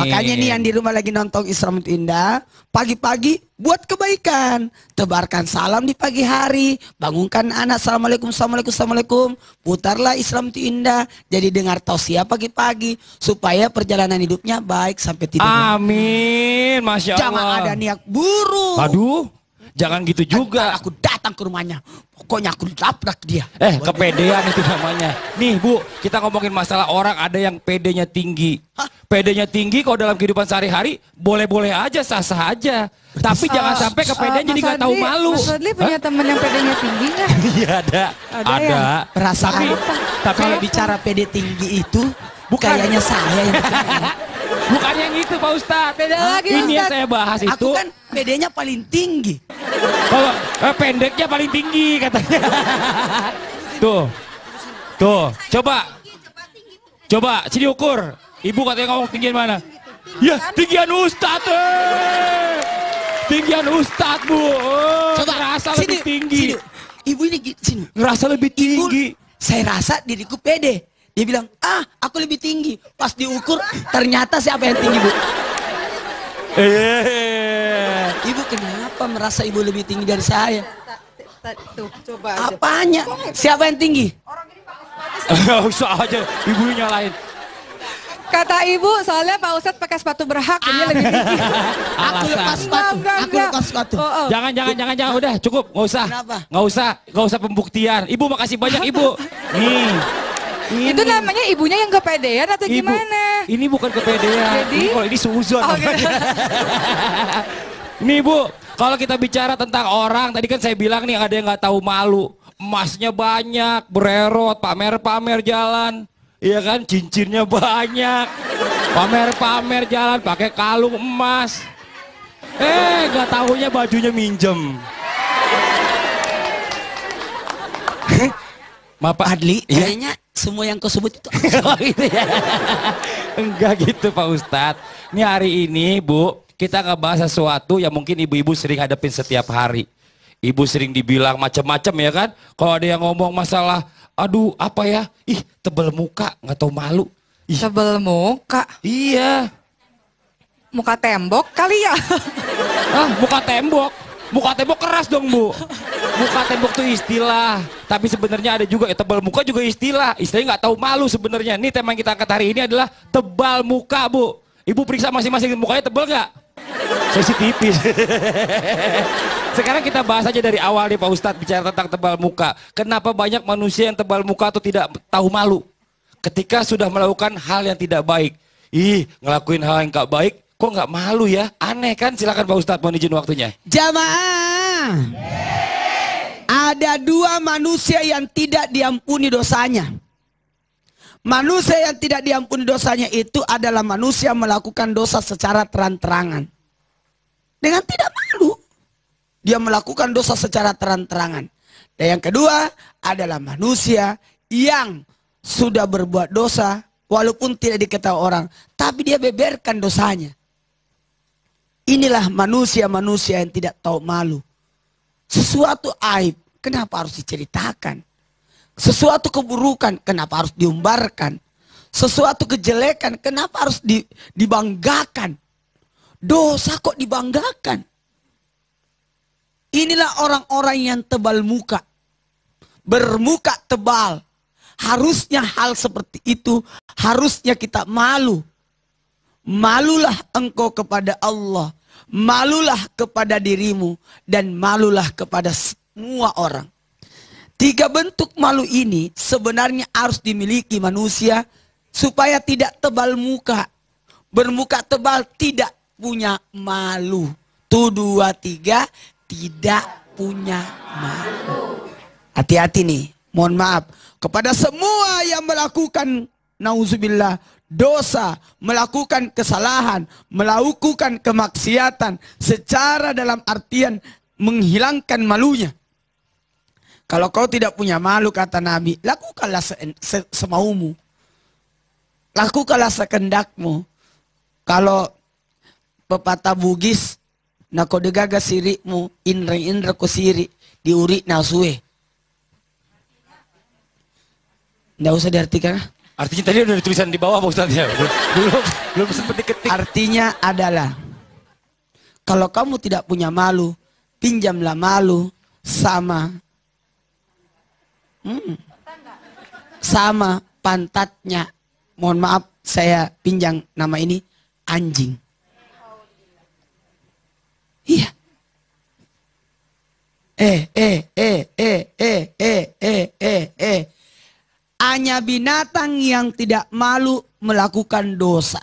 Makanya nih yang di rumah lagi nonton Islam itu Indah, pagi-pagi buat kebaikan, tebarkan salam di pagi hari, bangunkan anak, assalamualaikum, assalamualaikum, assalamualaikum, putarlah Islam itu Indah, jadi dengar tausiah pagi-pagi supaya perjalanan hidupnya baik sampai tidur. Amin, masya Allah. Jangan ada niat buruk. Aduh, jangan gitu juga. Aku datang ke rumahnya, pokoknya aku labrak dia. Kepedean itu namanya. Nih Bu, kita ngomongin masalah orang ada yang pedenya tinggi. Pedenya tinggi kalau dalam kehidupan sehari-hari boleh-boleh aja, sah-sah aja. Tapi jangan sampai kepedean jadi nggak tahu malu. Mas Fadli punya teman yang pedenya tinggi nggak? Iya ada. Ya? Perasaan tapi kalau bicara pede tinggi itu kayaknya saya yang bukan yang itu Pak Ustadz. Beda lagi Ini yang Ustadz. saya bahas itu. Aku kan pedenya paling tinggi. Kalau pendeknya paling tinggi katanya. Tuh, coba sini ukur. Ibu katanya ngomong tinggian mana? Ya, tinggian Ustadz. Tinggian Ustadz Bu. Coba ngerasa sini, lebih tinggi. Sini. Ibu ini sini. Ngerasa lebih tinggi. Saya rasa diriku pede. Dia bilang, aku lebih tinggi. Pas diukur, ternyata siapa yang tinggi Bu? Ibu kenapa merasa ibu lebih tinggi dari saya? Tuh, coba aja. Apanya? Siapa yang tinggi? Nggak usah aja, ibu nyalain. Kata ibu, soalnya Pak Ustadz pakai sepatu berhak, jadi lebih tinggi. Aku lepas sepatu. Aku lepas sepatu. Jangan, udah cukup, nggak usah. Kenapa? Nggak usah pembuktian. Ibu makasih banyak Ibu. Nih. Itu namanya ibunya yang kepedean atau Ibu, gimana? ini bukan kepedean. Jadi? Ini suzon. Gitu. Nih Bu, kalau kita bicara tentang orang, tadi kan saya bilang nih ada yang nggak tahu malu. Emasnya banyak, bererot, pamer-pamer jalan. Iya kan, cincinnya banyak. Pamer-pamer jalan, pakai kalung emas. Nggak tahunya bajunya minjem. Pak Adli, kayaknya semua yang kau sebut itu gitu ya. Enggak gitu Pak Ustadz. Ini hari ini Bu, kita ngebahas sesuatu yang mungkin ibu-ibu sering hadapin setiap hari. Ibu sering dibilang macam-macam ya kan. Kalau ada yang ngomong masalah, aduh apa ya, tebel muka, nggak tahu malu. Tebel muka? Iya. Muka tembok kali ya? Muka tembok. Muka tembok keras dong Bu. Muka tembok tuh istilah. Tapi sebenarnya ada juga tebal muka juga istilah. Istilahnya nggak tahu malu sebenarnya. Nih tema yang kita angkat hari ini adalah tebal muka Bu. Ibu periksa masing-masing mukanya tebal nggak? Saya sih tipis. Sekarang kita bahas aja dari awal nih Pak Ustadz bicara tentang tebal muka. Kenapa banyak manusia yang tebal muka atau tidak tahu malu? Ketika sudah melakukan hal yang tidak baik. Ngelakuin hal yang nggak baik, kok nggak malu ya? Aneh kan? Silakan Pak Ustadz, mohon izin waktunya. Jamaah, ada dua manusia yang tidak diampuni dosanya. Manusia yang tidak diampuni dosanya itu adalah manusia yang melakukan dosa secara terang-terangan. Dengan tidak malu. Dia melakukan dosa secara terang-terangan. Dan yang kedua adalah manusia yang sudah berbuat dosa walaupun tidak diketahui orang. Tapi dia beberkan dosanya. Inilah manusia-manusia yang tidak tahu malu. Sesuatu aib, kenapa harus diceritakan? Sesuatu keburukan, kenapa harus diumbarkan? Sesuatu kejelekan, kenapa harus dibanggakan? Dosa kok dibanggakan? Inilah orang-orang yang tebal muka. Bermuka tebal. Harusnya hal seperti itu, harusnya kita malu. Malulah engkau kepada Allah. Malulah kepada dirimu. Dan malulah kepada semua orang. Tiga bentuk malu ini sebenarnya harus dimiliki manusia supaya tidak tebal muka. Bermuka tebal tidak punya malu. Tuh dua tiga tidak punya malu. Hati-hati nih, mohon maaf kepada semua yang melakukan nauzubillah dosa, melakukan kesalahan, melakukan kemaksiatan secara dalam artian menghilangkan malunya. Kalau kau tidak punya malu kata Nabi, lakukanlah semaumu. Lakukanlah sekendakmu. Kalau pepatah Bugis, na kau degaga sirikmu, indra ko siri, diuri na suwe. Nggak usah diartikan. Artinya tadi udah ditulisan di bawah Pak Ustadz ya? Belum sempat diketik. Artinya adalah, kalau kamu tidak punya malu, pinjamlah malu sama sama pantatnya. Mohon maaf, saya pinjam nama ini, anjing. Iya. Hanya binatang yang tidak malu melakukan dosa.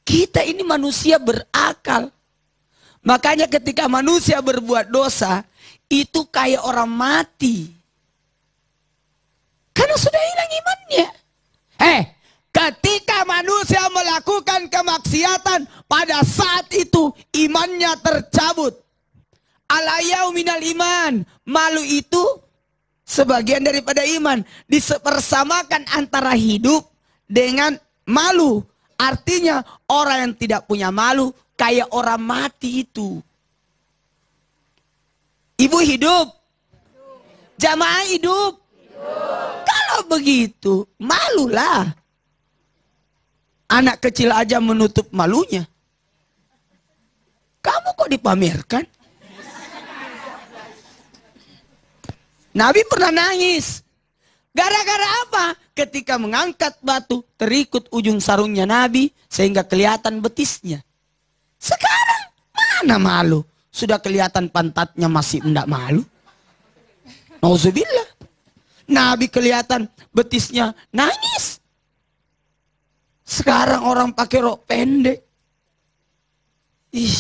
Kita ini manusia berakal. Makanya ketika manusia berbuat dosa, itu kayak orang mati. Karena sudah hilang imannya. Ketika manusia melakukan kemaksiatan, pada saat itu imannya tercabut. Alayau minal iman. Malu itu sebagian daripada iman. Dipersamakan antara hidup dengan malu. Artinya orang yang tidak punya malu kayak orang mati itu. Ibu hidup. Jamaah hidup. Kalau begitu, malulah. Anak kecil aja menutup malunya. Kamu kok dipamerkan? Nabi pernah nangis. Gara-gara apa? Ketika mengangkat batu, terikut ujung sarungnya Nabi sehingga kelihatan betisnya. Sekarang mana malu? Sudah kelihatan pantatnya masih tidak malu. Nauzubillah. Nabi kelihatan betisnya nangis. Sekarang orang pakai rok pendek. Ih.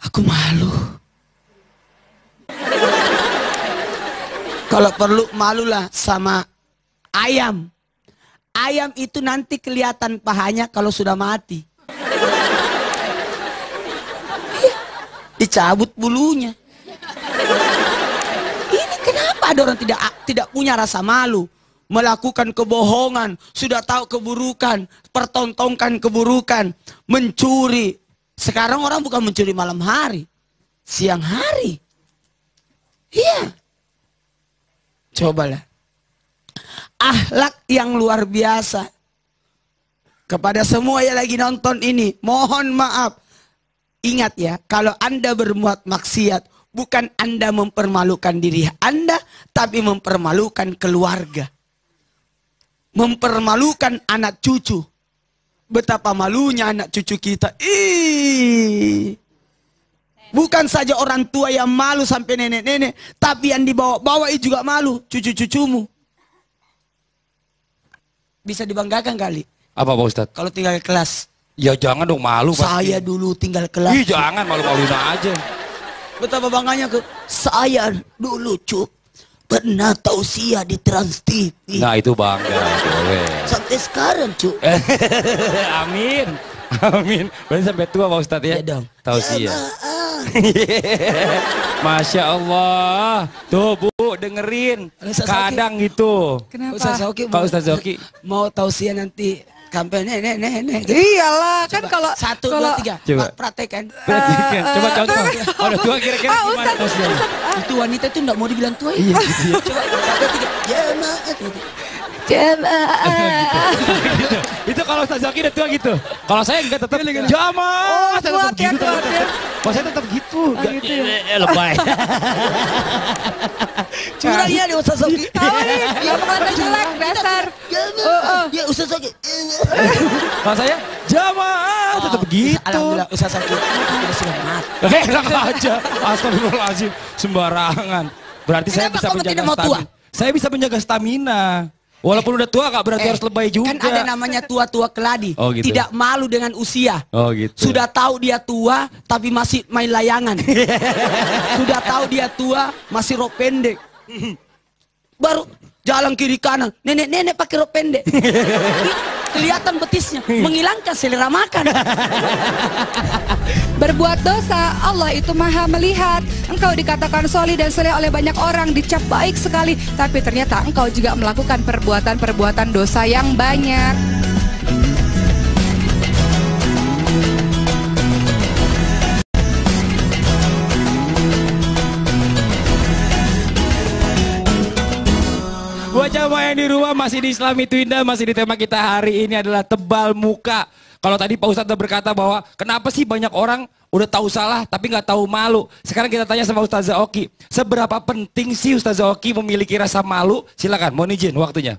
Aku malu. Kalau perlu malulah sama ayam. Ayam itu nanti kelihatan pahanya kalau sudah mati. Dicabut bulunya. Ini kenapa ada orang tidak punya rasa malu? Melakukan kebohongan, sudah tahu keburukan, pertontonkan keburukan, mencuri. Sekarang orang bukan mencuri malam hari, siang hari. Iya. Cobalah. Akhlak yang luar biasa. Kepada semua yang lagi nonton ini, mohon maaf. Ingat ya, kalau Anda berbuat maksiat, bukan Anda mempermalukan diri Anda, tapi mempermalukan keluarga. Mempermalukan anak cucu. Betapa malunya anak cucu kita. Bukan saja orang tua yang malu sampai nenek-nenek, tapi yang dibawa-bawa juga malu, cucu-cucumu. Bisa dibanggakan kali. Apa Pak Ustadz? Kalau tinggal kelas. Ya jangan dong, malu pasti. Saya dulu tinggal kelas. Ih jangan, malu-maluin aja. Betapa bangganya saya dulu pernah tausiah di Trans TV. Nah itu bangga, boleh. Sampai sekarang Amin. Amin. Berarti sampai tua Pak Ustadz ya? Iya dong. Tausiah. Masya Allah. Tuh Bu, dengerin. Kadang gitu. Kenapa? Kalau Ustaz Zoki mau tausiah nanti sampai nenek. Iyalah, kan kalau 1, 2, 3. Coba. Praktekkan. Praktekkan. Coba contoh. Ada tua kira-kira gimana tausiahnya? Itu wanita itu enggak mau dibilang tua. Iya gitu ya. Coba 1, 2, 3. Jamaah. Itu kalau Ustaz Zoki udah tua gitu. Kalau saya enggak tetap jamaah. Saya tetap gitu. Kalau saya tetap gitu. Gitu ya. Lebay. Curang ya di Ustaz Zoki. Tahu nih, nggak berkata jelek, dasar. Ya Ustaz Zoki. Kalau saya jamaah tetap gitu. Alhamdulillah Ustaz Zoki sudah mati. Enak aja. Astagfirullahaladzim. Sembarangan. Berarti saya Kenapa bisa kamu menjaga tidak mau tua? stamina. Saya bisa menjaga stamina. Walaupun udah tua gak berarti harus lebay juga. Kan ada namanya tua-tua keladi. Oh, gitu. Tidak malu dengan usia. Oh gitu. Sudah tahu dia tua tapi masih main layangan. Sudah tahu dia tua masih rok pendek. Baru jalan kiri kanan. Nenek-nenek pakai rok pendek. Kelihatan betisnya. Menghilangkan selera makan. Berbuat dosa, Allah itu maha melihat. Engkau dikatakan solih dan soleh oleh banyak orang, dicap baik sekali. Tapi ternyata engkau juga melakukan perbuatan-perbuatan dosa yang banyak. Buat jamaah yang di rumah masih di Islami Twinda, masih di tema kita hari ini adalah tebal muka. Kalau tadi Pak Ustadz berkata bahwa kenapa sih banyak orang udah tahu salah tapi nggak tahu malu. Sekarang kita tanya sama Ustazah Oki, seberapa penting sih Ustazah Oki memiliki rasa malu? Silakan, mohon izin waktunya.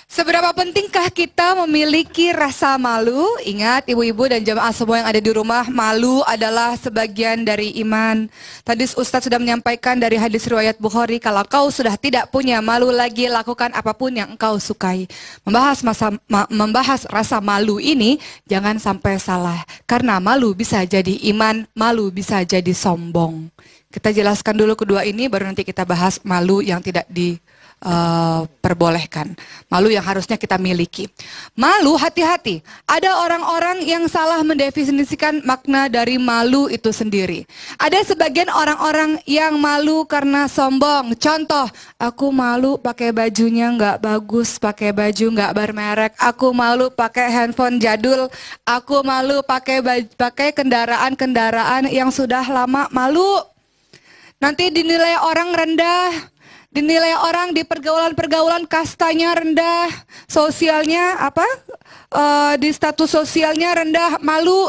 Seberapa pentingkah kita memiliki rasa malu? Ingat ibu-ibu dan jamaah semua yang ada di rumah, malu adalah sebagian dari iman. Tadi Ustadz sudah menyampaikan dari hadis riwayat Bukhari, kalau kau sudah tidak punya malu lagi, lakukan apapun yang engkau sukai. Membahas rasa malu ini jangan sampai salah. Karena malu bisa jadi iman, malu bisa jadi sombong. Kita jelaskan dulu kedua ini, baru nanti kita bahas malu yang tidak perbolehkan. Malu yang harusnya kita miliki. Malu, hati-hati. Ada orang-orang yang salah mendefinisikan makna dari malu itu sendiri. Ada sebagian orang-orang yang malu karena sombong. Contoh, aku malu pakai bajunya nggak bagus, pakai baju nggak bermerek. Aku malu pakai handphone jadul. Aku malu pakai kendaraan-kendaraan yang sudah lama. Malu. Nanti dinilai orang rendah. Dinilai orang di pergaulan-pergaulan kastanya rendah, sosialnya di status sosialnya rendah, malu.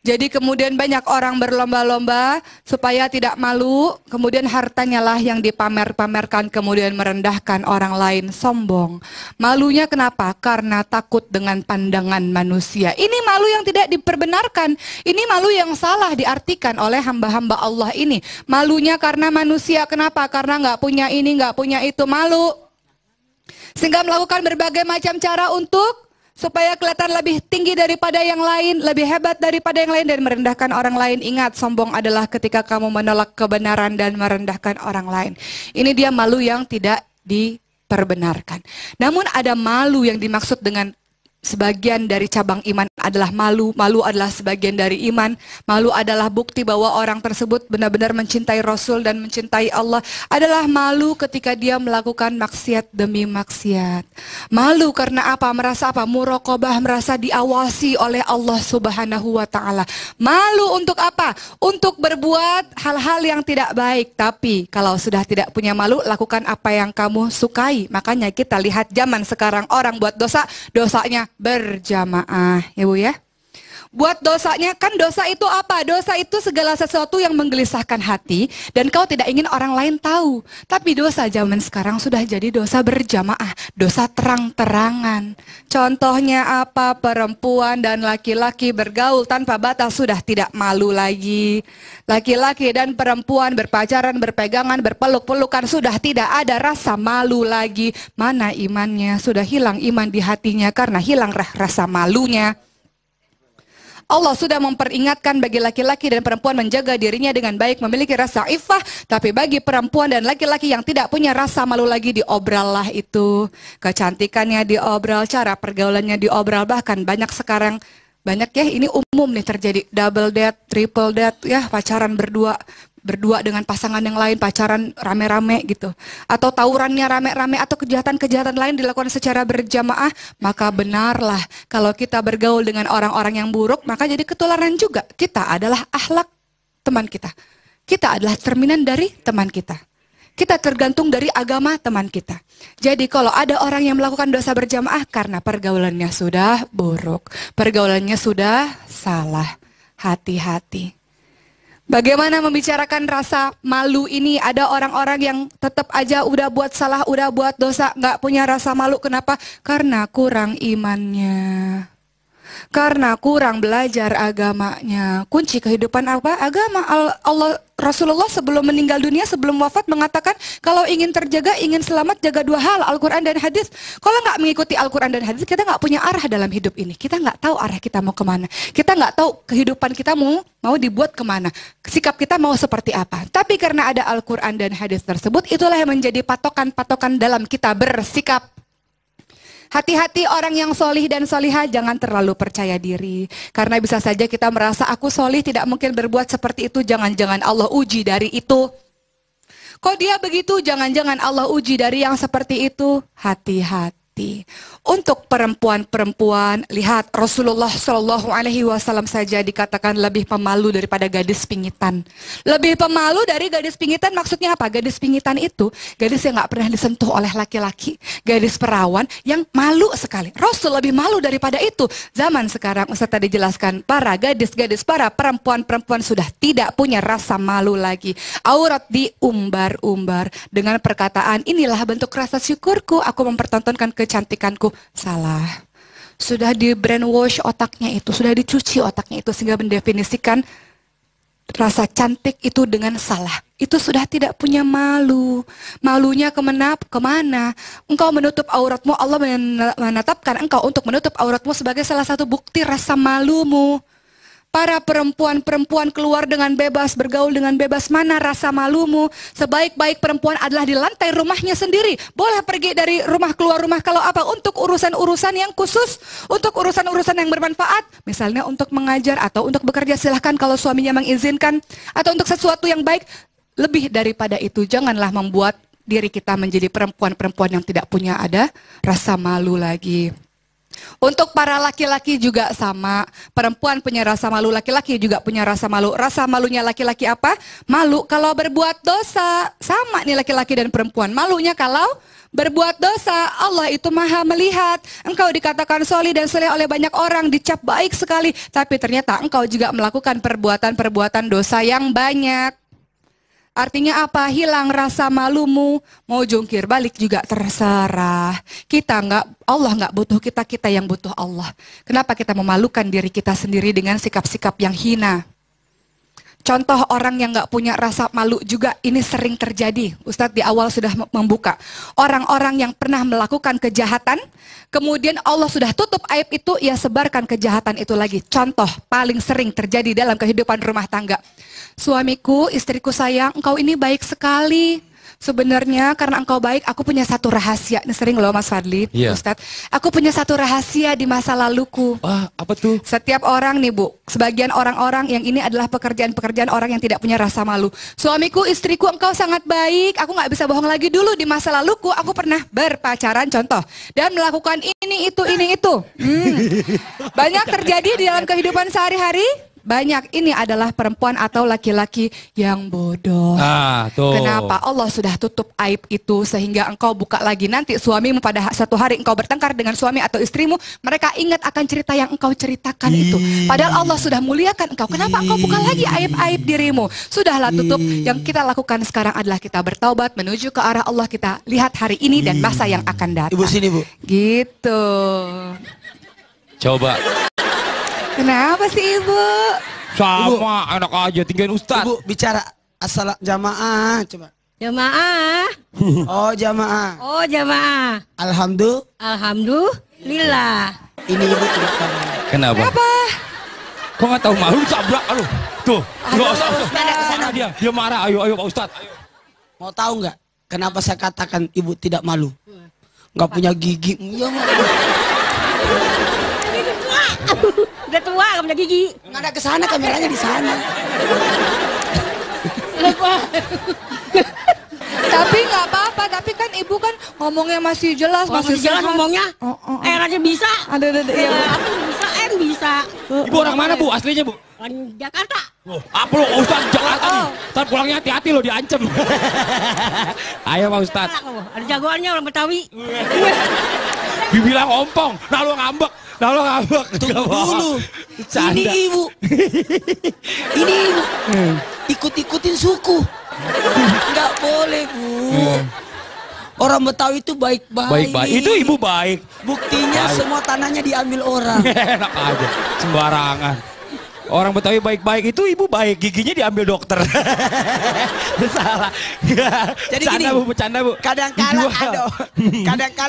Jadi kemudian banyak orang berlomba-lomba supaya tidak malu, kemudian hartanya lah yang dipamer-pamerkan, kemudian merendahkan orang lain, sombong. Malunya kenapa? Karena takut dengan pandangan manusia. Ini malu yang tidak diperbenarkan. Ini malu yang salah diartikan oleh hamba-hamba Allah ini. Malunya karena manusia, kenapa? Karena nggak punya ini, nggak punya itu, malu. Sehingga melakukan berbagai macam cara untuk supaya kelihatan lebih tinggi daripada yang lain, lebih hebat daripada yang lain, dan merendahkan orang lain. Ingat, sombong adalah ketika kamu menolak kebenaran dan merendahkan orang lain. Ini dia malu yang tidak diperbenarkan. Namun ada malu yang dimaksud dengan sebagian dari cabang iman adalah malu. Malu adalah sebagian dari iman. Malu adalah bukti bahwa orang tersebut benar-benar mencintai Rasul dan mencintai Allah. Adalah malu ketika dia melakukan maksiat demi maksiat. Malu karena apa? Merasa apa? Muraqabah, merasa diawasi oleh Allah Subhanahu wa Ta'ala. Malu untuk apa? Untuk berbuat hal-hal yang tidak baik. Tapi kalau sudah tidak punya malu, lakukan apa yang kamu sukai. Makanya kita lihat zaman sekarang orang buat dosa, dosanya berjamaah, ya Bu ya. Buat dosanya, kan dosa itu apa? Dosa itu segala sesuatu yang menggelisahkan hati dan kau tidak ingin orang lain tahu. Tapi dosa zaman sekarang sudah jadi dosa berjamaah, dosa terang-terangan. Contohnya apa? Perempuan dan laki-laki bergaul tanpa batas sudah tidak malu lagi. Laki-laki dan perempuan berpacaran, berpegangan, berpeluk-pelukan sudah tidak ada rasa malu lagi. Mana imannya? Sudah hilang iman di hatinya karena hilang rasa malunya. Allah sudah memperingatkan bagi laki-laki dan perempuan menjaga dirinya dengan baik, memiliki rasa iffah. Tapi bagi perempuan dan laki-laki yang tidak punya rasa malu lagi, diobral lah itu. Kecantikannya diobral, cara pergaulannya diobral. Bahkan banyak sekarang, banyak ya, ini umum nih terjadi. Double date, triple date, ya pacaran berdua dengan pasangan yang lain, pacaran rame-rame gitu. Atau tawurannya rame-rame, atau kejahatan-kejahatan lain dilakukan secara berjamaah. Maka benarlah kalau kita bergaul dengan orang-orang yang buruk, maka jadi ketularan juga. Kita adalah akhlak teman kita. Kita adalah cerminan dari teman kita. Kita tergantung dari agama teman kita. Jadi kalau ada orang yang melakukan dosa berjamaah karena pergaulannya sudah buruk, pergaulannya sudah salah, hati-hati. Bagaimana membicarakan rasa malu ini? Ada orang-orang yang tetap aja udah buat salah, udah buat dosa, nggak punya rasa malu. Kenapa? Karena kurang imannya. Karena kurang belajar agamanya. Kunci kehidupan apa? Agama. Allah, Rasulullah sebelum meninggal dunia, sebelum wafat mengatakan kalau ingin terjaga, ingin selamat, jaga dua hal, Al-Quran dan hadis. Kalau nggak mengikuti Al-Quran dan hadis, kita nggak punya arah dalam hidup ini. Kita nggak tahu arah kita mau kemana. Kita nggak tahu kehidupan kita mau dibuat kemana. Sikap kita mau seperti apa. Tapi karena ada Al-Quran dan hadis tersebut, itulah yang menjadi patokan-patokan dalam kita bersikap. Hati-hati orang yang solih dan solihah, jangan terlalu percaya diri. Karena bisa saja kita merasa aku solih tidak mungkin berbuat seperti itu. Jangan-jangan Allah uji dari itu. Kok dia begitu? Jangan-jangan Allah uji dari yang seperti itu. Hati-hati. hati. Untuk perempuan-perempuan, lihat Rasulullah Shallallahu Alaihi Wasallam saja dikatakan lebih pemalu daripada gadis pingitan. Lebih pemalu dari gadis pingitan maksudnya apa? Gadis pingitan itu gadis yang nggak pernah disentuh oleh laki-laki, gadis perawan yang malu sekali. Rasul lebih malu daripada itu. Zaman sekarang Ustaz tadi jelaskan, para gadis-gadis, para perempuan-perempuan sudah tidak punya rasa malu lagi. Aurat diumbar-umbar dengan perkataan, inilah bentuk rasa syukurku, aku mempertontonkan kecantikanku. Salah. Sudah di brainwash otaknya itu, sudah dicuci otaknya itu sehingga mendefinisikan rasa cantik itu dengan salah. Itu sudah tidak punya malu. Malunya kemana? Engkau menutup auratmu, Allah menetapkan engkau untuk menutup auratmu sebagai salah satu bukti rasa malumu. Para perempuan-perempuan keluar dengan bebas, bergaul dengan bebas. Mana rasa malumu? Sebaik-baik perempuan adalah di lantai rumahnya sendiri. Boleh pergi dari rumah keluar rumah kalau apa? Untuk urusan-urusan yang khusus, untuk urusan-urusan yang bermanfaat. Misalnya untuk mengajar atau untuk bekerja, silahkan kalau suaminya mengizinkan. Atau untuk sesuatu yang baik. Lebih daripada itu, janganlah membuat diri kita menjadi perempuan-perempuan yang tidak punya ada rasa malu lagi. Untuk para laki-laki juga sama. Perempuan punya rasa malu, laki-laki juga punya rasa malu. Rasa malunya laki-laki apa? Malu kalau berbuat dosa. Sama nih laki-laki dan perempuan. Malunya kalau berbuat dosa. Allah itu maha melihat. Engkau dikatakan solih dan soleh oleh banyak orang, dicap baik sekali. Tapi ternyata engkau juga melakukan perbuatan-perbuatan dosa yang banyak. Artinya apa? Hilang rasa malumu. Mau jungkir balik juga terserah. Allah nggak butuh kita, kita yang butuh Allah. Kenapa kita memalukan diri kita sendiri dengan sikap-sikap yang hina? Contoh orang yang nggak punya rasa malu juga ini sering terjadi. Ustadz di awal sudah membuka. Orang-orang yang pernah melakukan kejahatan, kemudian Allah sudah tutup aib itu, ia sebarkan kejahatan itu lagi. Contoh paling sering terjadi dalam kehidupan rumah tangga. Suamiku, istriku sayang, engkau ini baik sekali. Sebenarnya karena engkau baik, aku punya satu rahasia. Ini sering loh Mas Fadli, Ustadz. Aku punya satu rahasia di masa laluku. Wah, apa tuh? Setiap orang nih Bu, sebagian orang-orang yang ini adalah pekerjaan-pekerjaan orang yang tidak punya rasa malu. Suamiku, istriku, engkau sangat baik. Aku nggak bisa bohong lagi. Dulu di masa laluku, aku pernah berpacaran contoh. Dan melakukan ini, itu. Banyak terjadi di dalam kehidupan sehari-hari. Banyak, ini adalah perempuan atau laki-laki yang bodoh. Tuh. Kenapa? Allah sudah tutup aib itu sehingga engkau buka lagi. Nanti suamimu pada satu hari engkau bertengkar dengan suami atau istrimu, mereka ingat akan cerita yang engkau ceritakan itu. Padahal Allah sudah muliakan engkau. Kenapa engkau buka lagi aib-aib dirimu? Sudahlah tutup. Yang kita lakukan sekarang adalah kita bertaubat menuju ke arah Allah. Kita lihat hari ini dan masa yang akan datang. Ibu sini Bu. Gitu. Coba. Kenapa sih Ibu? Sama, enak aja tinggalin Ustadz. Ibu bicara asal jamaah coba. Jamaah. Oh jamaah. Oh jamaah. Alhamdulillah. Ini Ibu cerita. Kenapa? Kok nggak tahu malu sabrak lu. Tuh, nggak usah. Sana Dia marah. Ayo Pak Ustadz. Ayo. Mau tahu nggak kenapa saya katakan Ibu tidak malu? Nggak punya gigi. Ya, Udah tua, gak punya gigi. nggak ada kesana, kameranya di sana. Tapi nggak apa-apa, tapi kan Ibu kan ngomongnya masih jelas, masih Masih jalan sehat. ngomongnya. Aja bisa. Ada, iya. Aku bisa, bisa. Ibu orang mana Bu? Aslinya Bu? Orang Jakarta. Apa lo Ustadz Jakarta nih? Ntar pulangnya hati-hati lo diancem. Ayo Pak Ustadz. Ada jagoannya orang Betawi. Dibilang ompong, nah lo ngambek. Tunggu dulu. Ini Ibu. Ini Ibu. Ikut-ikutin suku. Nggak boleh Bu. Orang Betawi itu baik-baik. Baik-baik. Itu Ibu baik. Buktinya Baik. semua tanahnya diambil orang. Enak aja, sembarangan. Orang Betawi baik-baik itu Ibu baik, giginya diambil dokter. Salah. Jadi Bercanda, gini, Bu, bercanda Bu. Kadang-kala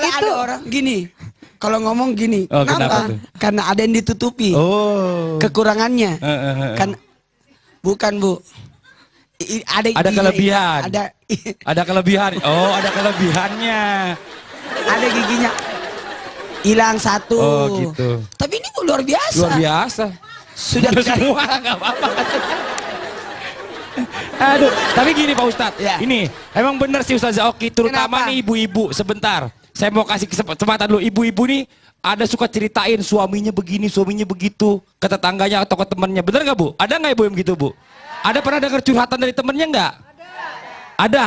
Dijual. ada orang gini. Kalau ngomong gini, Oh, kenapa tuh? Karena ada yang ditutupi. Oh. Kekurangannya. Kan bukan Bu. Ada kelebihan. Ada Ada kelebihan. Oh, ada kelebihannya. ada giginya hilang satu. Oh, gitu. Tapi ini Bu luar biasa. Luar biasa. Sudah Udah tidak- semua nggak apa-apa. Aduh, tapi gini Pak Ustadz, Ya. ini emang bener sih Ustazah Oki, terutama Kenapa? nih ibu-ibu, sebentar. saya mau kasih kesempatan dulu. Ibu-ibu nih ada suka ceritain suaminya begini, suaminya begitu ke tetangganya atau ke temannya. Bener nggak Bu? Ada nggak ibu yang gitu Bu? Ada pernah dengar curhatan dari temennya nggak? Ada.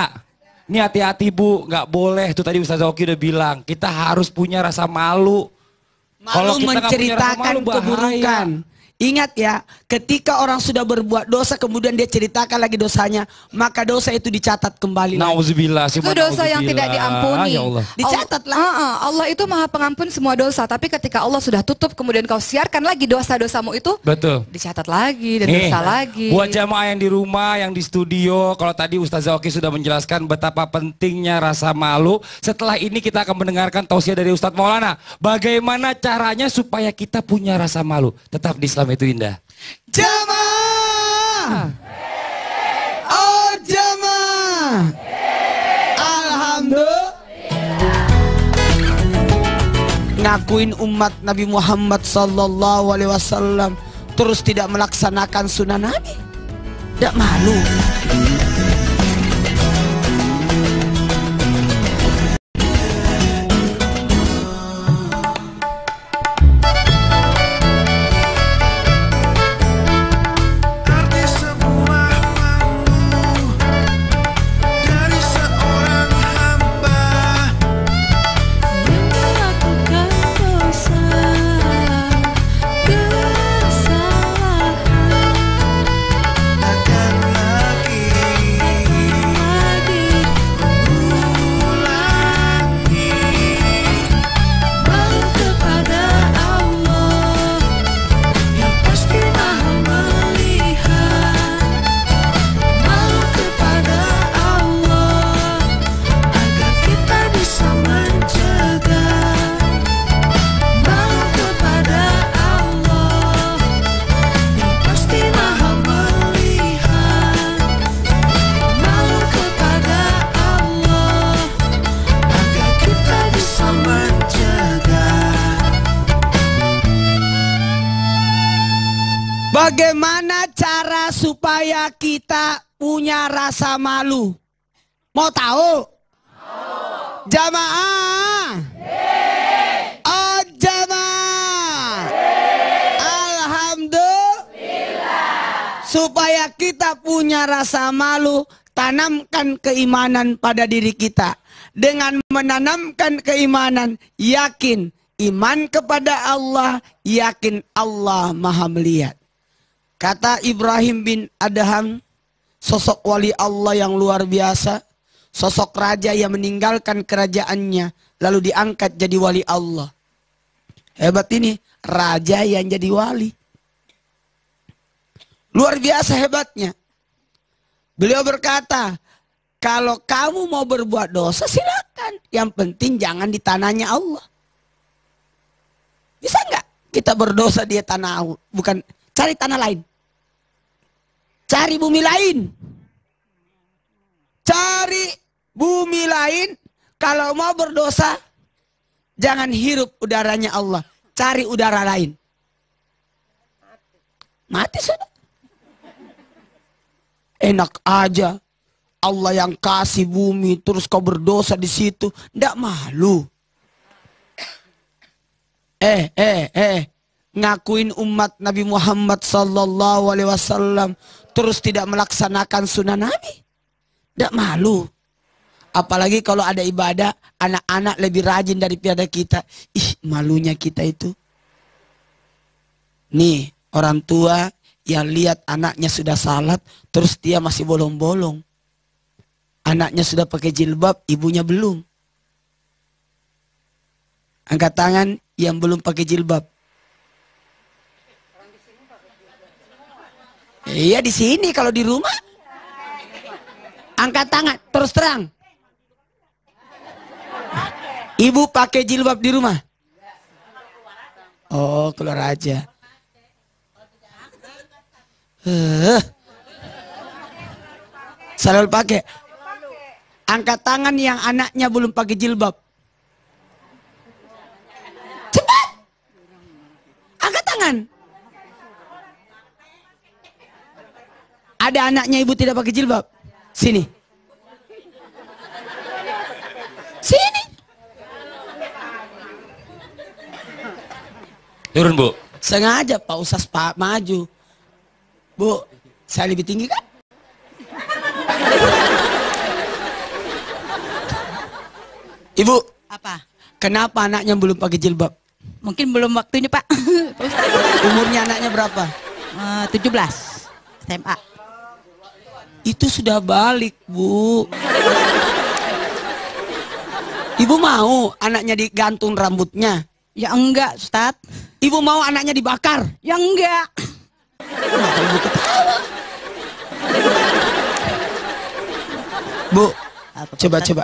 Ini hati-hati Bu, nggak boleh. Tuh tadi Ustaz Oki udah bilang, kita harus punya rasa malu. Kalau Malu kita nggak punya rasa menceritakan malu, bahaya. keburukan. Ingat ya, ketika orang sudah berbuat dosa kemudian dia ceritakan lagi dosanya, maka dosa itu dicatat kembali. Nauzubillah. Itu dosa yang tidak diampuni. Ya Allah. Dicatatlah. Allah itu maha pengampun semua dosa. Tapi ketika Allah sudah tutup kemudian kau siarkan lagi dosa-dosamu itu, Betul. dicatat lagi dan Nih, dosa lagi. buat jamaah yang di rumah, yang di studio, kalau tadi Ustazah Oki sudah menjelaskan betapa pentingnya rasa malu. Setelah ini kita akan mendengarkan tausiah dari Ustadz Maulana. Bagaimana caranya supaya kita punya rasa malu. Tetap di Islam itu indah. Jamaah. Oh jamaah. Alhamdulillah. Ngakuin umat Nabi Muhammad sallallahu alaihi wasallam terus tidak melaksanakan sunnah Nabi. Tidak malu. Bagaimana cara supaya kita punya rasa malu? Mau tahu? Jamaah. Oh jamaah. Alhamdulillah. Supaya kita punya rasa malu, tanamkan keimanan pada diri kita. Dengan menanamkan keimanan, yakin iman kepada Allah, yakin Allah Maha melihat. Kata Ibrahim bin Adham, sosok wali Allah yang luar biasa, sosok raja yang meninggalkan kerajaannya lalu diangkat jadi wali Allah. Hebat ini, raja yang jadi wali. Luar biasa hebatnya. Beliau berkata, kalau kamu mau berbuat dosa silakan, yang penting jangan di tanahnya Allah. Bisa nggak kita berdosa di tanah, bukan cari tanah lain? Cari bumi lain. Cari bumi lain. Kalau mau berdosa, jangan hirup udaranya Allah. Cari udara lain. Mati sudah. Enak aja. Allah yang kasih bumi, terus kau berdosa di situ. Nggak malu. Ngakuin umat Nabi Muhammad sallallahu alaihi wasallam terus tidak melaksanakan sunnah Nabi. Tidak malu. Apalagi kalau ada ibadah, anak-anak lebih rajin daripada kita. Ih, malunya kita itu. Nih, orang tua yang lihat anaknya sudah salat, terus dia masih bolong-bolong. Anaknya sudah pakai jilbab, ibunya belum. Angkat tangan yang belum pakai jilbab. Iya di sini, kalau di rumah. Angkat tangan, terus terang. Ibu pakai jilbab di rumah? Oh, keluar aja. Selalu pakai. Angkat tangan yang anaknya belum pakai jilbab. Cepat. Angkat tangan. Ada anaknya ibu tidak pakai jilbab? Sini. Sini. Turun Bu. Sengaja Pak Ustaz Pak maju. Bu, saya lebih tinggi kan? Ibu, Apa? kenapa anaknya belum pakai jilbab? Mungkin belum waktunya Pak. Pak Ustaz. Umurnya anaknya berapa? 17 SMA. Itu sudah balik, Bu. Ibu mau anaknya digantung rambutnya? Ya enggak Ustaz. Ibu mau anaknya dibakar? Ya enggak. Kenapa ibu ketawa? Bu, Apa, Pak coba-coba.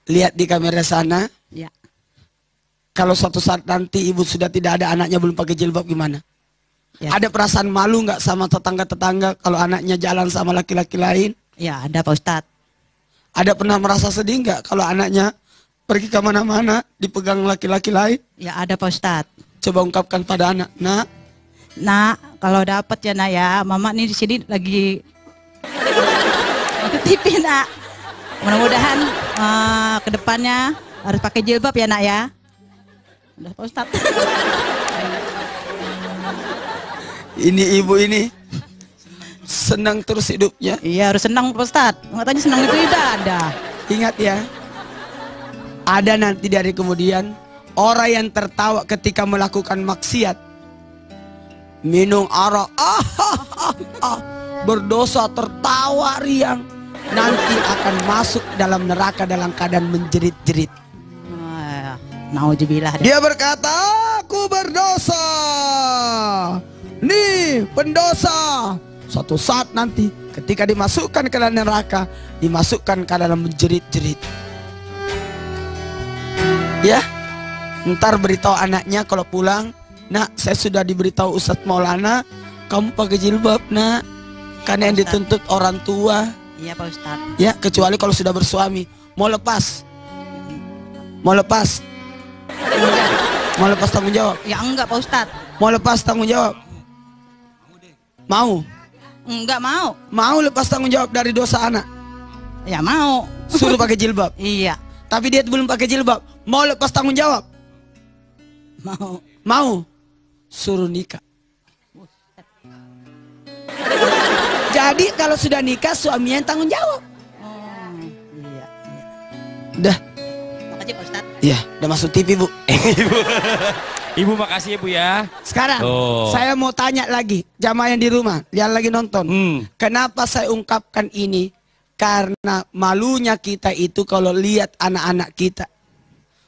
Lihat di kamera sana. Ya. Kalau suatu saat nanti ibu sudah tidak ada anaknya belum pakai jilbab gimana? Ya. Ada perasaan malu nggak sama tetangga-tetangga kalau anaknya jalan sama laki-laki lain? Ya ada Pak Ustaz. Ada pernah merasa sedih nggak kalau anaknya pergi ke mana-mana dipegang laki-laki lain? Ya ada Pak Ustaz. Coba ungkapkan pada anak, nak. Nak, kalau dapat ya nak ya, mama nih di sini lagi mau ke TV nak. Mudah-mudahan kedepannya harus pakai jilbab ya nak ya. Udah Pak Ustaz. Ini ibu ini senang terus hidupnya. Iya harus senang Pak Ustaz. Katanya senang itu ibadah. Ingat ya, ada nanti dari kemudian orang yang tertawa ketika melakukan maksiat, minum arak, berdosa tertawa riang, nanti akan masuk dalam neraka dalam keadaan menjerit-jerit. Nauzubillah. Dia berkata, aku berdosa, nih pendosa. Suatu saat nanti ketika dimasukkan ke dalam neraka, dimasukkan ke dalam menjerit-jerit. Ya, ntar beritahu anaknya kalau pulang, nak saya sudah diberitahu Ustadz Maulana, kamu pakai jilbab nak, karena yang dituntut orang tua. Iya Pak Ustaz. Ya, kecuali kalau sudah bersuami. Mau lepas? Mau lepas? Mau lepas tanggung jawab? Ya enggak Pak Ustaz. Mau lepas tanggung jawab? Mau? Enggak mau. Mau lepas tanggung jawab dari dosa anak? Ya mau. Suruh pakai jilbab. Iya. Tapi dia belum pakai jilbab. Mau lepas tanggung jawab? Mau. Mau? Suruh nikah. Jadi kalau sudah nikah suaminya yang tanggung jawab. Iya. Udah. Makasih Pak Ustaz. Iya, udah masuk TV Bu. Ibu makasih ya Bu ya. Sekarang Oh. saya mau tanya lagi, jamaah yang di rumah, yang lagi nonton. Kenapa saya ungkapkan ini? Karena malunya kita itu kalau lihat anak-anak kita.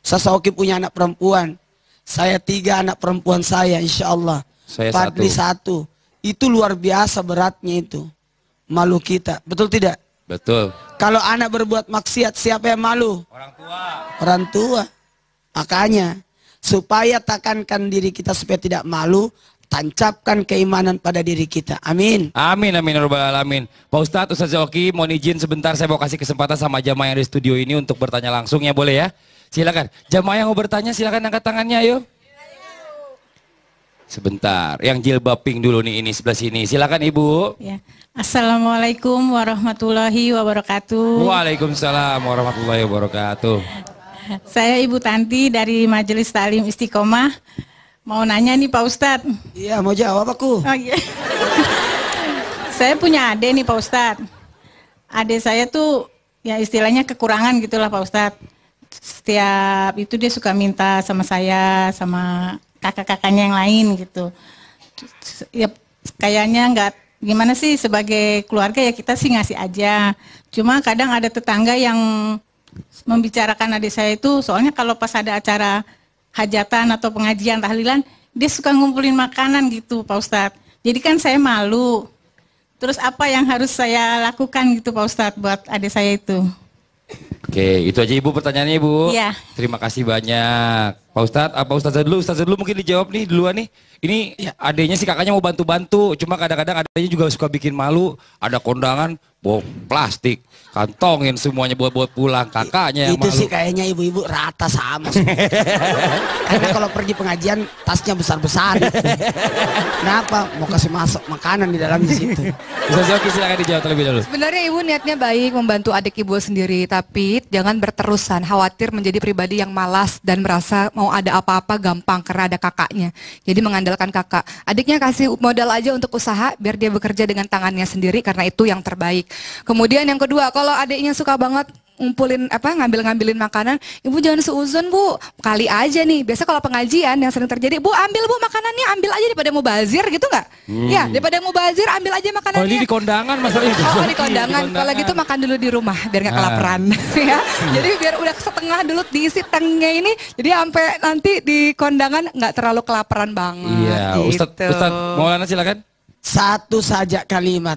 Saya Oki punya anak perempuan. Saya 3 anak perempuan saya, insya Allah. Saya Fadli 1. Itu luar biasa beratnya itu. Malu kita, betul tidak? Betul. Kalau anak berbuat maksiat, siapa yang malu? Orang tua. Orang tua. Makanya supaya tekankan diri kita supaya tidak malu, tancapkan keimanan pada diri kita. Amin. Amin amin ya rabbal alamin. Pak Ustadz, Ustadz Oki mohon izin sebentar, saya mau kasih kesempatan sama jamaah yang di studio ini untuk bertanya langsung ya, boleh ya? Silakan. Jamaah yang mau bertanya silakan angkat tangannya ayo. Sebentar, yang jilbab pink dulu nih, ini sebelah sini. Silakan Ibu. Ya. Assalamualaikum warahmatullahi wabarakatuh. Waalaikumsalam warahmatullahi wabarakatuh. Saya Ibu Tanti dari Majelis Taklim Istiqomah. Mau nanya nih Pak Ustadz. Iya, mau jawab aku. Oh, iya. Saya punya adik nih Pak Ustadz. Adik saya tuh ya istilahnya kekurangan gitulah Pak Ustadz. Setiap itu dia suka minta sama saya, sama kakak-kakaknya yang lain gitu. Ya kayaknya nggak, gimana sih sebagai keluarga ya kita sih ngasih aja. Cuma kadang ada tetangga yang membicarakan adik saya itu, soalnya kalau pas ada acara hajatan atau pengajian tahlilan, dia suka ngumpulin makanan gitu Pak Ustadz. Jadi kan saya malu. Terus apa yang harus saya lakukan gitu Pak Ustadz buat adik saya itu? Oke, itu aja Ibu pertanyaannya Ibu. Iya. Terima kasih banyak. Pak Ustadz, apa Ustazah dulu mungkin dijawab nih duluan nih. Ini adanya sih kakaknya mau bantu-bantu, cuma kadang-kadang adanya juga suka bikin malu, ada kondangan, bom plastik, kantongin semuanya buat pulang, kakaknya yang Itu malu. sih kayaknya ibu-ibu rata sama semua. Karena kalau pergi pengajian tasnya besar-besar. Kenapa? Mau kasih masuk makanan di dalam di situ. Ustaz Zoki silakan dijawab terlebih dahulu. Sebenarnya ibu niatnya baik membantu adik ibu sendiri, tapi jangan berterusan, khawatir menjadi pribadi yang malas dan merasa mau ada apa-apa gampang karena ada kakaknya. Jadi mengandalkan kakak. Adiknya kasih modal aja untuk usaha biar dia bekerja dengan tangannya sendiri karena itu yang terbaik. Kemudian yang kedua, kalau adiknya suka banget ngumpulin ngambil-ngambilin makanan, ibu jangan seuzon bu, kali aja nih. Biasa kalau pengajian yang sering terjadi, bu ambil bu makanannya, ambil aja daripada mau bazir gitu nggak? Ya daripada mau bazir ambil aja makanannya. Oh ini di kondangan masalahnya. Oh di kondangan, kalau gitu makan dulu di rumah biar nggak kelaparan ya. Jadi biar udah setengah dulu diisi tanknya ini, jadi sampai nanti di kondangan nggak terlalu kelaparan banget. Iya, gitu. Ustaz Maulana silakan. Satu saja kalimat.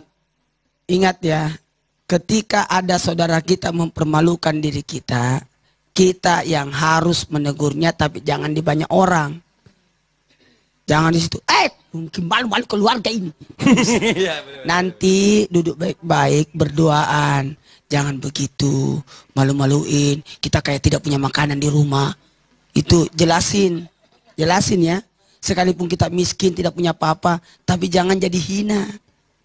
Ingat ya, ketika ada saudara kita mempermalukan diri kita, kita yang harus menegurnya, tapi jangan di banyak orang. Jangan di situ. Mungkin malu-malu keluarga ini. Nanti duduk baik-baik, berduaan. Jangan begitu, malu-maluin. Kita kayak tidak punya makanan di rumah. Itu jelasin ya. Sekalipun kita miskin, tidak punya apa-apa, tapi jangan jadi hina.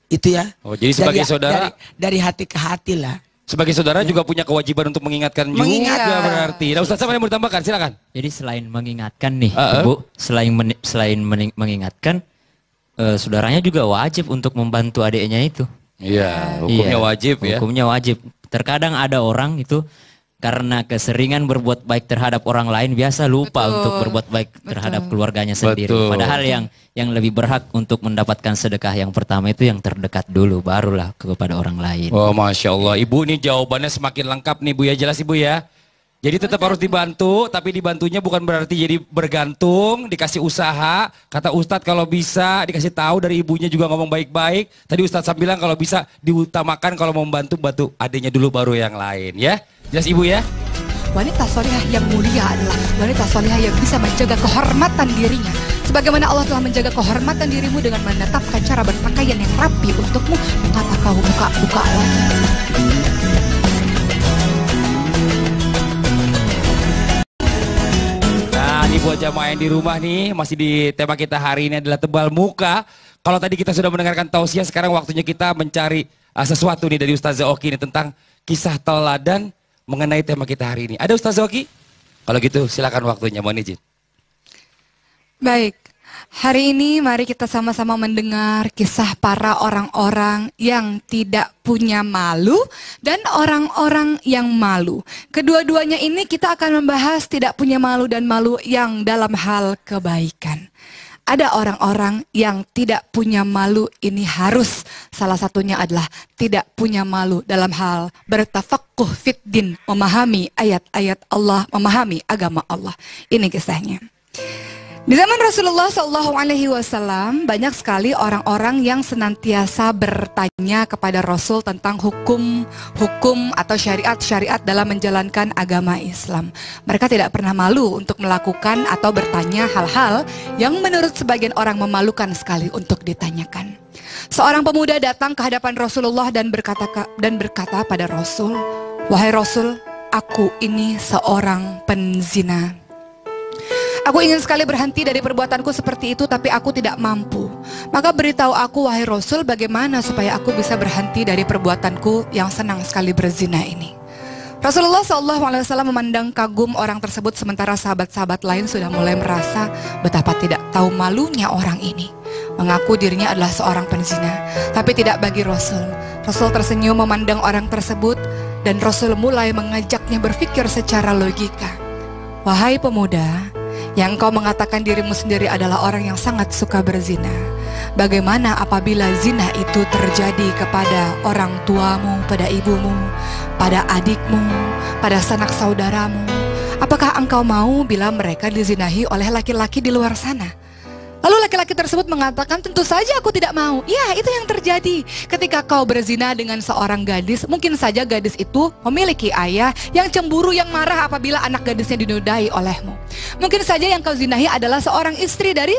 Itu ya. Oh, jadi sebagai saudara dari hati ke hati lah. sebagai saudara juga punya kewajiban untuk mengingatkan juga berarti. Nah, Ustaz apa yang mau ditambahkan? Silakan. Jadi selain mengingatkan nih, Ibu, selain mengingatkan, saudaranya juga wajib untuk membantu adiknya itu. Iya, hukumnya wajib ya. Hukumnya wajib. Terkadang ada orang itu karena keseringan berbuat baik terhadap orang lain biasa lupa untuk berbuat baik terhadap keluarganya sendiri. Padahal yang lebih berhak untuk mendapatkan sedekah yang pertama itu yang terdekat dulu, barulah kepada orang lain. Oh, Masya Allah. Ibu ini jawabannya semakin lengkap nih Bu ya, jelas Ibu ya. Jadi tetap harus dibantu, tapi dibantunya bukan berarti jadi bergantung, dikasih usaha. Kata Ustadz kalau bisa dikasih tahu dari ibunya juga ngomong baik-baik. Tadi Ustadz bilang kalau bisa diutamakan kalau mau membantu, bantu adiknya dulu baru yang lain ya. Jelas Ibu ya? Wanita solihah yang mulia adalah wanita solihah yang bisa menjaga kehormatan dirinya. Sebagaimana Allah telah menjaga kehormatan dirimu dengan menetapkan cara berpakaian yang rapi untukmu, mengapa kau buka-buka lagi? Nah, ini buat jamaah yang di rumah nih, masih di tema kita hari ini adalah tebal muka. Kalau tadi kita sudah mendengarkan tausiah, sekarang waktunya kita mencari sesuatu nih dari Ustazah Oki ini tentang kisah teladan mengenai tema kita hari ini. Ada Ustazah Oki? Kalau gitu silakan waktunya, mohon izin. Baik, hari ini mari kita sama-sama mendengar kisah para orang-orang yang tidak punya malu dan orang-orang yang malu. Kedua-duanya ini kita akan membahas tidak punya malu dan malu yang dalam hal kebaikan. Ada orang-orang yang tidak punya malu, ini harus salah satunya adalah tidak punya malu dalam hal bertafaqquh fid din, memahami ayat-ayat Allah, memahami agama Allah. Ini kisahnya. Di zaman Rasulullah SAW banyak sekali orang-orang yang senantiasa bertanya kepada Rasul tentang hukum atau syariat-syariat dalam menjalankan agama Islam. Mereka tidak pernah malu untuk melakukan atau bertanya hal-hal yang menurut sebagian orang memalukan sekali untuk ditanyakan. Seorang pemuda datang ke hadapan Rasulullah dan berkata pada Rasul, "Wahai Rasul, aku ini seorang penzina. Aku ingin sekali berhenti dari perbuatanku seperti itu, tapi aku tidak mampu. Maka beritahu aku, wahai Rasul, bagaimana supaya aku bisa berhenti dari perbuatanku yang senang sekali berzina ini." Rasulullah SAW memandang kagum orang tersebut, sementara sahabat-sahabat lain sudah mulai merasa betapa tidak tahu malunya orang ini. Mengaku dirinya adalah seorang penzina, tapi tidak bagi Rasul. Rasul tersenyum memandang orang tersebut, dan Rasul mulai mengajaknya berpikir secara logika. "Wahai pemuda, yang kau mengatakan dirimu sendiri adalah orang yang sangat suka berzina. Bagaimana apabila zina itu terjadi kepada orang tuamu, pada ibumu, pada adikmu, pada sanak saudaramu? Apakah engkau mau bila mereka dizinahi oleh laki-laki di luar sana?" Lalu laki-laki tersebut mengatakan, "Tentu saja aku tidak mau." Ya, itu yang terjadi. Ketika kau berzina dengan seorang gadis, mungkin saja gadis itu memiliki ayah yang cemburu, yang marah apabila anak gadisnya dinodai olehmu. Mungkin saja yang kau zinahi adalah seorang istri dari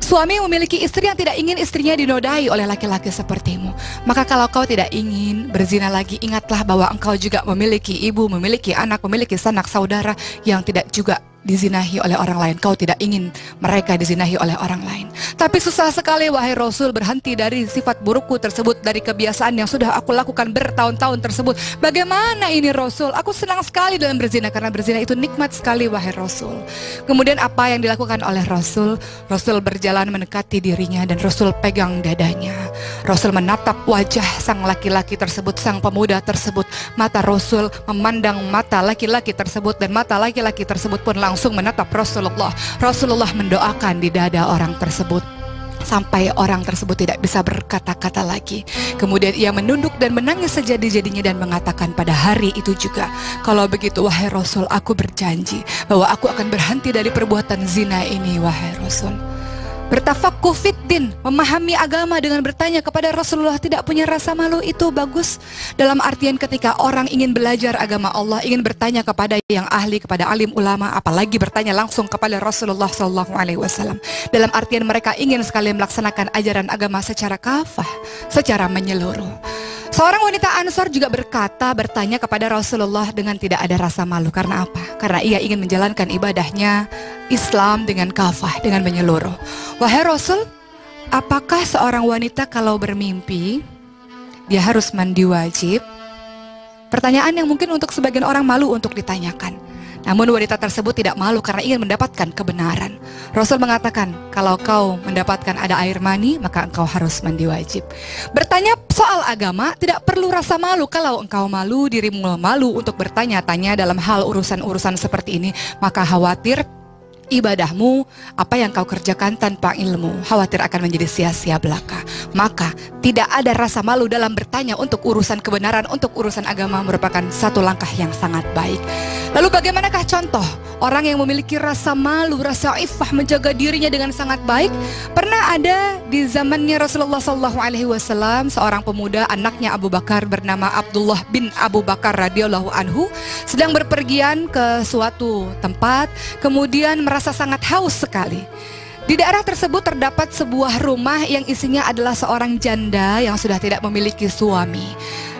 Suami memiliki istri yang tidak ingin istrinya dinodai oleh laki-laki sepertimu. Maka kalau kau tidak ingin berzina lagi, ingatlah bahwa engkau juga memiliki ibu, memiliki anak, memiliki sanak saudara yang tidak juga dizinahi oleh orang lain. Kau tidak ingin mereka dizinahi oleh orang lain. Tapi susah sekali wahai Rasul berhenti dari sifat burukku tersebut, dari kebiasaan yang sudah aku lakukan bertahun-tahun tersebut. Bagaimana ini Rasul? Aku senang sekali dalam berzina karena berzina itu nikmat sekali wahai Rasul. Kemudian apa yang dilakukan oleh Rasul? Rasul berjalan mendekati dirinya dan Rasul pegang dadanya. Rasul menatap wajah sang laki-laki tersebut, sang pemuda tersebut. Mata Rasul memandang mata laki-laki tersebut dan mata laki-laki tersebut pun langsung menatap Rasulullah. Rasulullah mendoakan di dada orang tersebut sampai orang tersebut tidak bisa berkata-kata lagi. Kemudian ia menunduk dan menangis sejadi-jadinya dan mengatakan pada hari itu juga, kalau begitu wahai Rasul, aku berjanji bahwa aku akan berhenti dari perbuatan zina ini wahai Rasul. Bertafakuh fiddin, memahami agama dengan bertanya kepada Rasulullah, tidak punya rasa malu, itu bagus. Dalam artian ketika orang ingin belajar agama Allah, ingin bertanya kepada yang ahli, kepada alim ulama, apalagi bertanya langsung kepada Rasulullah SAW. Dalam artian mereka ingin sekali melaksanakan ajaran agama secara kafah, secara menyeluruh. Seorang wanita Ansor juga bertanya kepada Rasulullah dengan tidak ada rasa malu. Karena apa? Karena ia ingin menjalankan ibadahnya Islam dengan kafah, dengan menyeluruh. Wahai Rasul, apakah seorang wanita kalau bermimpi dia harus mandi wajib? Pertanyaan yang mungkin untuk sebagian orang malu untuk ditanyakan. Namun wanita tersebut tidak malu karena ingin mendapatkan kebenaran. Rasul mengatakan, kalau kau mendapatkan ada air mani, maka engkau harus mandi wajib. Bertanya soal agama tidak perlu rasa malu. Kalau engkau malu, dirimu malu untuk bertanya-tanya dalam hal urusan-urusan seperti ini, maka khawatir ibadahmu, apa yang kau kerjakan tanpa ilmu, khawatir akan menjadi sia-sia belaka. Maka tidak ada rasa malu dalam bertanya untuk urusan kebenaran, untuk urusan agama merupakan satu langkah yang sangat baik. Lalu bagaimanakah contoh orang yang memiliki rasa malu, rasa iffah, menjaga dirinya dengan sangat baik? Pernah ada di zamannya Rasulullah SAW seorang pemuda, anaknya Abu Bakar bernama Abdullah bin Abu Bakar radhiyallahu anhu, sedang berpergian ke suatu tempat, kemudian merasa sangat haus sekali. Di daerah tersebut terdapat sebuah rumah yang isinya adalah seorang janda yang sudah tidak memiliki suami.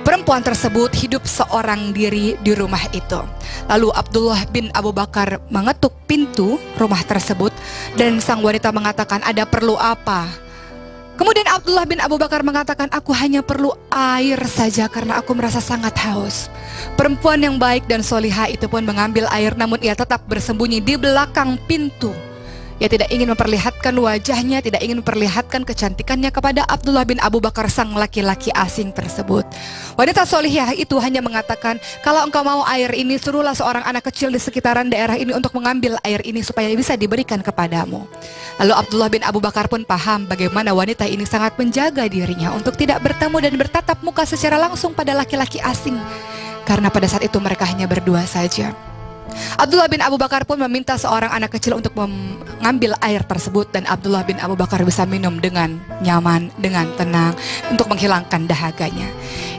Perempuan tersebut hidup seorang diri di rumah itu. Lalu Abdullah bin Abu Bakar mengetuk pintu rumah tersebut dan sang wanita mengatakan, ada perlu apa? Kemudian Abdullah bin Abu Bakar mengatakan, aku hanya perlu air saja karena aku merasa sangat haus. Perempuan yang baik dan solihah itu pun mengambil air, namun ia tetap bersembunyi di belakang pintu. Ia tidak ingin memperlihatkan wajahnya, tidak ingin memperlihatkan kecantikannya kepada Abdullah bin Abu Bakar, sang laki-laki asing tersebut. Wanita solihah itu hanya mengatakan, kalau engkau mau air ini, suruhlah seorang anak kecil di sekitaran daerah ini untuk mengambil air ini supaya bisa diberikan kepadamu. Lalu Abdullah bin Abu Bakar pun paham bagaimana wanita ini sangat menjaga dirinya untuk tidak bertemu dan bertatap muka secara langsung pada laki-laki asing. Karena pada saat itu mereka hanya berdua saja. Abdullah bin Abu Bakar pun meminta seorang anak kecil untuk mengambil air tersebut dan Abdullah bin Abu Bakar bisa minum dengan nyaman, dengan tenang untuk menghilangkan dahaganya.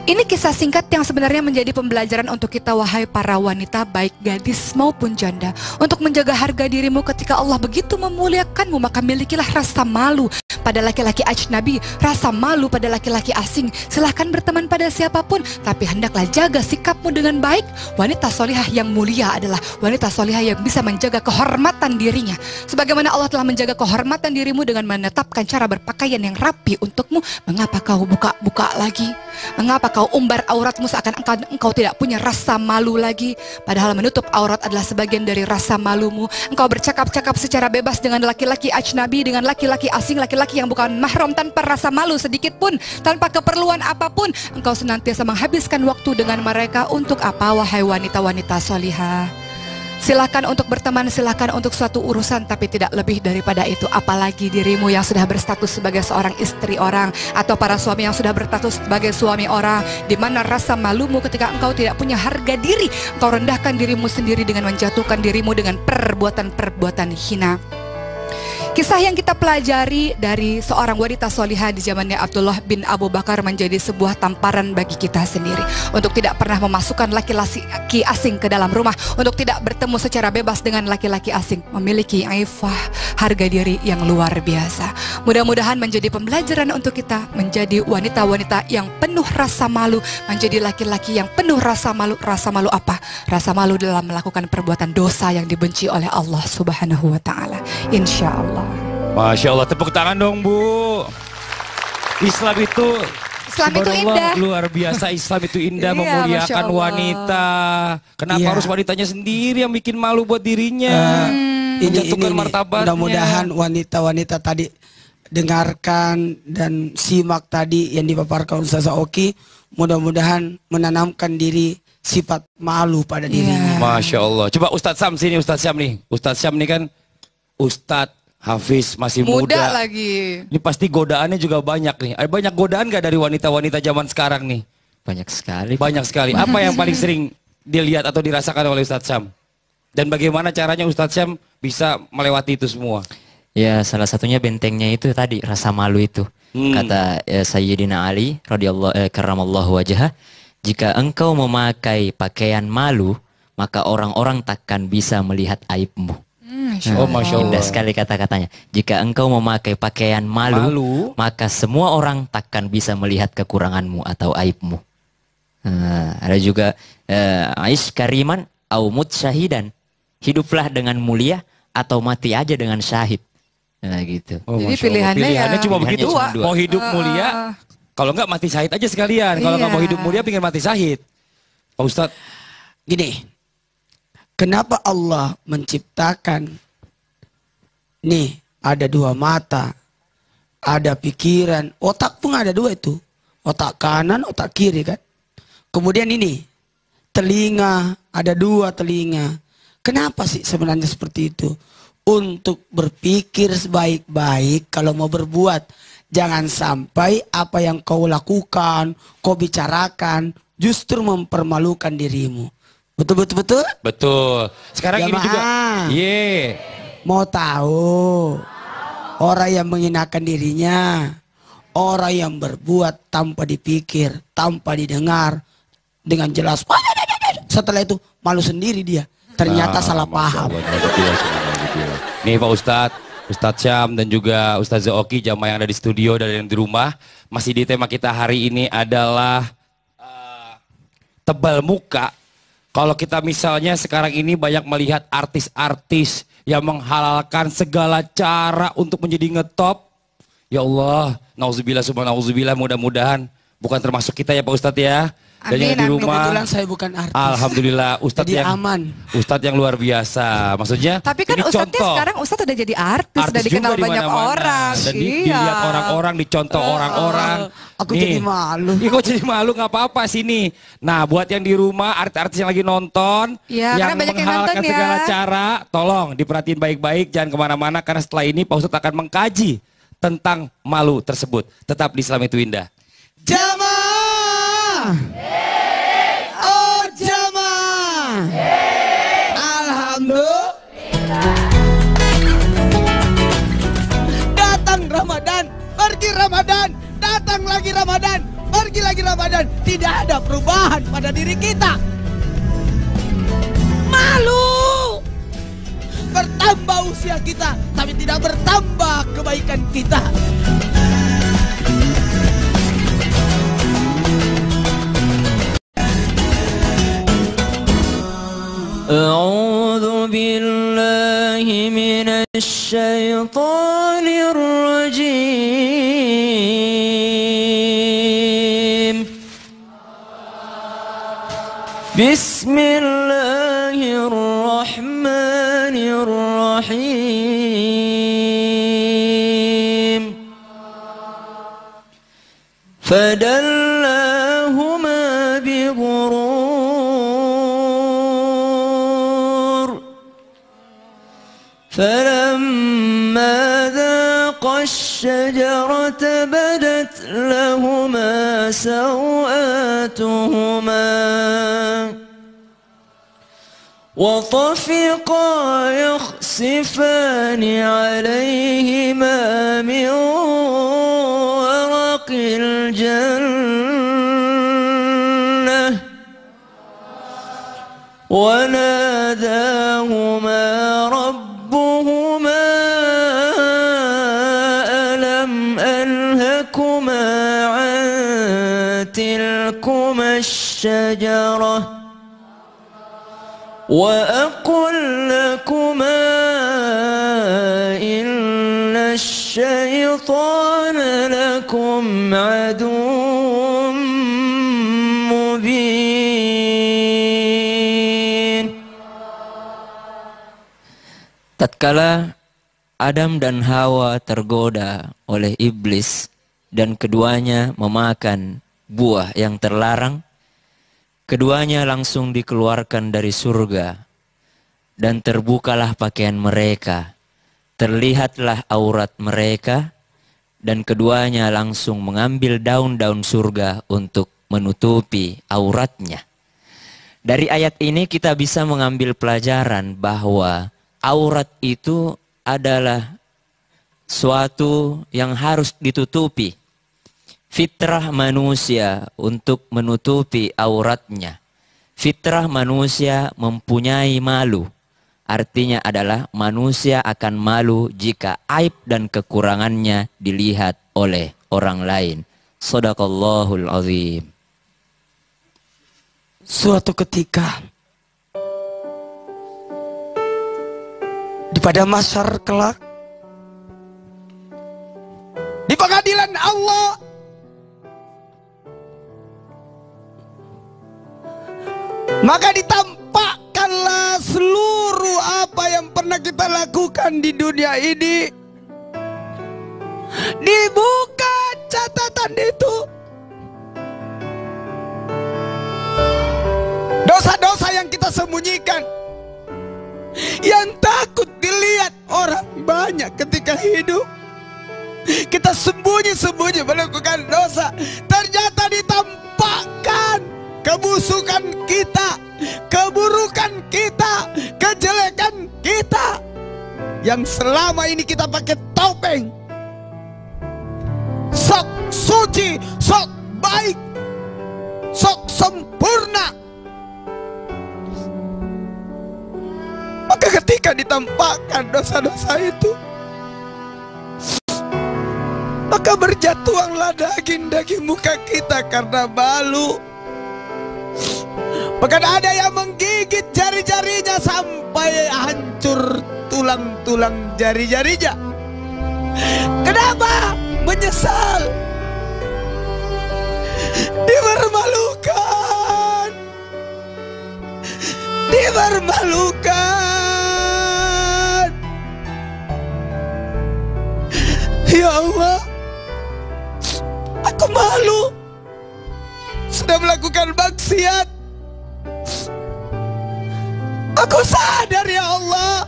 Ini kisah singkat yang sebenarnya menjadi pembelajaran untuk kita wahai para wanita, baik gadis maupun janda, untuk menjaga harga dirimu ketika Allah begitu memuliakanmu. Maka milikilah rasa malu pada laki-laki ajnabi, rasa malu pada laki-laki asing. Silahkan berteman pada siapapun, tapi hendaklah jaga sikapmu dengan baik. Wanita solihah yang mulia adalah wanita solihah yang bisa menjaga kehormatan dirinya, sebagaimana Allah telah menjaga kehormatan dirimu dengan menetapkan cara berpakaian yang rapi untukmu. Mengapa kau buka-buka lagi? Mengapa kau umbar auratmu seakan-akan engkau tidak punya rasa malu lagi? Padahal menutup aurat adalah sebagian dari rasa malumu. Engkau bercakap-cakap secara bebas dengan laki-laki ajnabi, dengan laki-laki asing, laki-laki yang bukan mahram, tanpa rasa malu sedikit pun, tanpa keperluan apapun. Engkau senantiasa menghabiskan waktu dengan mereka. Untuk apa wahai wanita-wanita solihah? Silakan untuk berteman, silakan untuk suatu urusan, tapi tidak lebih daripada itu. Apalagi dirimu yang sudah berstatus sebagai seorang istri orang, atau para suami yang sudah berstatus sebagai suami orang, di mana rasa malumu ketika engkau tidak punya harga diri, engkau rendahkan dirimu sendiri dengan menjatuhkan dirimu dengan perbuatan-perbuatan hina. Kisah yang kita pelajari dari seorang wanita solihah di zamannya Abdullah bin Abu Bakar menjadi sebuah tamparan bagi kita sendiri. Untuk tidak pernah memasukkan laki-laki asing ke dalam rumah. Untuk tidak bertemu secara bebas dengan laki-laki asing. Memiliki aifah, harga diri yang luar biasa. Mudah-mudahan menjadi pembelajaran untuk kita. Menjadi wanita-wanita yang penuh rasa malu. Menjadi laki-laki yang penuh rasa malu. Rasa malu apa? Rasa malu dalam melakukan perbuatan dosa yang dibenci oleh Allah Subhanahu wa Ta'ala. Insya Allah. Masya Allah, tepuk tangan dong Bu. Islam itu indah. Luar biasa, Islam itu indah, Iya, memuliakan Masya Allah. wanita. Kenapa Iya. harus wanitanya sendiri yang bikin malu buat dirinya? Menjatuhkan martabatnya. Mudah-mudahan wanita-wanita tadi dengarkan dan simak tadi yang dipaparkan Ustazah Oki. Mudah-mudahan menanamkan diri sifat malu pada dirinya. Masya Allah. Coba Ustadz Sam sini, Ustadz Syam nih. Ustadz Syam nih kan Ustadz Hafiz masih muda. Lagi. Ini pasti godaannya juga banyak nih. Ada banyak godaan gak dari wanita-wanita zaman sekarang nih? Banyak sekali. Banyak sekali. Apa yang paling sering dilihat atau dirasakan oleh Ustadz Syam? Dan bagaimana caranya Ustadz Syam bisa melewati itu semua? Ya, salah satunya bentengnya itu tadi, rasa malu itu. Kata Sayyidina Ali radhiyallahu karramallahu wajhah, jika engkau memakai pakaian malu, maka orang-orang takkan bisa melihat aibmu. Oh, Masya Allah. Indah sekali kata-katanya. Jika engkau memakai pakaian malu, maka semua orang takkan bisa melihat kekuranganmu atau aibmu. Ada juga Aish kariman au mut syahidan. Hiduplah dengan mulia atau mati aja dengan syahid. Nah gitu. Oh, Jadi Masya Allah. pilihannya cuma Pilihannya begitu. cuma dua. Mau hidup mulia, kalau enggak mati syahid aja sekalian. Kalau enggak mau hidup mulia, pengen mati syahid. Pak Ustadz. Gini, kenapa Allah menciptakan nih ada dua mata, ada pikiran, otak pun ada dua itu. Otak kanan, otak kiri kan. Kemudian ini, telinga, ada dua telinga. Kenapa sih sebenarnya seperti itu? Untuk berpikir sebaik-baik kalau mau berbuat. Jangan sampai apa yang kau lakukan, kau bicarakan, justru mempermalukan dirimu. Betul? Betul. Sekarang ini juga. Ye. Mau tahu orang yang menghinakan dirinya, orang yang berbuat tanpa dipikir, tanpa didengar dengan jelas. Setelah itu malu sendiri dia. Ternyata salah paham. Nih Pak Ustadz, Ustadz Syam dan juga Ustazah Oki, jamaah yang ada di studio dan yang di rumah. Masih di tema kita hari ini adalah tebal muka. Kalau kita misalnya sekarang ini banyak melihat artis-artis yang menghalalkan segala cara untuk menjadi ngetop. Ya Allah, nauzubillah summa nauzubillah, mudah-mudahan bukan termasuk kita ya Pak Ustadz ya. Dan yang di rumah, Kebetulan saya bukan artis. alhamdulillah Ustadz Jadi yang aman. Ustadz yang luar biasa. Maksudnya Tapi kan ini Ustadznya contoh. sekarang Ustadz udah jadi artis, udah Artis dikenal juga di banyak mana-mana. orang. Dan dilihat orang-orang, dicontoh orang-orang. Aku jadi malu. Iya, kok jadi malu, nggak apa-apa sini. Nah, buat yang di rumah, artis-artis yang lagi nonton, Ya, yang karena banyak yang menghalalkan nonton ya. segala cara, tolong diperhatiin baik-baik, jangan kemana-mana, karena setelah ini Pak Ustadz akan mengkaji tentang malu tersebut. Tetap di Islam itu Indah. Jamaah. Oh jamaah. Alhamdulillah. Datang Ramadan, pergi Ramadan, datang lagi Ramadan, pergi lagi Ramadan. Tidak ada perubahan pada diri kita. Malu. Bertambah usia kita, tapi tidak bertambah kebaikan kita. أعوذ بالله من الشيطان الرجيم بسم الله الرحمن الرحيم فدلاهما بغرور فلما ذاقا الشجرة بدت لهما سوآتهما وطفقا يخسفان عليهما من ورق الجنة وناداهما ربهما ألم أنهكما عن تلكما الشجرة وأقل لكما إن الشيطان لكم عدو مبين. Tatkala Adam dan Hawa tergoda oleh iblis dan keduanya memakan buah yang terlarang, keduanya langsung dikeluarkan dari surga dan terbukalah pakaian mereka, terlihatlah aurat mereka, dan keduanya langsung mengambil daun-daun surga untuk menutupi auratnya. Dari ayat ini kita bisa mengambil pelajaran bahwa aurat itu adalah suatu yang harus ditutupi. Fitrah manusia untuk menutupi auratnya. Fitrah manusia mempunyai malu. Artinya adalah manusia akan malu jika aib dan kekurangannya dilihat oleh orang lain. Shadaqallahul azim. Suatu ketika di pada mahsyar kelak, di pengadilan Allah, maka ditampakkanlah seluruh apa yang pernah kita lakukan di dunia ini. Dibuka catatan itu. Dosa-dosa yang kita sembunyikan, yang takut dilihat orang banyak ketika hidup. Kita sembunyi-sembunyi melakukan dosa, ternyata ditampakkan kebusukan kita, keburukan kita, kejelekan kita yang selama ini kita pakai topeng. Sok suci, sok baik, sok sempurna. Maka ketika ditampakkan dosa-dosa itu, maka berjatuhlah daging-daging muka kita karena malu. Bahkan ada yang menggigit jari-jarinya sampai hancur tulang-tulang jari-jarinya. Kenapa? Menyesal. Dipermalukan. Dipermalukan. Ya Allah, aku malu sudah melakukan maksiat. Aku sadar ya Allah,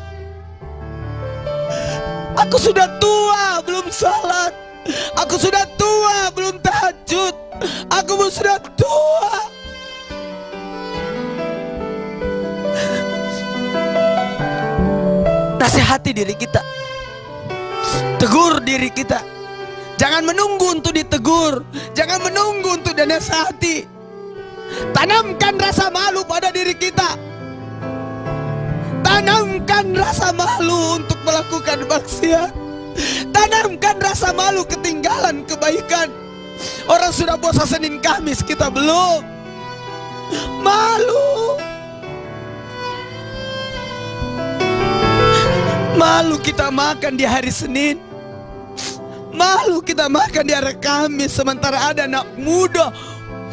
aku sudah tua belum salat, aku sudah tua belum tahajud, aku pun sudah tua. Nasihati diri kita, tegur diri kita. Jangan menunggu untuk ditegur, jangan menunggu untuk dinasihati. Tanamkan rasa malu pada diri kita. Tanamkan rasa malu untuk melakukan maksiat. Tanamkan rasa malu ketinggalan kebaikan. Orang sudah puasa Senin Kamis, kita belum. Malu. Malu kita makan di hari Senin. Malu kita makan di hari Kamis. Sementara ada anak muda,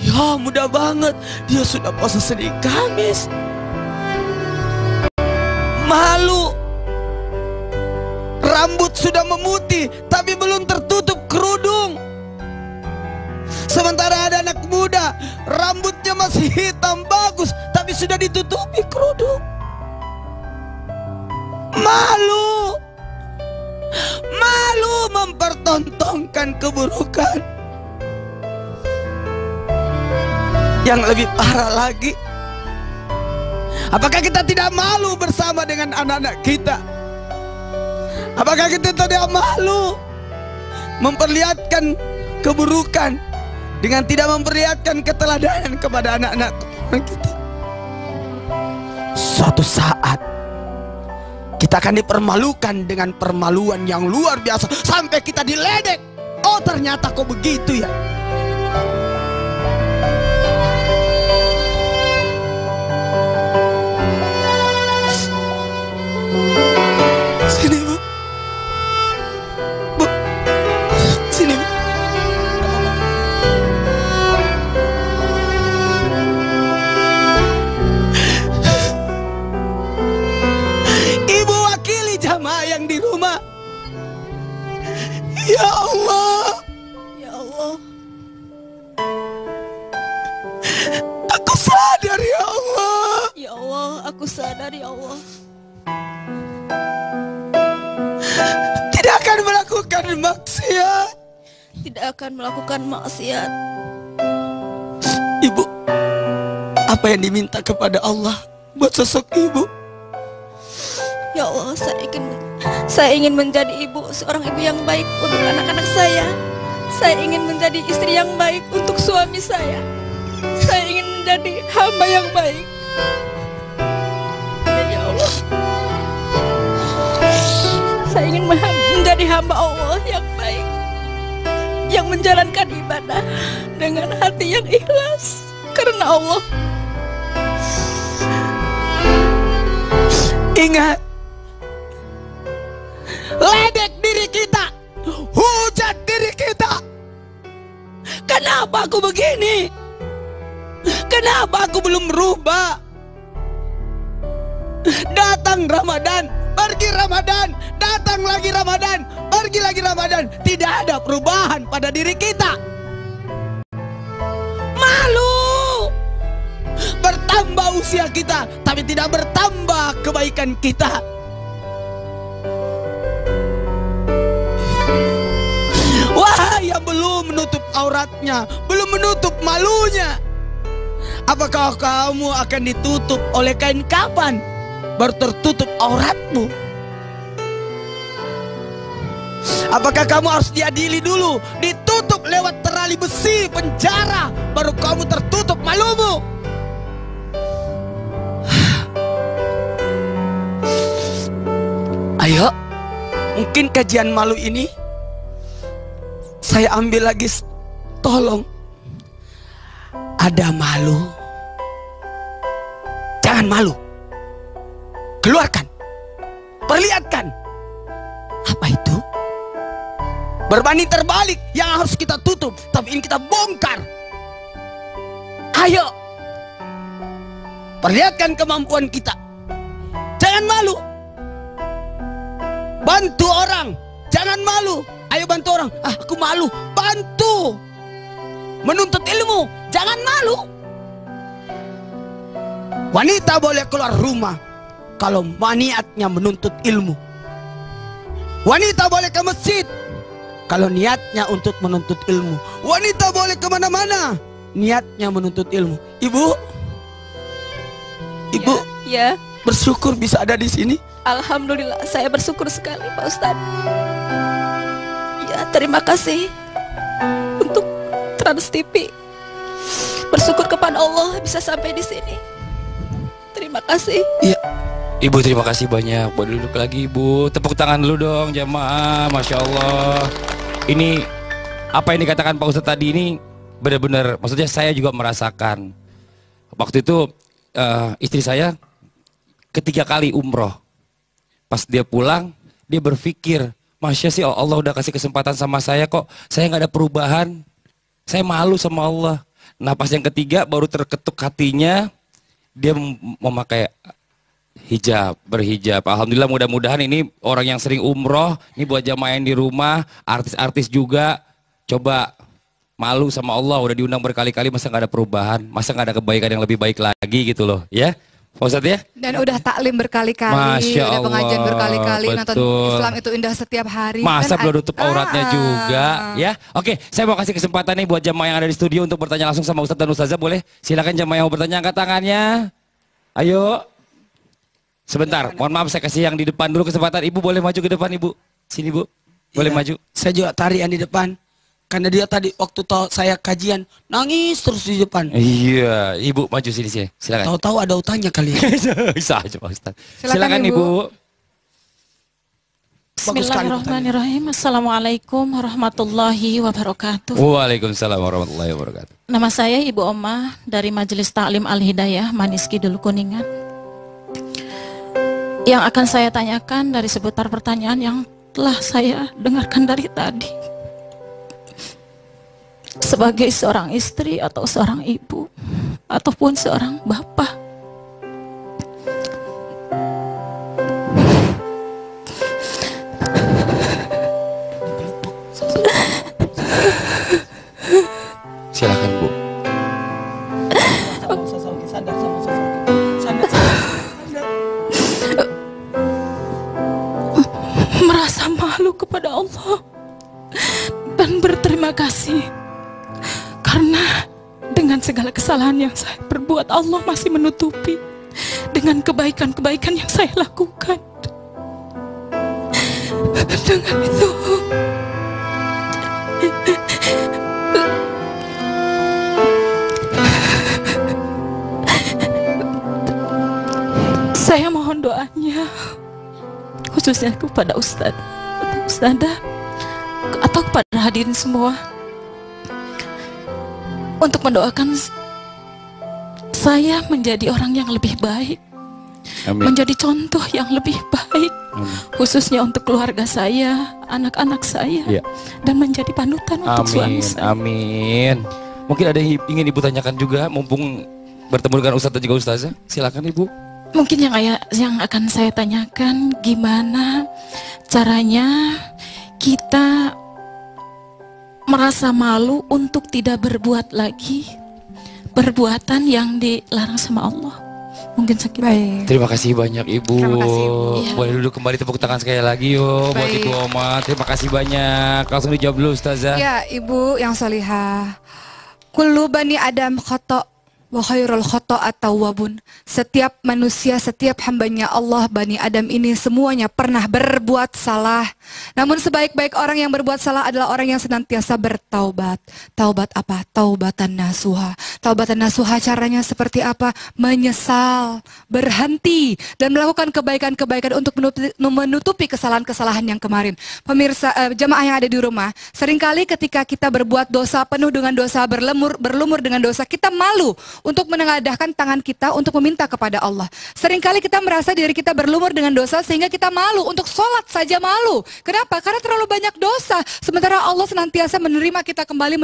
ya muda banget, dia sudah puasa Senin Kamis. Malu. Rambut sudah memutih tapi belum tertutup kerudung. Sementara ada anak muda, rambutnya masih hitam bagus tapi sudah ditutupi kerudung. Malu. Malu mempertontonkan keburukan. Yang lebih parah lagi, Apakah kita tidak malu bersama dengan anak-anak kita? Apakah kita tidak malu memperlihatkan keburukan dengan tidak memperlihatkan keteladanan kepada anak-anak kita? Suatu saat kita akan dipermalukan dengan permaluan yang luar biasa sampai kita diledek. Oh, ternyata kok begitu ya. Sini, Bu. Bu. Sini, Bu. Ibu wakili jamaah yang di rumah. Ya Allah. Ya Allah. Aku sadar ya Allah. Ya Allah, aku sadar ya Allah. Tidak akan melakukan maksiat. Tidak akan melakukan maksiat. Ibu, apa yang diminta kepada Allah buat sosok ibu? Ya Allah, saya ingin menjadi seorang ibu yang baik untuk anak-anak saya. Saya ingin menjadi istri yang baik untuk suami saya. Saya ingin menjadi hamba yang baik. Ya Allah. Saya ingin menjadi hamba Allah yang baik, yang menjalankan ibadah dengan hati yang ikhlas karena Allah. Ingat, ledek diri kita, hujat diri kita. Kenapa aku begini? Kenapa aku belum berubah? Datang Ramadan, pergi Ramadan, datang lagi Ramadan, pergi lagi Ramadan. Tidak ada perubahan pada diri kita. Malu. Bertambah usia kita, tapi tidak bertambah kebaikan kita. Wahai yang belum menutup auratnya, belum menutup malunya, apakah kamu akan ditutup oleh kain kafan baru tertutup auratmu? Apakah kamu harus diadili dulu, ditutup lewat terali besi penjara baru kamu tertutup malumu? Ayo, mungkin kajian malu ini saya ambil lagi. Tolong, ada malu, jangan malu. Keluarkan, perlihatkan. Apa itu? Berbanding terbalik yang harus kita tutup, tapi ini kita bongkar. Ayo, perlihatkan kemampuan kita. Jangan malu. Bantu orang, jangan malu. Ayo bantu orang. Ah, aku malu. Bantu. Menuntut ilmu, jangan malu. Wanita boleh keluar rumah kalau niatnya menuntut ilmu. Wanita boleh ke masjid kalau niatnya untuk menuntut ilmu. Wanita boleh kemana-mana niatnya menuntut ilmu. Ibu, ibu, Ya. bersyukur bisa ada di sini. Alhamdulillah, saya bersyukur sekali Pak Ustadz. Ya, terima kasih untuk Trans TV. Bersyukur kepada Allah bisa sampai di sini. Terima kasih. Iya. Ibu terima kasih banyak. Buat duduk lagi Ibu. Tepuk tangan dulu dong jamaah. Masya Allah. Ini apa yang dikatakan Pak Ustadz tadi ini benar-benar, maksudnya saya juga merasakan. Waktu itu istri saya ketiga kali umroh. Pas dia pulang, dia berpikir, Masya sih Allah udah kasih kesempatan sama saya kok, saya nggak ada perubahan. Saya malu sama Allah. Nah pas yang ketiga baru terketuk hatinya, dia memakai hijab, berhijab. Alhamdulillah, mudah-mudahan ini orang yang sering umroh, ini buat jamaah yang di rumah, artis-artis juga, coba malu sama Allah, udah diundang berkali-kali, masa nggak ada perubahan, masa nggak ada kebaikan yang lebih baik lagi gitu loh, ya. Pak Ustadz ya? Dan udah taklim berkali-kali, Masya udah pengajian Allah, berkali-kali, nonton betul. Islam itu indah setiap hari. Masa Kan belum tutup auratnya juga, ya? Oke, saya mau kasih kesempatan nih buat jamaah yang ada di studio untuk bertanya langsung sama Ustadz dan Ustazah, boleh? Silakan jamaah yang mau bertanya angkat tangannya. Ayo. Sebentar, mohon maaf saya kasih yang di depan dulu kesempatan. Ibu boleh maju ke depan Ibu. Sini Bu, boleh Iya. maju. Saya juga tarik yang di depan. Karena dia tadi waktu saya kajian nangis terus di depan. Iya, Ibu maju sini silakan. Tahu-tahu ada utangnya kali ya. Bisa aja Pak Ustaz. Silakan, Ibu. Bagus sekali Bismillahirrahmanirrahim. Assalamualaikum warahmatullahi wabarakatuh. Waalaikumsalam warahmatullahi wabarakatuh. Nama saya Ibu Oma dari Majelis Taklim Al-Hidayah Manis Kidul Kuningan. Yang akan saya tanyakan dari seputar pertanyaan yang telah saya dengarkan dari tadi. Sebagai seorang istri atau seorang ibu ataupun seorang bapak, Silakan Bu. merasa malu kepada Allah dan berterima kasih karena dengan segala kesalahan yang saya perbuat, Allah masih menutupi dengan kebaikan-kebaikan yang saya lakukan. Dengan itu saya mohon doanya khususnya kepada Ustadz atau Ustadzah atau kepada hadirin semua untuk mendoakan saya menjadi orang yang lebih baik, Amin. menjadi contoh yang lebih baik, khususnya untuk keluarga saya, anak-anak saya, Iya. dan menjadi panutan untuk suami Amin. saya. Amin. Mungkin ada yang ingin Ibu tanyakan juga, mumpung bertemu dengan Ustadz dan juga Ustazah. Silakan Ibu. Mungkin yang akan saya tanyakan, gimana caranya kita merasa malu untuk tidak berbuat lagi perbuatan yang dilarang sama Allah. Mungkin segitu. Baik. Terima kasih banyak Ibu. Terima kasih, Ibu. Iya. Boleh duduk kembali, tepuk tangan sekali lagi yuk buat Baik. Ibu Oma. Terima kasih banyak. Langsung dijawab dulu Ustazah. Ya, Ibu yang solihah. Kullu bani Adam khata' wa khairul khata' at-tawwabun. Setiap manusia, setiap hambanya Allah, Bani Adam ini semuanya pernah berbuat salah. Namun sebaik-baik orang yang berbuat salah adalah orang yang senantiasa bertaubat. Taubat apa? Taubatan nasuha. Taubatan nasuha caranya seperti apa? Menyesal, berhenti, dan melakukan kebaikan-kebaikan untuk menutupi kesalahan-kesalahan yang kemarin. Pemirsa, jemaah yang ada di rumah, seringkali ketika kita berbuat dosa, penuh dengan dosa, berlumur dengan dosa, kita malu untuk menengadahkan tangan kita untuk meminta kepada Allah. Seringkali kita merasa diri kita berlumur dengan dosa sehingga kita malu untuk sholat saja malu. Kenapa? Karena terlalu banyak dosa. Sementara Allah senantiasa menerima kita kembali.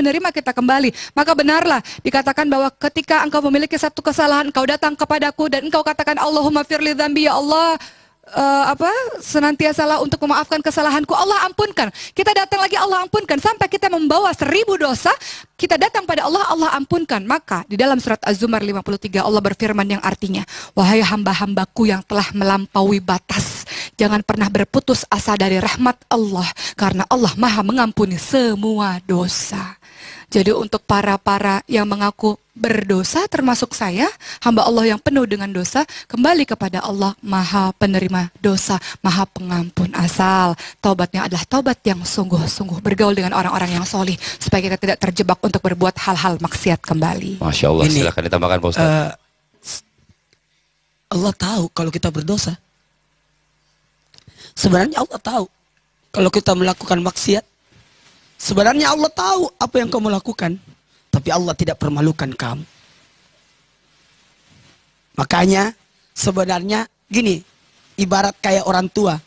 Maka benarlah dikatakan bahwa ketika engkau memiliki satu kesalahan, engkau datang kepadaku dan engkau katakan Allahumma firli dzambi, ya Allah, senantiasalah untuk memaafkan kesalahanku, Allah ampunkan. Kita datang lagi, Allah ampunkan. Sampai kita membawa 1000 dosa, kita datang pada Allah, Allah ampunkan. Maka di dalam surat Az-Zumar 53 Allah berfirman yang artinya, wahai hamba-hambaku yang telah melampaui batas, jangan pernah berputus asa dari rahmat Allah, karena Allah maha mengampuni semua dosa. Jadi untuk para yang mengaku berdosa termasuk saya, hamba Allah yang penuh dengan dosa, kembali kepada Allah maha penerima dosa, maha pengampun, asal taubatnya adalah taubat yang sungguh-sungguh, bergaul dengan orang-orang yang solih supaya kita tidak terjebak untuk berbuat hal-hal maksiat kembali. Masya Allah, Ini, silakan ditambahkan Pak Ustaz. Allah tahu kalau kita berdosa. Sebenarnya Allah tahu kalau kita melakukan maksiat. Sebenarnya Allah tahu apa yang kamu lakukan, tapi Allah tidak permalukan kamu. Makanya sebenarnya gini, ibarat kayak orang tua.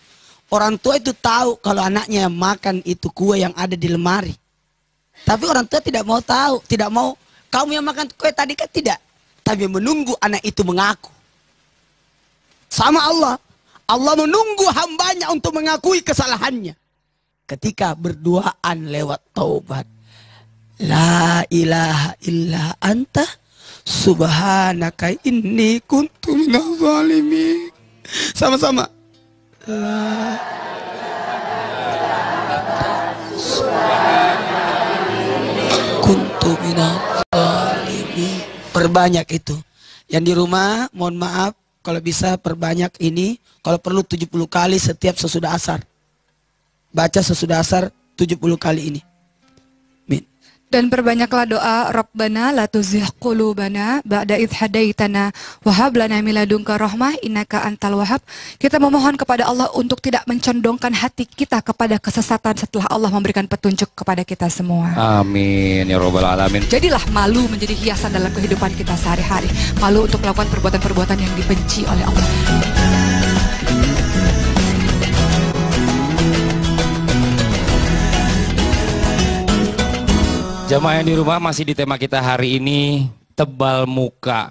Orang tua itu tahu kalau anaknya makan itu kue yang ada di lemari. Tapi orang tua tidak mau tahu, tidak mau kamu yang makan kue tadi kan tidak. Tapi menunggu anak itu mengaku. Sama Allah. Allah menunggu hambanya untuk mengakui kesalahannya. Ketika berduaan lewat taubat. La ilaha illa anta subhanaka inni kuntu minaz zalimin. Sama-sama. La kuntu minaz zalimin. Perbanyak itu. Yang di rumah mohon maaf kalau bisa perbanyak ini, kalau perlu 70 kali setiap sesudah asar. Baca sesudah asar 70 kali ini. Amin. Dan perbanyaklah doa Rabbana la tuzigh qulubana ba'da idh hadaitana wa hab lana min ladunka rahmah innaka antal wahhab. Kita memohon kepada Allah untuk tidak mencondongkan hati kita kepada kesesatan setelah Allah memberikan petunjuk kepada kita semua. Amin ya robbal alamin. Jadilah malu menjadi hiasan dalam kehidupan kita sehari-hari. Malu untuk melakukan perbuatan-perbuatan yang dibenci oleh Allah. Jamaah yang di rumah, masih di tema kita hari ini, tebal muka.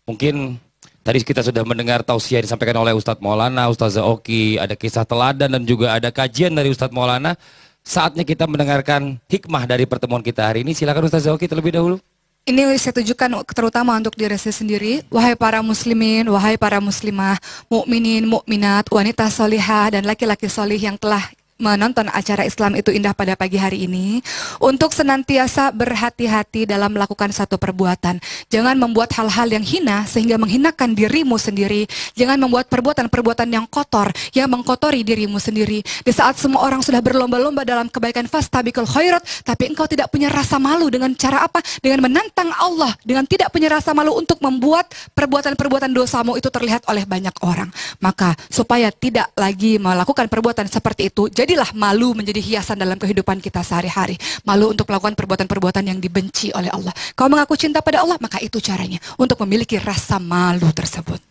Mungkin tadi kita sudah mendengar tausiah disampaikan oleh Ustadz Maulana, Ustazah Oki, ada kisah teladan dan juga ada kajian dari Ustadz Maulana. Saatnya kita mendengarkan hikmah dari pertemuan kita hari ini. Silakan Ustazah Oki terlebih dahulu. Ini saya tujukan terutama untuk diri saya sendiri. Wahai para muslimin, wahai para muslimah, mukminin, mukminat, wanita solihah dan laki-laki solih yang telah menonton acara Islam itu indah pada pagi hari ini, untuk senantiasa berhati-hati dalam melakukan satu perbuatan. Jangan membuat hal-hal yang hina sehingga menghinakan dirimu sendiri. Jangan membuat perbuatan-perbuatan yang kotor yang mengkotori dirimu sendiri. Di saat semua orang sudah berlomba-lomba dalam kebaikan, fastabiqul khairat, tapi engkau tidak punya rasa malu. Dengan cara apa? Dengan menantang Allah, dengan tidak punya rasa malu untuk membuat perbuatan-perbuatan dosamu itu terlihat oleh banyak orang. Maka supaya tidak lagi melakukan perbuatan seperti itu, jadilah malu menjadi hiasan dalam kehidupan kita sehari-hari. Malu untuk melakukan perbuatan-perbuatan yang dibenci oleh Allah. Kau mengaku cinta pada Allah, maka itu caranya untuk memiliki rasa malu tersebut.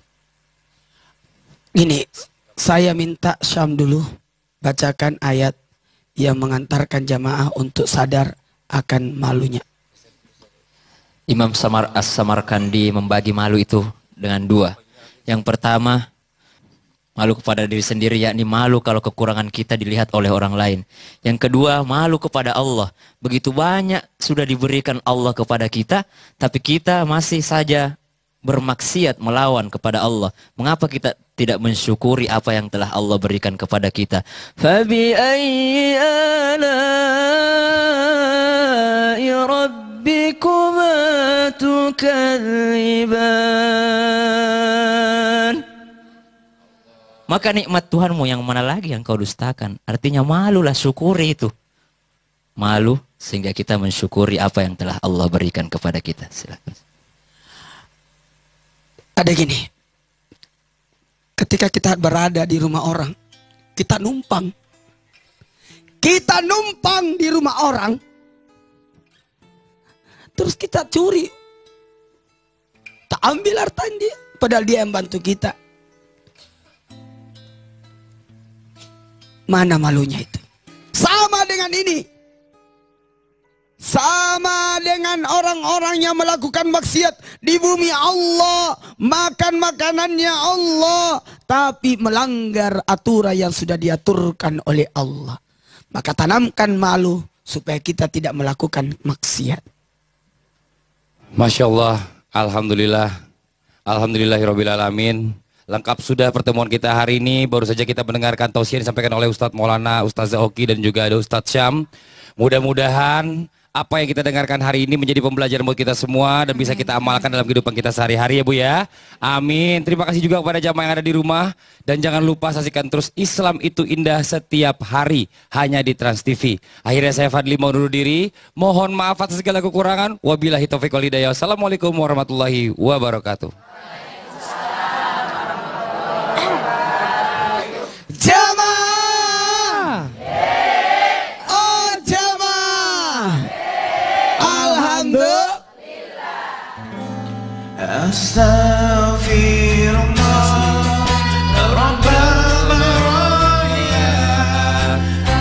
Ini saya minta Syam dulu bacakan ayat yang mengantarkan jamaah untuk sadar akan malunya. Imam As-Samarkandi membagi malu itu dengan dua. Yang pertama, malu kepada diri sendiri, yakni malu kalau kekurangan kita dilihat oleh orang lain. Yang kedua, malu kepada Allah. Begitu banyak sudah diberikan Allah kepada kita, tapi kita masih saja bermaksiat melawan kepada Allah. Mengapa kita tidak mensyukuri apa yang telah Allah berikan kepada kita? Fabi ayyi ala'i rabbikuma tukadziban. Maka nikmat Tuhanmu yang mana lagi yang kau dustakan? Artinya malulah, syukuri itu. Malu sehingga kita mensyukuri apa yang telah Allah berikan kepada kita. Silakan. Ada gini, ketika kita berada di rumah orang, kita numpang. Kita numpang di rumah orang, terus kita curi. Tak ambil hartanya dia, padahal dia yang bantu kita. Mana malunya itu? Sama dengan ini. Sama dengan orang-orang yang melakukan maksiat di bumi Allah, makan makanannya Allah, tapi melanggar aturan yang sudah diaturkan oleh Allah. Maka tanamkan malu supaya kita tidak melakukan maksiat. Masya Allah, Alhamdulillah, Alhamdulillahirabbil alamin. Lengkap sudah pertemuan kita hari ini. Baru saja kita mendengarkan tausiah disampaikan oleh Ustadz Maulana, Ustazah Oki dan juga ada Ustadz Syam. Mudah-mudahan apa yang kita dengarkan hari ini menjadi pembelajaran buat kita semua dan bisa kita amalkan dalam kehidupan kita sehari-hari ya Bu ya. Amin. Terima kasih juga kepada jamaah yang ada di rumah. Dan jangan lupa saksikan terus Islam itu Indah setiap hari hanya di Trans TV. Akhirnya saya Fadli mau undur diri. Mohon maaf atas segala kekurangan. Wabillahi taufiq wal hidayah. Assalamualaikum warahmatullahi wabarakatuh. Jamaah, oh jamaah, alhamdulillah. Astaghfirullah, Rabbal baraya.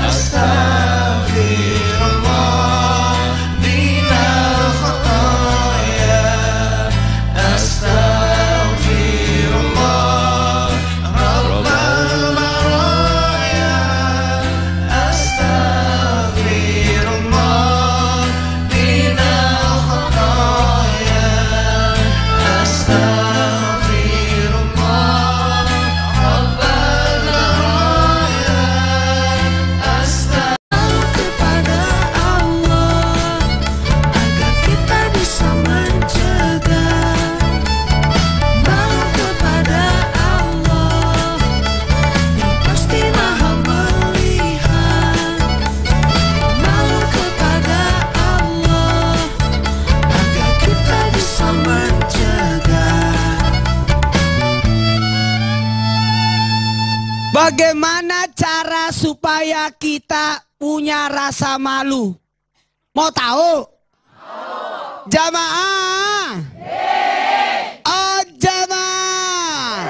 Astaghfirullah, minal khataya. Astaghfirullah, Rabbal baraya. Astaghfirullah, minal khataya. Astaghfirullah. Bagaimana cara supaya kita punya rasa malu? Mau tahu? Jamaah. Oh jamaah.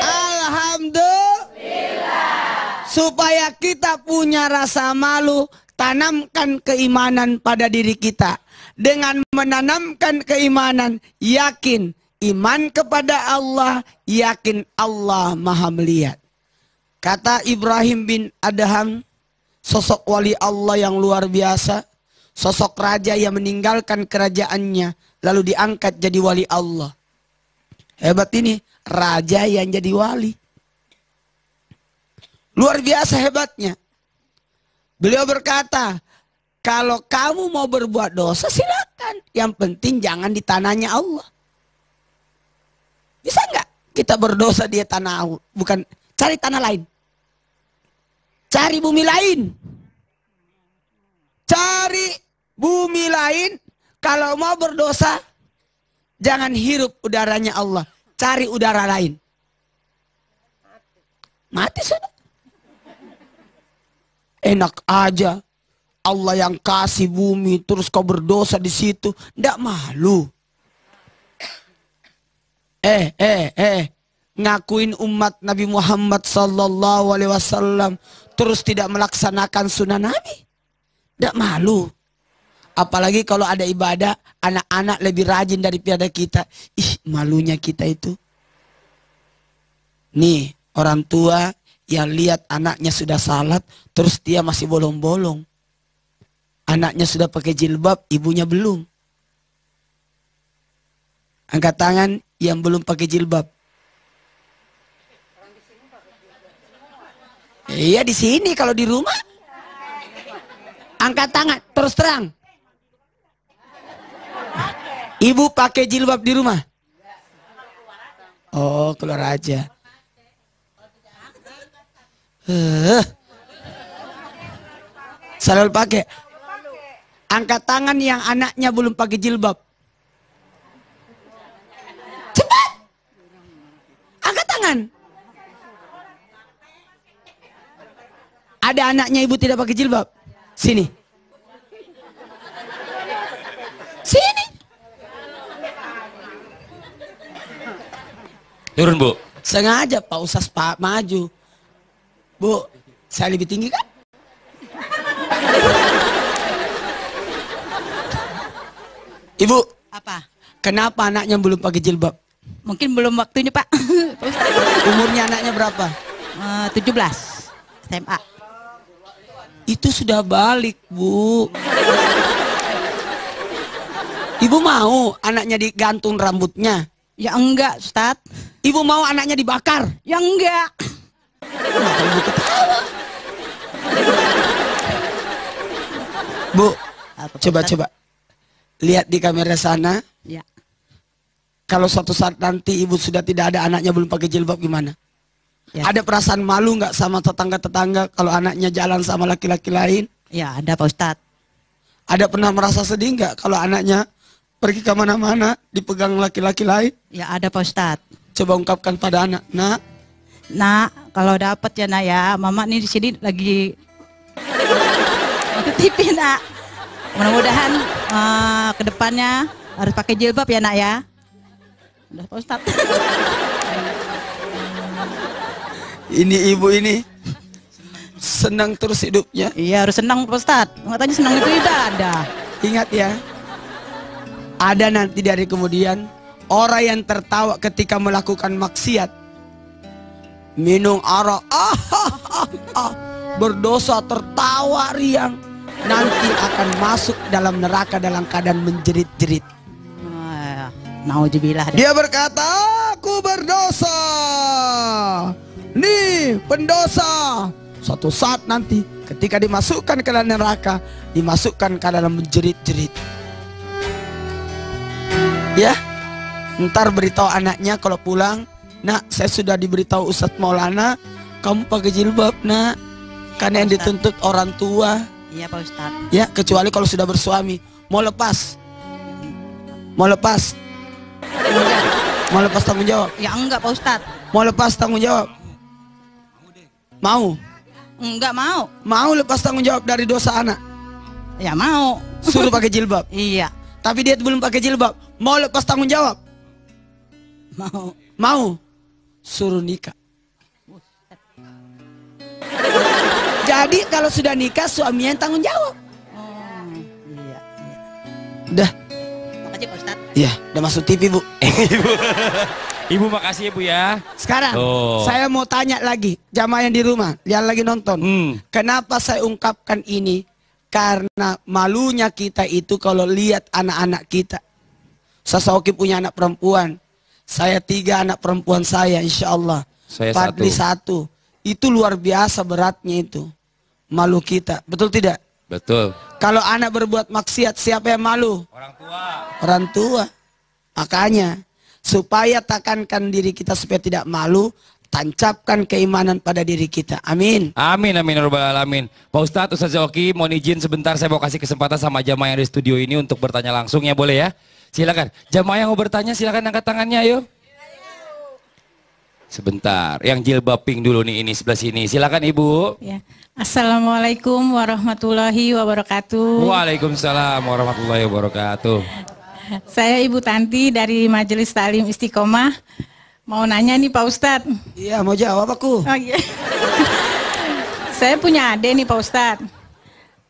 Alhamdulillah. Supaya kita punya rasa malu, tanamkan keimanan pada diri kita. Dengan menanamkan keimanan, yakin iman kepada Allah, yakin Allah Maha melihat. Kata Ibrahim bin Adham, sosok wali Allah yang luar biasa, sosok raja yang meninggalkan kerajaannya lalu diangkat jadi wali Allah. Hebat ini, raja yang jadi wali. Luar biasa hebatnya. Beliau berkata, kalau kamu mau berbuat dosa silakan, yang penting jangan di tanahnya Allah. Bisa nggak kita berdosa di tanah, bukan cari tanah lain, cari bumi lain, cari bumi lain. Kalau mau berdosa jangan hirup udaranya Allah, cari udara lain, mati sudah. Enak aja Allah yang kasih bumi terus kau berdosa di situ, ndak malu? Ngakuin umat Nabi Muhammad sallallahu alaihi wasallam terus tidak melaksanakan sunnah Nabi, ndak malu? Apalagi kalau ada ibadah anak-anak lebih rajin daripada kita. Ih, malunya kita itu. Nih orang tua yang lihat anaknya sudah salat terus dia masih bolong-bolong. Anaknya sudah pakai jilbab, ibunya belum. Angkat tangan yang belum pakai jilbab. Iya di sini, kalau di rumah. Angkat tangan, terus terang. Ibu pakai jilbab di rumah? Oh, keluar aja. Selalu pakai. Angkat tangan yang anaknya belum pakai jilbab. Cepat. Angkat tangan. Ada anaknya ibu tidak pakai jilbab? Sini. Sini. Turun Bu. Sengaja Pak Ustaz Pak maju. Bu, saya lebih tinggi kan? Ibu. Apa? Kenapa anaknya belum pakai jilbab? Mungkin belum waktunya Pak. Umurnya anaknya berapa? 17 SMA. Itu sudah balik Bu. Ibu mau anaknya digantung rambutnya? Ya enggak Ustadz. Ibu mau anaknya dibakar? Ya enggak. Kenapa ibu ketawa? Bu, coba-coba lihat di kamera sana. Ya. Kalau suatu saat nanti ibu sudah tidak ada, anaknya belum pakai jilbab, gimana? Ya. Ada perasaan malu nggak sama tetangga-tetangga kalau anaknya jalan sama laki-laki lain? Ya ada Pak Ustadz. Ada pernah merasa sedih nggak kalau anaknya pergi ke mana-mana dipegang laki-laki lain? Ya ada Pak Ustadz. Coba ungkapkan pada anak, nak, kalau dapat ya nak ya, mama nih di sini lagi titipin nak. Mudah-mudahan kedepannya harus pakai jilbab ya nak ya. Udah Pak Ustadz. Ini ibu ini senang terus hidupnya. Iya harus senang Pak Ustadz. Katanya senang itu ibadah. Ingat ya, ada nanti dari kemudian orang yang tertawa ketika melakukan maksiat, minum arak, berdosa tertawa riang, nanti akan masuk dalam neraka dalam keadaan menjerit-jerit. Nauzubillah. Dia berkata, aku berdosa. Nih pendosa. Suatu saat nanti ketika dimasukkan ke dalam neraka, dimasukkan ke dalam menjerit-jerit. Ya, ntar beritahu anaknya kalau pulang, nak, saya sudah diberitahu Ustadz Maulana, kamu pakai jilbab nak, karena yang dituntut orang tua. Iya Pak Ustadz. Ya, kecuali kalau sudah bersuami. Mau lepas? Mau lepas? Mau lepas tanggung jawab? Ya enggak Pak Ustadz. Mau lepas tanggung jawab? Mau? Enggak mau. Mau lepas tanggung jawab dari dosa anak? Ya mau. Suruh pakai jilbab. Iya, Tapi dia belum pakai jilbab. Mau lepas tanggung jawab? mau. Mau? Suruh nikah. Jadi kalau sudah nikah suaminya yang tanggung jawab. Iya, iya. Udah. Makasih Pak Ustadz. Iya, udah masuk TV, Bu. Ibu makasih ya Bu ya. Sekarang Oh. saya mau tanya lagi jamaah yang di rumah, yang lagi nonton. Kenapa saya ungkapkan ini? Karena malunya kita itu kalau lihat anak-anak kita. Sasoki punya anak perempuan. Saya 3 anak perempuan saya, insya Allah. Saya Fadli 1. Itu luar biasa beratnya itu. Malu kita, betul tidak? Betul. Kalau anak berbuat maksiat, siapa yang malu? Orang tua. Orang tua. Makanya supaya tekankan diri kita supaya tidak malu, tancapkan keimanan pada diri kita. Amin. Amin amin ya rabbal alamin. Pak Ustadz, Ustadz Zoki, mohon izin sebentar saya mau kasih kesempatan sama jamaah yang di studio ini untuk bertanya langsung ya, boleh ya? Silakan. Jamaah yang mau bertanya silakan angkat tangannya ayo. Sebentar, yang jilbab pink dulu nih, ini sebelah sini. Silakan Ibu. Ya. Assalamualaikum warahmatullahi wabarakatuh. Waalaikumsalam warahmatullahi wabarakatuh. Saya Ibu Tanti dari Majelis Taklim Istiqomah. Mau nanya nih Pak Ustadz. Iya, mau jawab aku. Oh iya. Saya punya adik nih Pak Ustadz.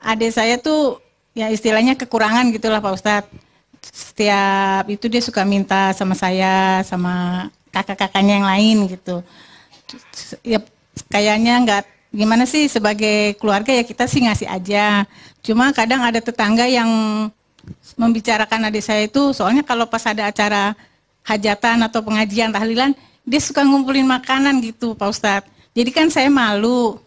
Adik saya tuh ya istilahnya kekurangan gitulah Pak Ustadz. Setiap itu dia suka minta sama saya, sama kakak-kakaknya yang lain gitu. Ya kayaknya nggak, gimana sih, sebagai keluarga ya kita sih ngasih aja. Cuma kadang ada tetangga yang membicarakan adik saya itu, soalnya kalau pas ada acara hajatan atau pengajian tahlilan, dia suka ngumpulin makanan gitu Pak Ustadz. Jadi kan saya malu.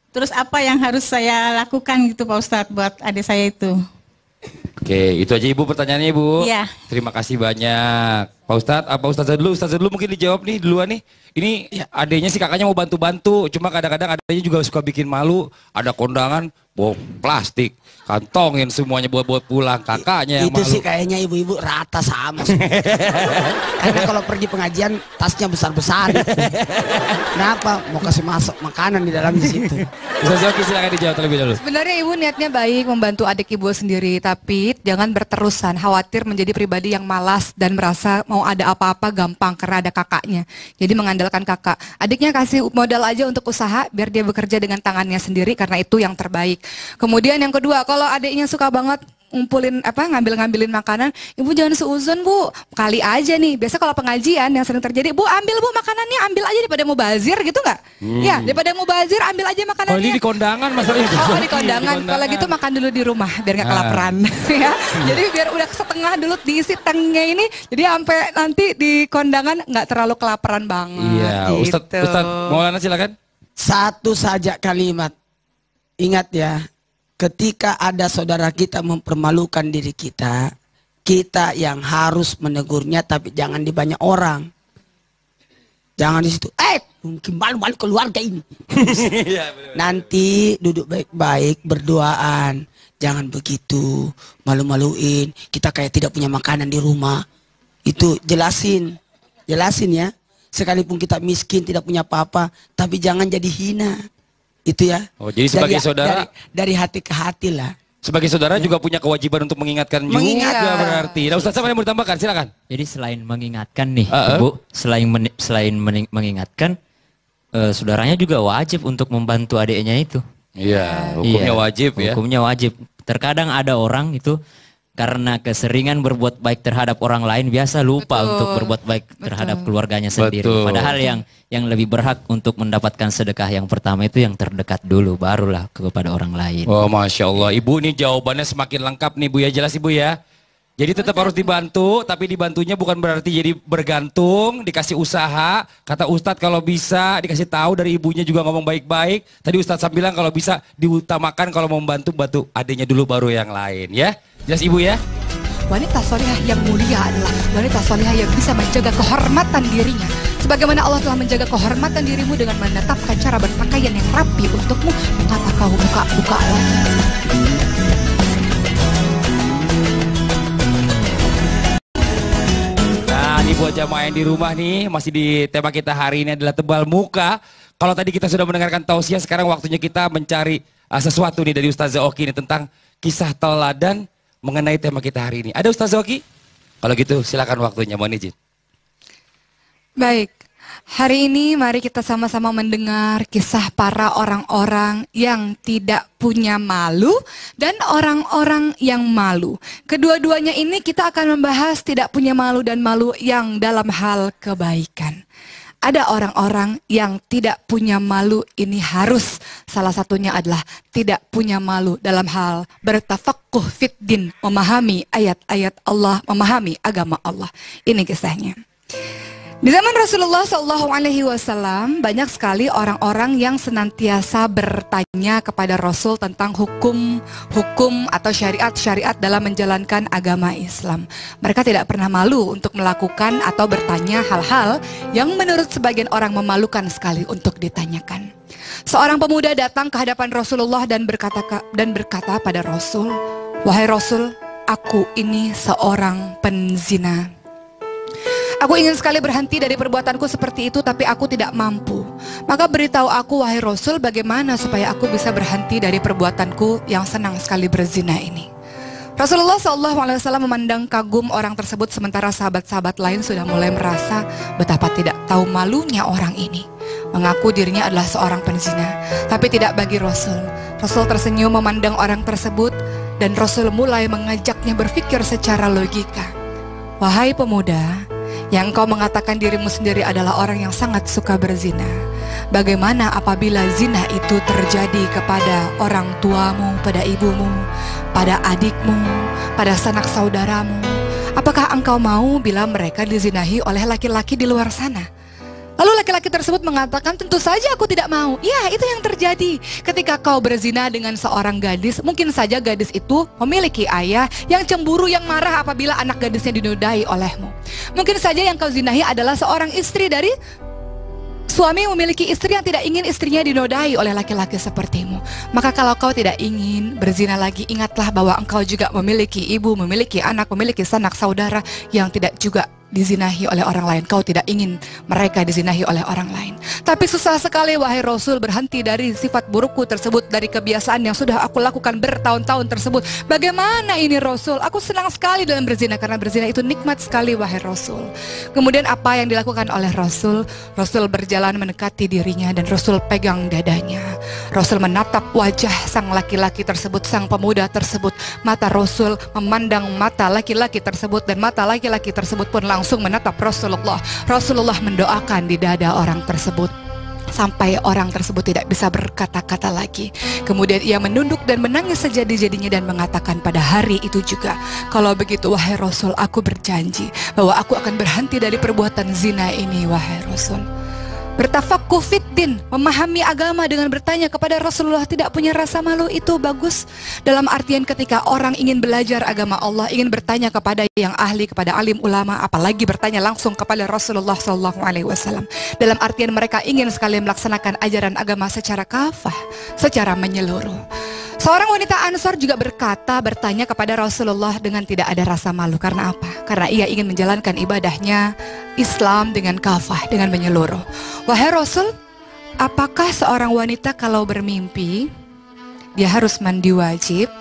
Terus apa yang harus saya lakukan gitu Pak Ustadz buat adik saya itu? Oke, itu aja Ibu pertanyaannya Ibu. Iya. Terima kasih banyak. Pak Ustadz, apa Ustazah dulu? Ustazah dulu mungkin dijawab nih duluan nih. Ini adanya si kakaknya mau bantu-bantu, cuma kadang-kadang adanya juga suka bikin malu. Ada kondangan, bawa plastik, kantongin semuanya buat pulang. Kakaknya yang Itu malu. sih kayaknya ibu-ibu rata sama. Karena kalau pergi pengajian tasnya besar-besar. Kenapa? Mau kasih masuk makanan di dalam di situ. Ustazah Zoki silakan dijawab terlebih dahulu. Sebenarnya ibu niatnya baik membantu adik ibu sendiri, tapi jangan berterusan, khawatir menjadi pribadi yang malas dan merasa mau ada apa-apa gampang karena ada kakaknya. Jadi mengandalkan kakak. Adiknya kasih modal aja untuk usaha biar dia bekerja dengan tangannya sendiri karena itu yang terbaik. Kemudian yang kedua, kalau adiknya suka banget ngumpulin ngambil-ngambilin makanan, ibu jangan seuzon Bu, kali aja nih. Biasa kalau pengajian yang sering terjadi, Bu ambil Bu makanannya, ambil aja daripada mau bazir gitu nggak? Ya daripada mau bazir ambil aja makanannya. Oh ini di kondangan masalahnya. Oh di kondangan, kalau gitu makan dulu di rumah biar nggak kelaparan ya. Jadi biar udah setengah dulu diisi tanknya ini, jadi sampai nanti di kondangan nggak terlalu kelaparan banget. Iya, gitu. Ustadz Maulana silakan. Satu saja kalimat. Ingat ya, ketika ada saudara kita mempermalukan diri kita, kita yang harus menegurnya, tapi jangan di banyak orang. Jangan di situ. Mungkin malu-malu keluarga ini. Nanti duduk baik-baik, berduaan. Jangan begitu, malu-maluin. Kita kayak tidak punya makanan di rumah. Itu jelasin ya. Sekalipun kita miskin, tidak punya apa-apa, tapi jangan jadi hina. Itu ya. Oh, jadi sebagai saudara dari hati ke hati lah. sebagai saudara juga punya kewajiban untuk mengingatkan juga berarti. Nah, Ustaz sama yang mau ditambahkan, silakan. Jadi selain mengingatkan nih, Ibu, selain mengingatkan, saudaranya juga wajib untuk membantu adiknya itu. Iya, hukumnya wajib ya. Hukumnya wajib. Terkadang ada orang itu karena keseringan berbuat baik terhadap orang lain biasa lupa untuk berbuat baik terhadap keluarganya sendiri. Padahal yang lebih berhak untuk mendapatkan sedekah yang pertama itu yang terdekat dulu, barulah kepada orang lain. Oh, Masya Allah. Ibu ini jawabannya semakin lengkap nih Bu ya, jelas Ibu ya. Jadi tetap harus dibantu, tapi dibantunya bukan berarti jadi bergantung, dikasih usaha. Kata Ustadz kalau bisa dikasih tahu dari ibunya juga ngomong baik-baik. Tadi Ustadz bilang kalau bisa diutamakan kalau mau membantu, bantu adiknya dulu baru yang lain ya. Jelas Ibu ya? Wanita solehah yang mulia adalah wanita solehah yang bisa menjaga kehormatan dirinya. Sebagaimana Allah telah menjaga kehormatan dirimu dengan menetapkan cara berpakaian yang rapi untukmu, mengapa kau buka-buka auratmu? Nah, ini buat jamaah yang di rumah nih, masih di tema kita hari ini adalah tebal muka. Kalau tadi kita sudah mendengarkan tausiah, sekarang waktunya kita mencari sesuatu nih dari Ustazah Oki ini tentang kisah teladan mengenai tema kita hari ini. Ada Ustazah Oki? Kalau gitu silakan waktunya, mohon izin. Baik, hari ini mari kita sama-sama mendengar kisah para orang-orang yang tidak punya malu dan orang-orang yang malu. Kedua-duanya ini kita akan membahas tidak punya malu dan malu yang dalam hal kebaikan. Ada orang-orang yang tidak punya malu, ini harus salah satunya adalah tidak punya malu dalam hal bertafaqquh fid din, memahami ayat-ayat Allah, memahami agama Allah. Ini kisahnya. Di zaman Rasulullah SAW banyak sekali orang-orang yang senantiasa bertanya kepada Rasul tentang hukum atau syariat-syariat dalam menjalankan agama Islam. Mereka tidak pernah malu untuk melakukan atau bertanya hal-hal yang menurut sebagian orang memalukan sekali untuk ditanyakan. Seorang pemuda datang ke hadapan Rasulullah dan berkata pada Rasul, "Wahai Rasul, aku ini seorang penzina. Aku ingin sekali berhenti dari perbuatanku seperti itu, tapi aku tidak mampu. Maka beritahu aku, wahai Rasul, bagaimana supaya aku bisa berhenti dari perbuatanku yang senang sekali berzina ini." Rasulullah SAW memandang kagum orang tersebut, sementara sahabat-sahabat lain sudah mulai merasa betapa tidak tahu malunya orang ini. Mengaku dirinya adalah seorang penzina, tapi tidak bagi Rasul. Rasul tersenyum memandang orang tersebut, dan Rasul mulai mengajaknya berpikir secara logika. "Wahai pemuda, yang kau mengatakan dirimu sendiri adalah orang yang sangat suka berzina. Bagaimana apabila zina itu terjadi kepada orang tuamu, pada ibumu, pada adikmu, pada sanak saudaramu? Apakah engkau mau bila mereka dizinahi oleh laki-laki di luar sana?" Lalu laki-laki tersebut mengatakan, "Tentu saja aku tidak mau." Ya, itu yang terjadi. Ketika kau berzina dengan seorang gadis, mungkin saja gadis itu memiliki ayah yang cemburu, yang marah apabila anak gadisnya dinodai olehmu. Mungkin saja yang kau zinahi adalah seorang istri dari suami yang memiliki istri yang tidak ingin istrinya dinodai oleh laki-laki sepertimu. Maka kalau kau tidak ingin berzina lagi, ingatlah bahwa engkau juga memiliki ibu, memiliki anak, memiliki sanak saudara yang tidak juga dizinahi oleh orang lain. Kau tidak ingin mereka dizinahi oleh orang lain. Tapi susah sekali wahai Rasul berhenti dari sifat burukku tersebut, dari kebiasaan yang sudah aku lakukan bertahun-tahun tersebut. Bagaimana ini Rasul? Aku senang sekali dalam berzina, karena berzina itu nikmat sekali wahai Rasul. Kemudian apa yang dilakukan oleh Rasul? Rasul berjalan mendekati dirinya dan Rasul pegang dadanya. Rasul menatap wajah sang laki-laki tersebut, sang pemuda tersebut. Mata Rasul memandang mata laki-laki tersebut, dan mata laki-laki tersebut pun langsung menatap Rasulullah. Rasulullah mendoakan di dada orang tersebut sampai orang tersebut tidak bisa berkata-kata lagi. Kemudian ia menunduk dan menangis sejadi-jadinya dan mengatakan pada hari itu juga, "Kalau begitu wahai Rasul, aku berjanji bahwa aku akan berhenti dari perbuatan zina ini wahai Rasul." Bertafaqquh fid din, memahami agama dengan bertanya kepada Rasulullah, tidak punya rasa malu, itu bagus. Dalam artian ketika orang ingin belajar agama Allah, ingin bertanya kepada yang ahli, kepada alim ulama, apalagi bertanya langsung kepada Rasulullah SAW. Dalam artian mereka ingin sekali melaksanakan ajaran agama secara kafah, secara menyeluruh. Seorang wanita Ansor juga bertanya kepada Rasulullah dengan tidak ada rasa malu. Karena apa? Karena ia ingin menjalankan ibadahnya Islam dengan kafah, dengan menyeluruh. "Wahai Rasul, apakah seorang wanita kalau bermimpi dia harus mandi wajib?"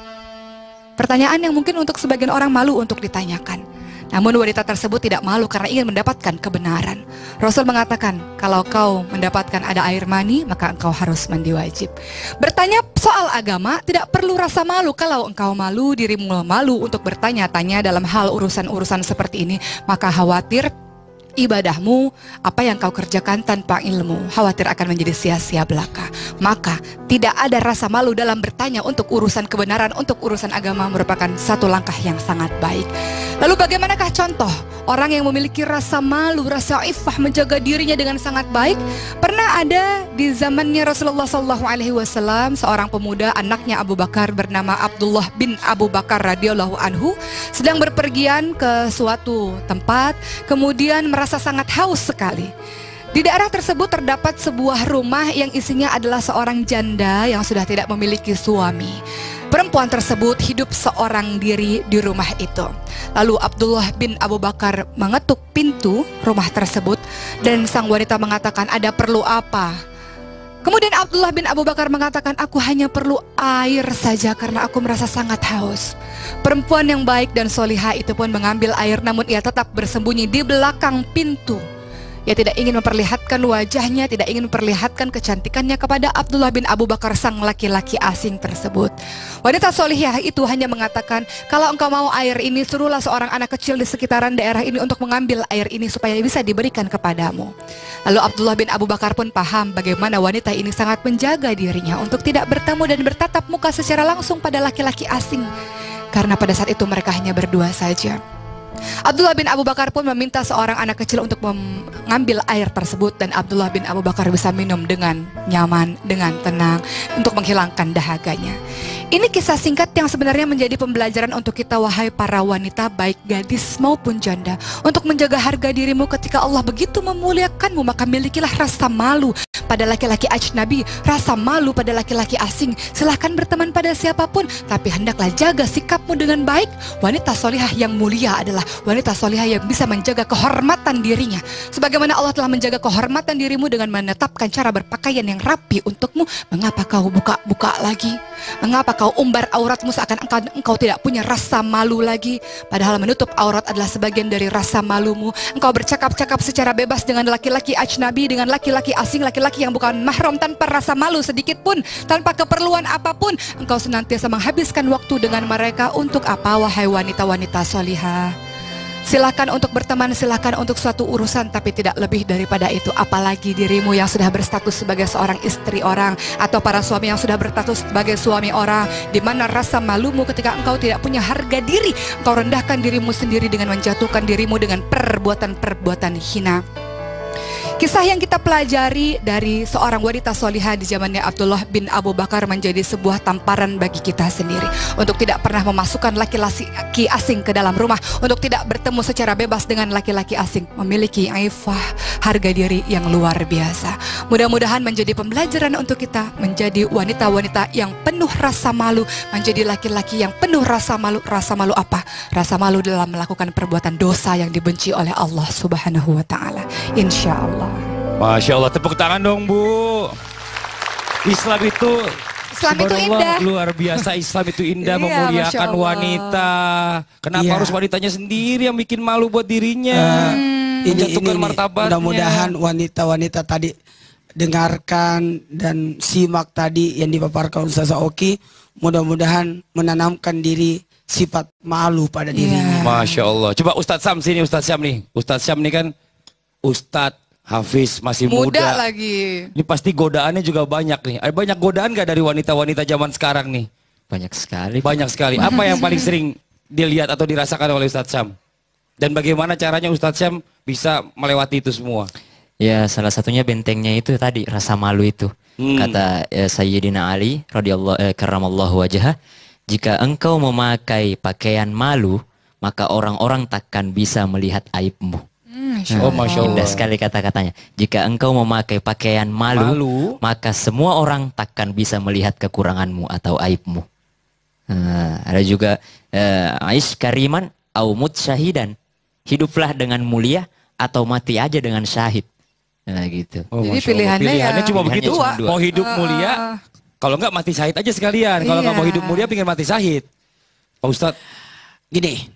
Pertanyaan yang mungkin untuk sebagian orang malu untuk ditanyakan. Namun wanita tersebut tidak malu karena ingin mendapatkan kebenaran. Rasul mengatakan, "Kalau kau mendapatkan ada air mani, maka engkau harus mandi wajib." Bertanya soal agama tidak perlu rasa malu. Kalau engkau malu, dirimu malu untuk bertanya-tanya dalam hal urusan-urusan seperti ini, maka khawatir ibadahmu, apa yang kau kerjakan tanpa ilmu, khawatir akan menjadi sia-sia belaka. Maka tidak ada rasa malu dalam bertanya untuk urusan kebenaran, untuk urusan agama, merupakan satu langkah yang sangat baik. Lalu bagaimanakah contoh orang yang memiliki rasa malu, rasa iffah, menjaga dirinya dengan sangat baik? Pernah ada di zamannya Rasulullah SAW seorang pemuda, anaknya Abu Bakar bernama Abdullah bin Abu Bakar radhiyallahu anhu, sedang berpergian ke suatu tempat, kemudian merasa sangat haus sekali. Di daerah tersebut terdapat sebuah rumah yang isinya adalah seorang janda yang sudah tidak memiliki suami. Perempuan tersebut hidup seorang diri di rumah itu. Lalu Abdullah bin Abu Bakar mengetuk pintu rumah tersebut dan sang wanita mengatakan, "Ada perlu apa?" Kemudian Abdullah bin Abu Bakar mengatakan, aku hanya perlu air saja karena aku merasa sangat haus. Perempuan yang baik dan solihah itu pun mengambil air, namun ia tetap bersembunyi di belakang pintu. Ia tidak ingin memperlihatkan wajahnya, tidak ingin memperlihatkan kecantikannya kepada Abdullah bin Abu Bakar, sang laki-laki asing tersebut. Wanita solihah itu hanya mengatakan, kalau engkau mau air ini, suruhlah seorang anak kecil di sekitaran daerah ini untuk mengambil air ini supaya bisa diberikan kepadamu. Lalu Abdullah bin Abu Bakar pun paham bagaimana wanita ini sangat menjaga dirinya untuk tidak bertemu dan bertatap muka secara langsung pada laki-laki asing. Karena pada saat itu mereka hanya berdua saja. Abdullah bin Abu Bakar pun meminta seorang anak kecil untuk mengambil air tersebut, dan Abdullah bin Abu Bakar bisa minum dengan nyaman, dengan tenang untuk menghilangkan dahaganya. Ini kisah singkat yang sebenarnya menjadi pembelajaran untuk kita, wahai para wanita, baik gadis maupun janda, untuk menjaga harga dirimu ketika Allah begitu memuliakanmu. Maka milikilah rasa malu pada laki-laki ajnabi, rasa malu pada laki-laki asing. Silahkan berteman pada siapapun, tapi hendaklah jaga sikapmu dengan baik. Wanita solihah yang mulia adalah wanita solihah yang bisa menjaga kehormatan dirinya. Sebagaimana Allah telah menjaga kehormatan dirimu dengan menetapkan cara berpakaian yang rapi untukmu, mengapa kau buka-buka lagi? Mengapa kau umbar auratmu seakan engkau tidak punya rasa malu lagi? Padahal menutup aurat adalah sebagian dari rasa malumu. Engkau bercakap-cakap secara bebas dengan laki-laki ajnabi, dengan laki-laki asing, laki-laki yang bukan mahram, tanpa rasa malu sedikit pun, tanpa keperluan apapun. Engkau senantiasa menghabiskan waktu dengan mereka. Untuk apa, wahai wanita-wanita solihah? Silakan untuk berteman, silakan untuk suatu urusan, tapi tidak lebih daripada itu. Apalagi dirimu yang sudah berstatus sebagai seorang istri orang, atau para suami yang sudah berstatus sebagai suami orang, di mana rasa malumu ketika engkau tidak punya harga diri, engkau rendahkan dirimu sendiri dengan menjatuhkan dirimu dengan perbuatan-perbuatan hina. Kisah yang kita pelajari dari seorang wanita solihah di zamannya Abdullah bin Abu Bakar menjadi sebuah tamparan bagi kita sendiri, untuk tidak pernah memasukkan laki-laki asing ke dalam rumah, untuk tidak bertemu secara bebas dengan laki-laki asing, memiliki ifah, harga diri yang luar biasa. Mudah-mudahan menjadi pembelajaran untuk kita menjadi wanita-wanita yang penuh rasa malu, menjadi laki-laki yang penuh rasa malu. Rasa malu apa? Rasa malu dalam melakukan perbuatan dosa yang dibenci oleh Allah Subhanahu wa Ta'ala. Insya Allah. Masya Allah, tepuk tangan dong Bu. Islam itu indah. Luar biasa, Islam itu indah, Iya, memuliakan Masya Allah. wanita. Kenapa Iya. harus wanitanya sendiri yang bikin malu buat dirinya? Menjatuhkan martabatnya. Mudah-mudahan wanita-wanita tadi dengarkan dan simak tadi yang dipaparkan Ustazah Oki. Mudah-mudahan menanamkan diri sifat malu pada dirinya. Masya Allah. Coba Ustadz Syam sini, Ustadz Syam nih. Ustadz Syam nih kan Ustadz Hafiz, masih muda. Lagi. Ini pasti godaannya juga banyak nih. Ada banyak godaan gak dari wanita-wanita zaman sekarang nih? Banyak sekali. Banyak sekali. Apa yang paling sering dilihat atau dirasakan oleh Ustadz Syam? Dan bagaimana caranya Ustadz Syam bisa melewati itu semua? Ya, salah satunya bentengnya itu tadi, rasa malu itu. Kata Sayyidina Ali radhiyallahu karramallahu wajhah, jika engkau memakai pakaian malu, maka orang-orang takkan bisa melihat aibmu. Oh, Masya Allah. Indah sekali kata-katanya. Jika engkau memakai pakaian malu, maka semua orang takkan bisa melihat kekuranganmu atau aibmu. Ada juga Aish kariman au mut syahidan. Hiduplah dengan mulia atau mati aja dengan syahid. Nah gitu. Oh, Jadi Masya Allah. pilihannya cuma Pilihannya begitu. cuma dua. Mau hidup mulia, kalau enggak mati syahid aja sekalian. Kalau enggak mau hidup mulia, pengen mati syahid. Pak Ustadz. Gini,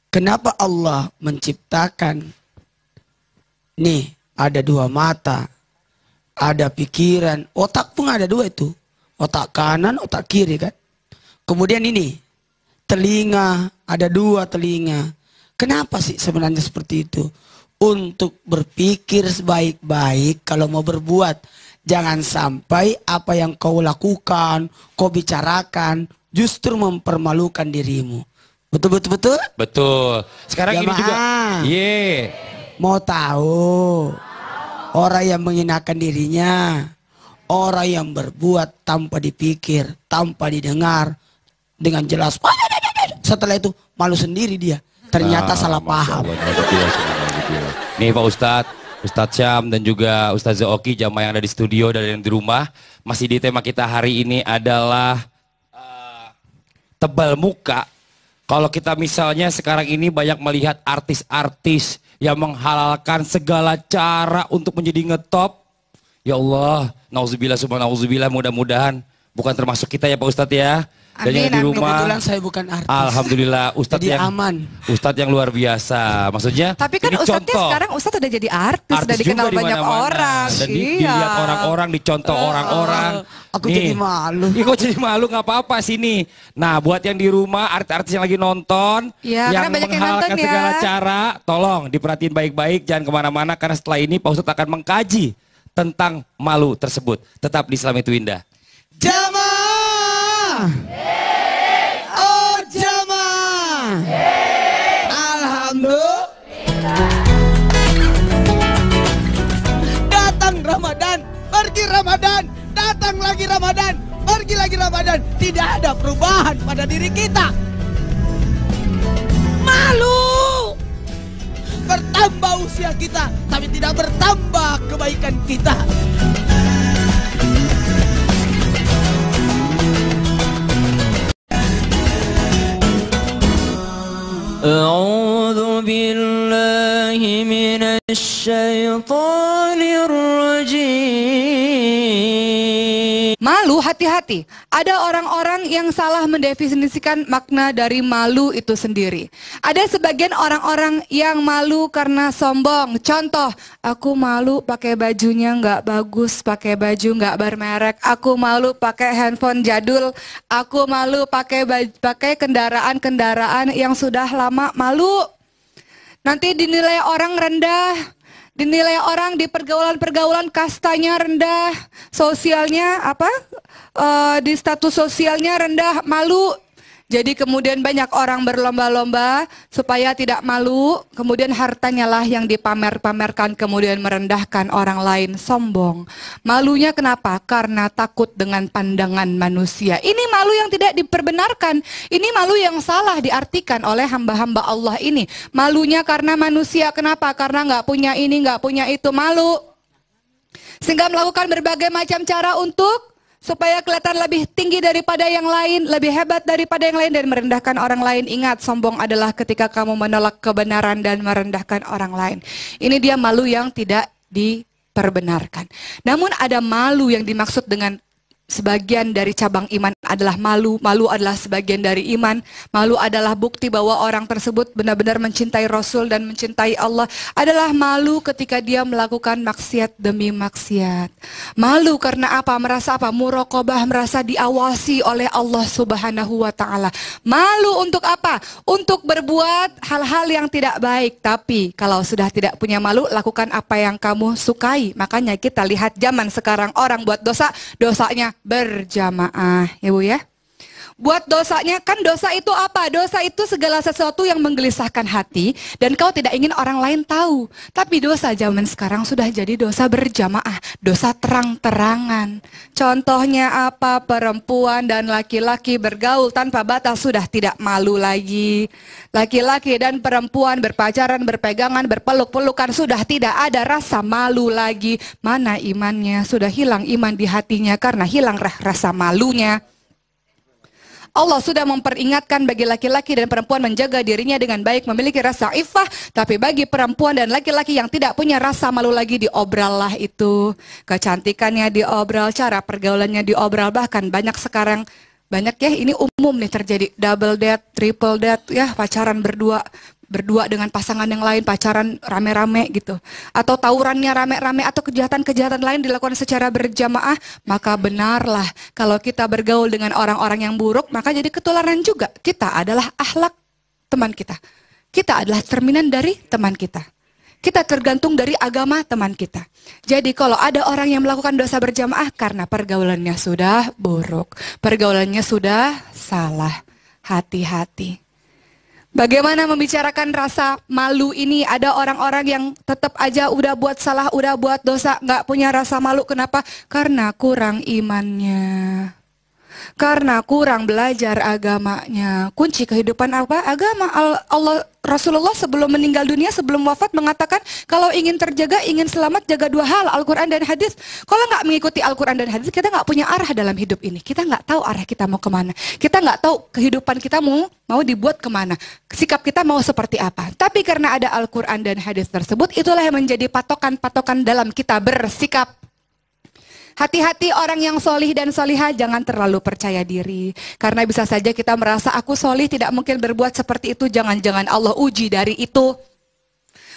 kenapa Allah menciptakan nih ada dua mata, ada pikiran, otak pun ada dua itu. Otak kanan, otak kiri kan. Kemudian ini, telinga, ada dua telinga. Kenapa sih sebenarnya seperti itu? Untuk berpikir sebaik-baik kalau mau berbuat. Jangan sampai apa yang kau lakukan, kau bicarakan, justru mempermalukan dirimu. Betul-betul? Betul. Sekarang ini juga. Mau tahu orang yang menghinakan dirinya, orang yang berbuat tanpa dipikir, tanpa didengar dengan jelas. Setelah itu malu sendiri dia. Ternyata salah paham. Nih Pak Ustadz, Ustadz Syam dan juga Ustazah Oki, jamaah yang ada di studio dan yang di rumah. Masih di tema kita hari ini adalah tebal muka. Kalau kita misalnya sekarang ini banyak melihat artis-artis yang menghalalkan segala cara untuk menjadi ngetop. Ya Allah, Nauzubillah summa nauzubillah, mudah-mudahan bukan termasuk kita ya Pak Ustadz ya. Dan yang di rumah, kebetulan saya bukan artis. alhamdulillah Ustadz Jadi yang aman. Ustadz yang luar biasa. Maksudnya Tapi kan ini Ustadznya contoh. sekarang Ustadz udah jadi artis, Artis udah dikenal juga di banyak mana-mana. orang. Dan Iya. dilihat orang-orang, dicontoh orang-orang. Aku jadi malu. Ih, kok jadi malu, nggak apa-apa sini. Nah, buat yang di rumah, artis-artis yang lagi nonton, Iya, yang karena banyak yang menghalalkan nonton ya. segala cara, tolong diperhatiin baik-baik, jangan kemana-mana, karena setelah ini Pak Ustadz akan mengkaji tentang malu tersebut. Tetap di Islam itu Indah. Jamaah. Oh jamaah. Alhamdulillah. Datang Ramadan, pergi Ramadan, datang lagi Ramadan, pergi lagi Ramadan. Tidak ada perubahan pada diri kita. Malu. Bertambah usia kita, tapi tidak bertambah kebaikan kita. أعوذ بالله من الشيطان الرجيم. Malu, hati-hati. Ada orang-orang yang salah mendefinisikan makna dari malu itu sendiri. Ada sebagian orang-orang yang malu karena sombong. Contoh, aku malu pakai bajunya nggak bagus, pakai baju nggak bermerek. Aku malu pakai handphone jadul. Aku malu pakai kendaraan-kendaraan yang sudah lama. Malu. Nanti dinilai orang rendah. Dinilai orang di pergaulan-pergaulan kastanya rendah, sosialnya di status sosialnya rendah, malu. Jadi kemudian banyak orang berlomba-lomba supaya tidak malu, kemudian hartanya lah yang dipamer-pamerkan, kemudian merendahkan orang lain, sombong. Malunya kenapa? Karena takut dengan pandangan manusia. Ini malu yang tidak diperbenarkan. Ini malu yang salah diartikan oleh hamba-hamba Allah ini. Malunya karena manusia, kenapa? Karena nggak punya ini, nggak punya itu, malu. Sehingga melakukan berbagai macam cara untuk supaya kelihatan lebih tinggi daripada yang lain, lebih hebat daripada yang lain, dan merendahkan orang lain. Ingat, sombong adalah ketika kamu menolak kebenaran dan merendahkan orang lain. Ini dia malu yang tidak diperbenarkan. Namun ada malu yang dimaksud dengan sebagian dari cabang iman adalah malu. Malu adalah sebagian dari iman. Malu adalah bukti bahwa orang tersebut benar-benar mencintai Rasul dan mencintai Allah. Adalah malu ketika dia melakukan maksiat demi maksiat. Malu karena apa? Merasa apa? Muraqabah, merasa diawasi oleh Allah Subhanahu wa taala. Malu untuk apa? Untuk berbuat hal-hal yang tidak baik. Tapi kalau sudah tidak punya malu, lakukan apa yang kamu sukai. Makanya kita lihat zaman sekarang orang buat dosa, dosanya berjamaah, ya Bu ya. Buat dosanya, kan dosa itu apa? Dosa itu segala sesuatu yang menggelisahkan hati dan kau tidak ingin orang lain tahu. Tapi dosa zaman sekarang sudah jadi dosa berjamaah, dosa terang-terangan. Contohnya apa? Perempuan dan laki-laki bergaul tanpa batas sudah tidak malu lagi. Laki-laki dan perempuan berpacaran, berpegangan, berpeluk-pelukan sudah tidak ada rasa malu lagi. Mana imannya? Sudah hilang iman di hatinya karena hilang rasa malunya. Allah sudah memperingatkan bagi laki-laki dan perempuan menjaga dirinya dengan baik, memiliki rasa iffah. Tapi bagi perempuan dan laki-laki yang tidak punya rasa malu lagi, diobral lah itu. Kecantikannya diobral, cara pergaulannya diobral. Bahkan banyak sekarang, banyak ya, ini umum nih terjadi. Double date, triple date, ya pacaran berdua dengan pasangan yang lain, pacaran rame-rame gitu. Atau tawurannya rame-rame, atau kejahatan-kejahatan lain dilakukan secara berjamaah. Maka benarlah kalau kita bergaul dengan orang-orang yang buruk, maka jadi ketularan juga. Kita adalah akhlak teman kita. Kita adalah cerminan dari teman kita. Kita tergantung dari agama teman kita. Jadi kalau ada orang yang melakukan dosa berjamaah karena pergaulannya sudah buruk, pergaulannya sudah salah, hati-hati. Bagaimana membicarakan rasa malu ini? Ada orang-orang yang tetap aja udah buat salah, udah buat dosa, nggak punya rasa malu. Kenapa? Karena kurang imannya. Karena kurang belajar agamanya. Kunci kehidupan apa? Agama. Allah, Rasulullah sebelum meninggal dunia, sebelum wafat mengatakan kalau ingin terjaga, ingin selamat, jaga dua hal, Al-Quran dan hadis. Kalau nggak mengikuti Al-Quran dan hadis, kita nggak punya arah dalam hidup ini. Kita nggak tahu arah kita mau kemana. Kita nggak tahu kehidupan kita mau dibuat kemana. Sikap kita mau seperti apa. Tapi karena ada Al-Quran dan hadis tersebut, itulah yang menjadi patokan-patokan dalam kita bersikap. Hati-hati orang yang solih dan solihah, jangan terlalu percaya diri. Karena bisa saja kita merasa aku solih tidak mungkin berbuat seperti itu. Jangan-jangan Allah uji dari itu.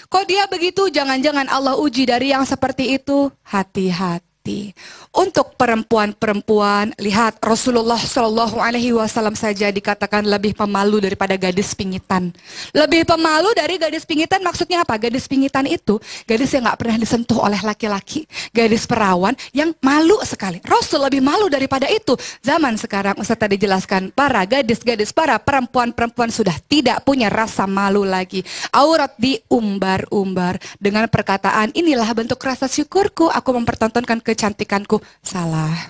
Kok dia begitu? Jangan-jangan Allah uji dari yang seperti itu. Hati-hati. Untuk perempuan-perempuan, lihat Rasulullah Shallallahu Alaihi Wasallam saja dikatakan lebih pemalu daripada gadis pingitan. Lebih pemalu dari gadis pingitan maksudnya apa? Gadis pingitan itu gadis yang nggak pernah disentuh oleh laki-laki, gadis perawan yang malu sekali. Rasul lebih malu daripada itu. Zaman sekarang Ustaz tadi jelaskan, para gadis-gadis, para perempuan-perempuan sudah tidak punya rasa malu lagi. Aurat diumbar-umbar dengan perkataan inilah bentuk rasa syukurku, aku mempertontonkan kecantikanku. Salah.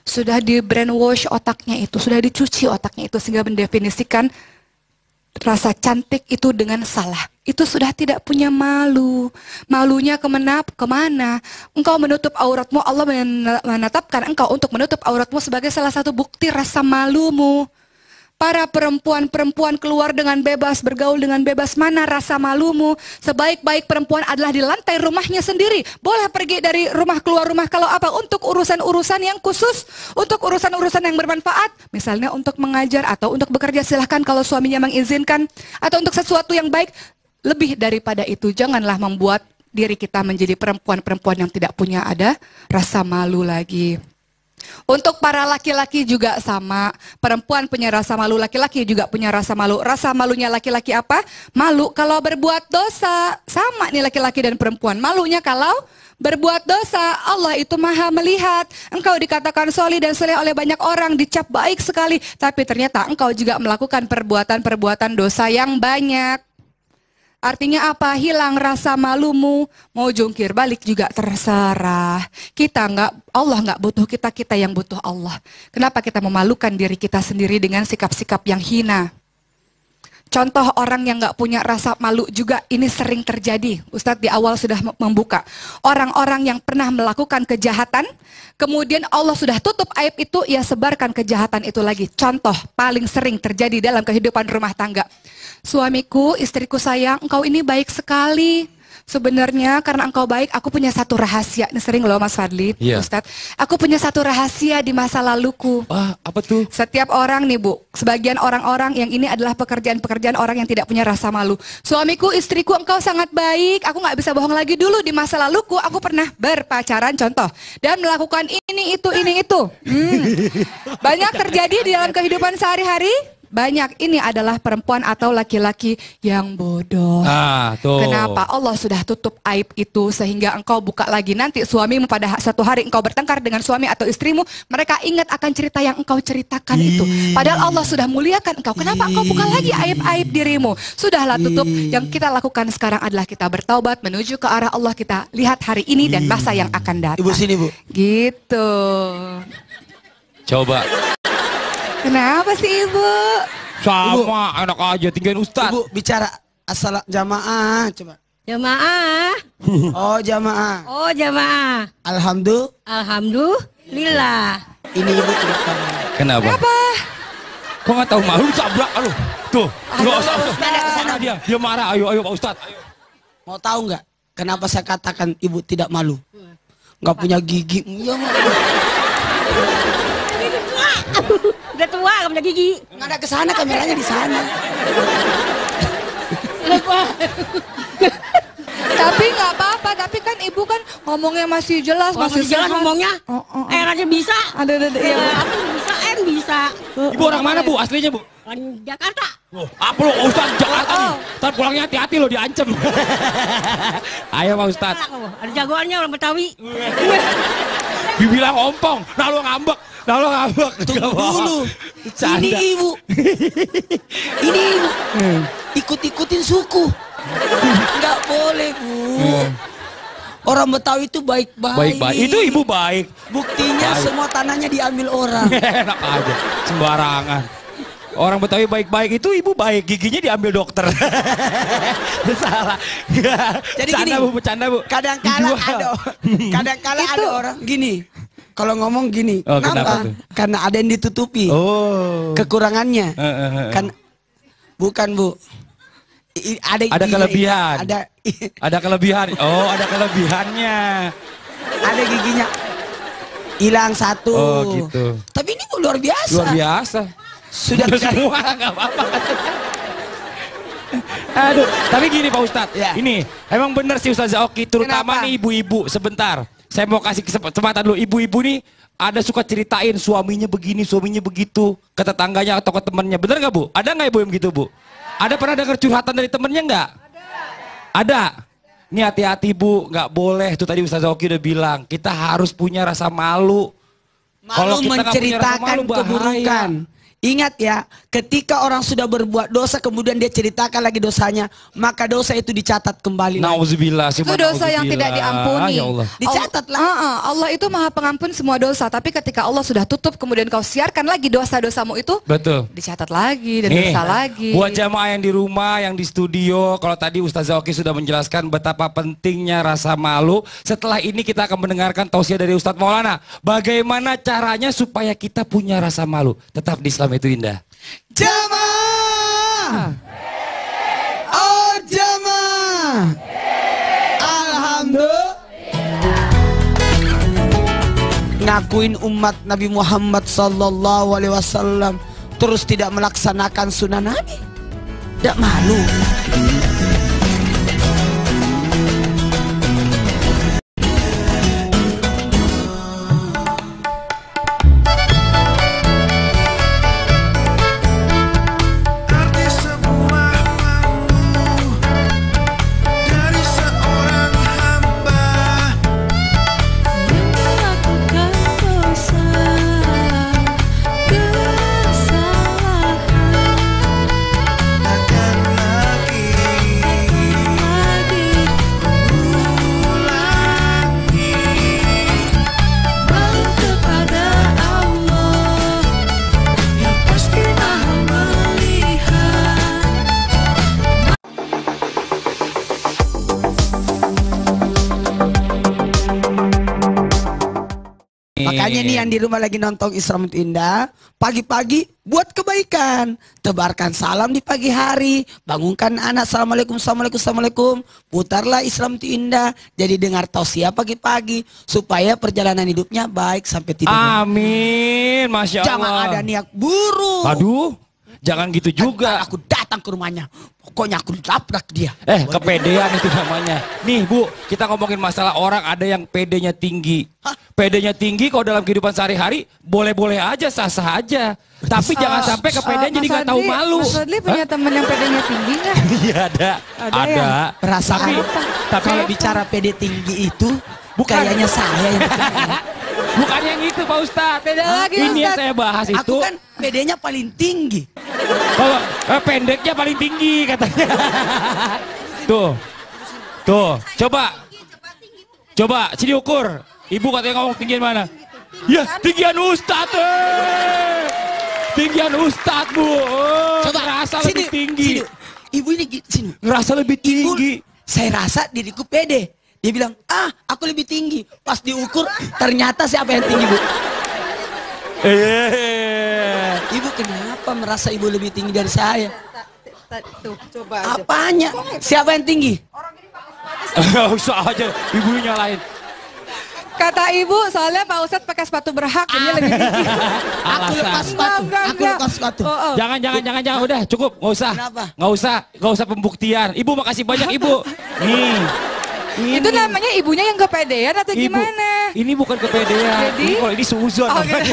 Sudah di brainwash otaknya itu, sudah dicuci otaknya itu sehingga mendefinisikan rasa cantik itu dengan salah. Itu sudah tidak punya malu. Malunya kemana? Engkau menutup auratmu, Allah menetapkan engkau untuk menutup auratmu sebagai salah satu bukti rasa malumu. Para perempuan-perempuan keluar dengan bebas, bergaul dengan bebas. Mana rasa malumu? Sebaik-baik perempuan adalah di lantai rumahnya sendiri. Boleh pergi dari rumah keluar rumah kalau apa? Untuk urusan-urusan yang khusus, untuk urusan-urusan yang bermanfaat. Misalnya untuk mengajar atau untuk bekerja, silahkan kalau suaminya mengizinkan. Atau untuk sesuatu yang baik. Lebih daripada itu, janganlah membuat diri kita menjadi perempuan-perempuan yang tidak punya ada rasa malu lagi. Untuk para laki-laki juga sama. Perempuan punya rasa malu, laki-laki juga punya rasa malu. Rasa malunya laki-laki apa? Malu kalau berbuat dosa. Sama nih laki-laki dan perempuan. Malunya kalau berbuat dosa. Allah itu maha melihat. Engkau dikatakan solih dan soleh oleh banyak orang, dicap baik sekali. Tapi ternyata engkau juga melakukan perbuatan-perbuatan dosa yang banyak. Artinya apa? Hilang rasa malumu. Mau jungkir balik juga terserah. Allah nggak butuh kita, kita yang butuh Allah. Kenapa kita memalukan diri kita sendiri dengan sikap-sikap yang hina? Contoh orang yang nggak punya rasa malu juga ini sering terjadi. Ustadz di awal sudah membuka. Orang-orang yang pernah melakukan kejahatan, kemudian Allah sudah tutup aib itu, ia sebarkan kejahatan itu lagi. Contoh paling sering terjadi dalam kehidupan rumah tangga. Suamiku, istriku sayang, engkau ini baik sekali. Sebenarnya karena engkau baik, aku punya satu rahasia. Ini sering loh Mas Fadli, Ustadz. Aku punya satu rahasia di masa laluku. Wah, apa tuh? Setiap orang nih Bu, sebagian orang-orang yang ini adalah pekerjaan-pekerjaan orang yang tidak punya rasa malu. Suamiku, istriku, engkau sangat baik. Aku nggak bisa bohong lagi. Dulu di masa laluku, aku pernah berpacaran contoh. Dan melakukan ini, itu. Banyak terjadi di dalam kehidupan sehari-hari. Banyak ini adalah perempuan atau laki-laki yang bodoh. Tuh. Kenapa? Allah sudah tutup aib itu sehingga engkau buka lagi. Nanti suamimu pada satu hari engkau bertengkar dengan suami atau istrimu, mereka ingat akan cerita yang engkau ceritakan itu. Padahal Allah sudah muliakan engkau. Kenapa engkau buka lagi aib-aib dirimu? Sudahlah tutup. Yang kita lakukan sekarang adalah kita bertaubat menuju ke arah Allah. Kita lihat hari ini dan masa yang akan datang. Ibu sini Bu. Gitu. Coba. Kenapa sih Ibu? Sama, enak aja tinggalin Ustadz. Ibu bicara asal jamaah coba. Jamaah. Oh jamaah. Oh jamaah. Alhamdulillah. Ini Ibu tidak tahu. Kenapa? Kok nggak tahu malu sabrak lu. Tuh, nggak usah. Mana dia? Dia marah. Ayo Pak Ustadz. Ayo. Mau tahu nggak kenapa saya katakan Ibu tidak malu? Nggak punya gigi. Iya Udah tua, gak punya gigi. Nggak ada kesana, kameranya di sana. Tapi nggak apa-apa, tapi kan Ibu kan ngomongnya masih jelas, masih jelas ngomongnya. Aja bisa. Ada. Iya. Aku bisa, bisa. Ibu orang mana Bu? Aslinya Bu? Orang Jakarta. Apa lo Ustadz Jakarta nih? Ntar pulangnya hati-hati lo diancem. Ayo Pak Ustadz. Ada jagoannya orang Betawi. Dibilang ompong, nah lo ngambek. Tunggu dulu. Ini Ibu. Ini Ibu. Ikut-ikutin suku. Nggak boleh Bu. Orang Betawi itu baik-baik. Baik-baik. Itu Ibu baik. Buktinya baik. Semua tanahnya diambil orang. Enak aja. Sembarangan. Orang Betawi baik-baik itu Ibu baik. Giginya diambil dokter. Salah. Jadi gini. Bercanda Bu. Kadang-kala ada orang gini. Kalau ngomong gini, kenapa? Karena ada yang ditutupi. Kekurangannya. Bukan Bu. Ada kelebihan. Ada kelebihan. Oh, ada kelebihannya. Ada giginya. hilang satu. Oh gitu. Tapi ini luar biasa. Luar biasa. Sudah Udah semua nggak apa-apa. Aduh, tapi gini Pak Ustadz, Ya. ini emang bener sih Ustazah Oki, terutama Kenapa? nih ibu-ibu. Sebentar, saya mau kasih kesempatan dulu. Ibu-ibu nih ada suka ceritain suaminya begini, suaminya begitu ke tetangganya atau ke temennya. Bener nggak Bu? Ada nggak ibu yang gitu Bu? Ada pernah dengar curhatan dari temennya nggak? Ada. Ini hati-hati Bu, nggak boleh. Tuh tadi Ustazah Oki udah bilang, kita harus punya rasa malu. Kalau Malu kita nggak punya rasa menceritakan malu, bahaya. keburukan. Ingat ya, ketika orang sudah berbuat dosa kemudian dia ceritakan lagi dosanya, maka dosa itu dicatat kembali. Nauzubillah. Itu dosa yang tidak diampuni. Ya Allah. Dicatatlah. Allah itu maha pengampun semua dosa. Tapi ketika Allah sudah tutup kemudian kau siarkan lagi dosa-dosamu itu, Betul. dicatat lagi dan Nih, dosa lagi. buat jamaah yang di rumah, yang di studio, kalau tadi Ustazah Oki sudah menjelaskan betapa pentingnya rasa malu. Setelah ini kita akan mendengarkan tausiah dari Ustadz Maulana. Bagaimana caranya supaya kita punya rasa malu. Tetap di Islam itu indah. Jamaah. Oh jamaah. Alhamdulillah. Ngakuin umat Nabi Muhammad sallallahu alaihi wasallam terus tidak melaksanakan sunnah Nabi. Tidak malu. Arti sebuah malu dari seorang hamba yang melakukan dosa kesalahan akan lagi mengulangi. Malu kepada Allah yang pasti maha melihat. Makanya nih yang di rumah lagi nonton Islam itu Indah, pagi-pagi buat kebaikan, tebarkan salam di pagi hari, bangunkan anak, assalamualaikum, assalamualaikum, assalamualaikum, putarlah Islam itu Indah, jadi dengar tausiah pagi-pagi supaya perjalanan hidupnya baik sampai tidur. Amin, Masya Allah. Jangan ada niat buruk. Aduh, jangan gitu juga. Aku datang ke rumahnya, pokoknya aku labrak dia. Kepedean itu namanya. Nih Bu, kita ngomongin masalah orang ada yang pedenya tinggi. Pedenya tinggi kalau dalam kehidupan sehari-hari boleh-boleh aja, sah-sah aja. Tapi jangan sampai kepedean jadi nggak tahu malu. Mas Fadli punya teman yang pedenya tinggi nggak? Iya ada. Ada ya? Perasaan Tapi kalau bicara pede tinggi itu Bukan. kayaknya saya yang bukan yang itu Pak Ustadz. Beda lagi, Ini yang Ustadz. saya bahas itu. aku kan pedenya paling tinggi. Kalau pendeknya paling tinggi katanya. Tuh. Tuh, coba. Coba, sini ukur. Ibu katanya ngomong tinggian mana? Ya, tinggian Ustadz. Tinggian Ustadz, Bu. Oh, ngerasa lebih tinggi. Sini. Ibu ini sini. Ngerasa lebih tinggi. Saya rasa diriku pede. Dia bilang, aku lebih tinggi. Pas diukur, ternyata siapa yang tinggi, Bu? Ibu kenapa merasa ibu lebih tinggi dari saya? Tuh, coba aja. Apanya? Siapa yang tinggi? Nggak usah aja, ibu nyalain. Kata ibu, soalnya Pak Ustadz pakai sepatu berhak, ini lebih tinggi. Aku lepas sepatu. Aku lepas sepatu. Jangan, udah cukup, nggak usah. Kenapa? Nggak usah pembuktian. Ibu makasih banyak Ibu. Nih. Itu namanya ibunya yang kepedean atau Ibu, gimana? ini bukan kepedean. Jadi? Ini kalau ini suzon. Oh, gitu.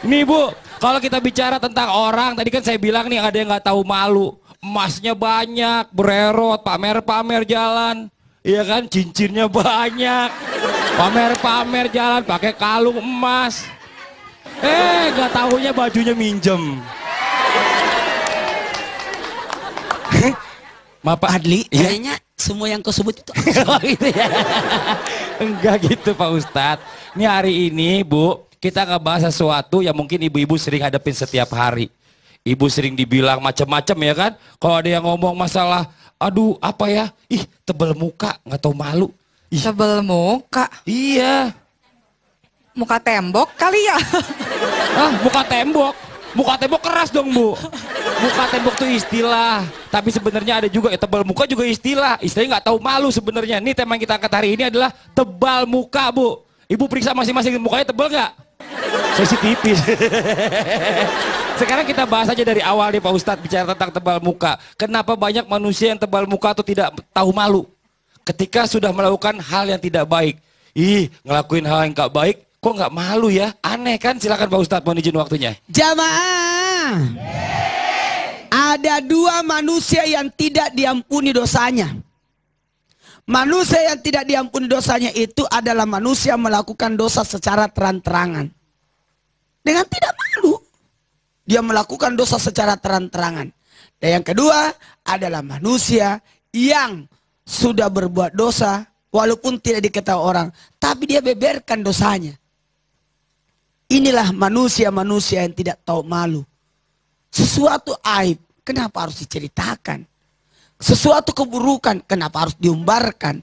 Nih Bu, kalau kita bicara tentang orang, tadi kan saya bilang nih ada yang nggak tahu malu. Emasnya banyak, bererot, pamer-pamer jalan. Iya kan, cincinnya banyak. Pamer-pamer jalan, pakai kalung emas. Nggak tahunya bajunya minjem. Maaf Pak Adli, kayaknya semua yang kau sebut itu Oh, gitu ya. Enggak gitu Pak Ustadz. Ini hari ini Bu, kita ngebahas sesuatu yang mungkin ibu-ibu sering hadapin setiap hari. Ibu sering dibilang macam-macam ya kan. Kalau ada yang ngomong masalah, aduh apa ya, tebel muka, nggak tahu malu. Tebel muka. Iya. Muka tembok kali ya. Muka tembok. Muka tembok keras dong Bu. Muka tembok tuh istilah. Tapi sebenarnya ada juga tebal muka juga istilah. Istilahnya nggak tahu malu sebenarnya. Nih tema yang kita angkat hari ini adalah tebal muka Bu. Ibu periksa masing-masing mukanya tebal nggak? Saya sih tipis. Sekarang kita bahas aja dari awal nih Pak Ustadz, bicara tentang tebal muka. Kenapa banyak manusia yang tebal muka atau tidak tahu malu ketika sudah melakukan hal yang tidak baik? Ih, ngelakuin hal yang nggak baik, kok nggak malu ya? Aneh kan? Silakan Pak Ustadz, mohon izin waktunya. Jamaah, ada dua manusia yang tidak diampuni dosanya. Manusia yang tidak diampuni dosanya itu adalah manusia melakukan dosa secara terang-terangan. Dengan tidak malu. Dia melakukan dosa secara terang-terangan. Dan yang kedua adalah manusia yang sudah berbuat dosa walaupun tidak diketahui orang. Tapi dia beberkan dosanya. Inilah manusia-manusia yang tidak tahu malu. Sesuatu aib, kenapa harus diceritakan? Sesuatu keburukan, kenapa harus diumbarkan?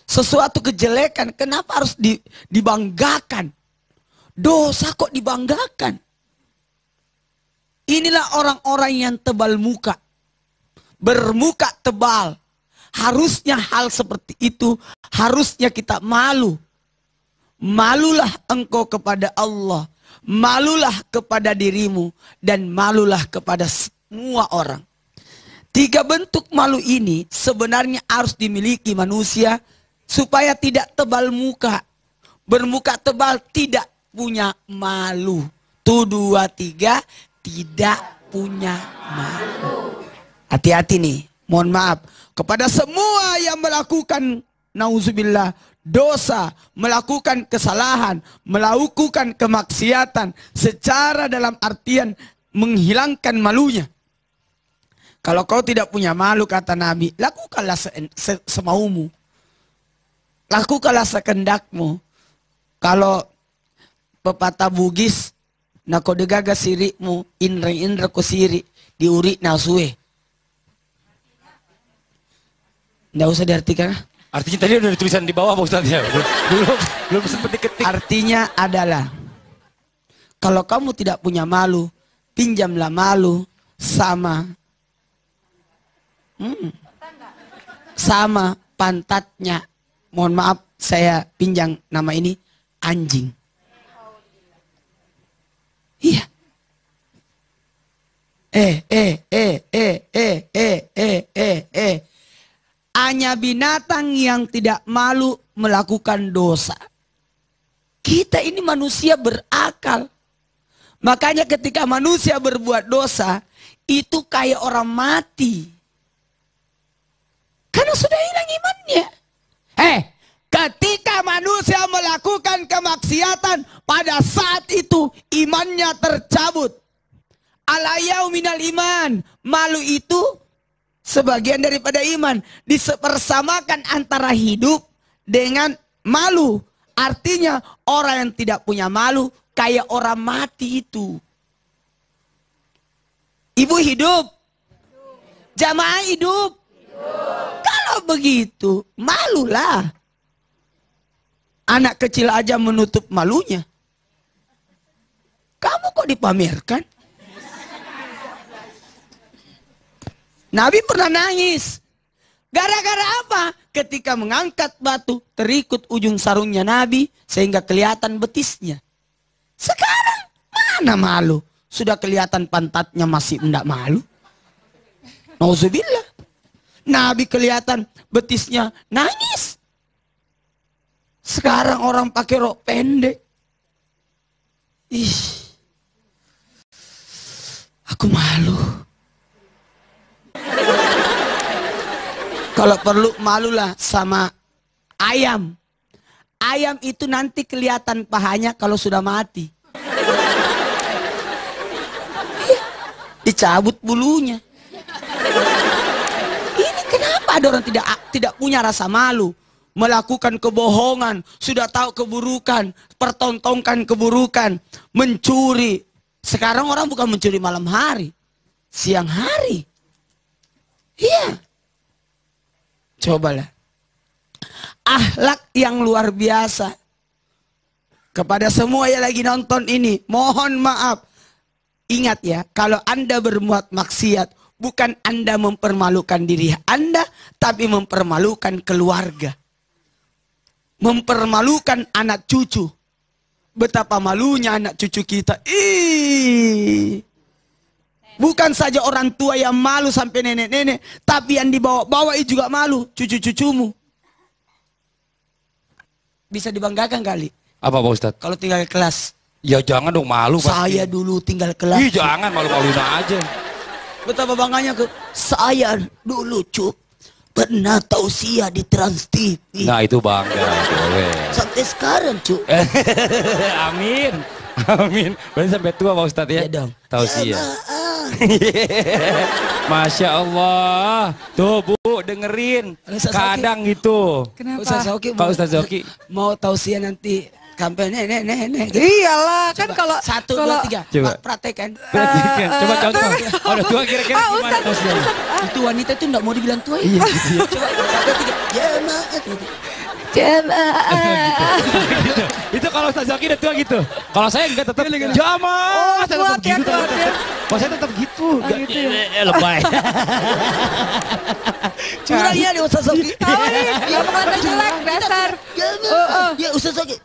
Sesuatu kejelekan, kenapa harus dibanggakan? Dosa kok dibanggakan? Inilah orang-orang yang tebal muka. Bermuka tebal. Harusnya hal seperti itu, harusnya kita malu. Malulah engkau kepada Allah. Malulah kepada dirimu. Dan malulah kepada semua orang. 3 bentuk malu ini sebenarnya harus dimiliki manusia supaya tidak tebal muka. Bermuka tebal tidak punya malu. 1, 2, 3 tidak punya malu. Hati-hati nih, mohon maaf. Kepada semua yang melakukan nauzubillah dosa, melakukan kesalahan, melakukan kemaksiatan secara dalam artian menghilangkan malunya. Kalau kau tidak punya malu, kata Nabi, lakukanlah semaumu. Lakukanlah sekendakmu. Kalau pepatah Bugis, na kau degaga sirikmu, indra ko siri, diuri nasue. Nggak usah diartikan. Artinya tadi udah tulisan di bawah Pak Ustadz ya. Belum sempat diketik. Artinya adalah, kalau kamu tidak punya malu, pinjamlah malu sama sama pantatnya. Mohon maaf, saya pinjam nama ini, anjing. Iya. Hanya binatang yang tidak malu melakukan dosa. Kita ini manusia berakal. Makanya ketika manusia berbuat dosa, itu kayak orang mati. Karena sudah hilang imannya. Ketika manusia melakukan kemaksiatan, pada saat itu imannya tercabut. Alayau minal iman. Malu itu sebagian daripada iman. Dipersamakan antara hidup dengan malu. Artinya orang yang tidak punya malu kayak orang mati itu. Ibu hidup. Jamaah hidup. Kalau begitu, malulah. Anak kecil aja menutup malunya. Kamu kok dipamerkan? Nabi pernah nangis. Gara-gara apa? Ketika mengangkat batu, terikut ujung sarungnya Nabi sehingga kelihatan betisnya. Sekarang mana malu? Sudah kelihatan pantatnya masih tidak malu. Nauzubillah. Nabi kelihatan betisnya nangis. Sekarang orang pakai rok pendek. Ih, aku malu. Kalau perlu malulah sama ayam. Ayam itu nanti kelihatan pahanya kalau sudah mati. Dicabut bulunya. Ini kenapa ada orang tidak punya rasa malu? Melakukan kebohongan, sudah tahu keburukan, pertontonkan keburukan, mencuri. Sekarang orang bukan mencuri malam hari, siang hari. Iya. Cobalah. Akhlak yang luar biasa. Kepada semua yang lagi nonton ini, mohon maaf. Ingat ya, kalau Anda berbuat maksiat, bukan Anda mempermalukan diri Anda, tapi mempermalukan keluarga. mempermalukan anak cucu. Betapa malunya anak cucu kita. Bukan saja orang tua yang malu sampai nenek-nenek, tapi yang dibawa-bawa juga malu, cucu-cucumu. Bisa dibanggakan kali. Apa Pak Ustadz? Kalau tinggal kelas. Ya jangan dong, malu pasti. Saya dulu tinggal kelas. Ih jangan, malu-maluin aja. Betapa bangganya ke saya dulu cuk pernah tausiah di Trans TV. Nah itu bangga, boleh. Sampai sekarang cuk. Amin. Amin. Berarti sampai tua Pak Ustadz ya? Iya dong. Tausiah. Masya Allah. Tuh Bu, dengerin. Kadang gitu. Kenapa? Ustaz Zoki Pak Ustaz Zoki. mau tausiah nanti sampai nenek. Iyalah, kan kalau 1, 2, 3. Coba. Praktekan. Perhatikan. Coba contoh. Ada tua kira-kira gimana tausiahnya? Itu wanita itu enggak mau dibilang tua. Iya gitu ya. Coba 1, 2, 3. Gitu. Itu kalau Ustaz Zaki udah tua gitu. Kalau saya enggak tetap jamaah. Saya tetap gitu. Kalau saya tetap gitu. Lebay. Curang ya di Ustaz Zoki. Tahu nih, nggak mengata jelek, dasar. Ya Ustaz Zoki.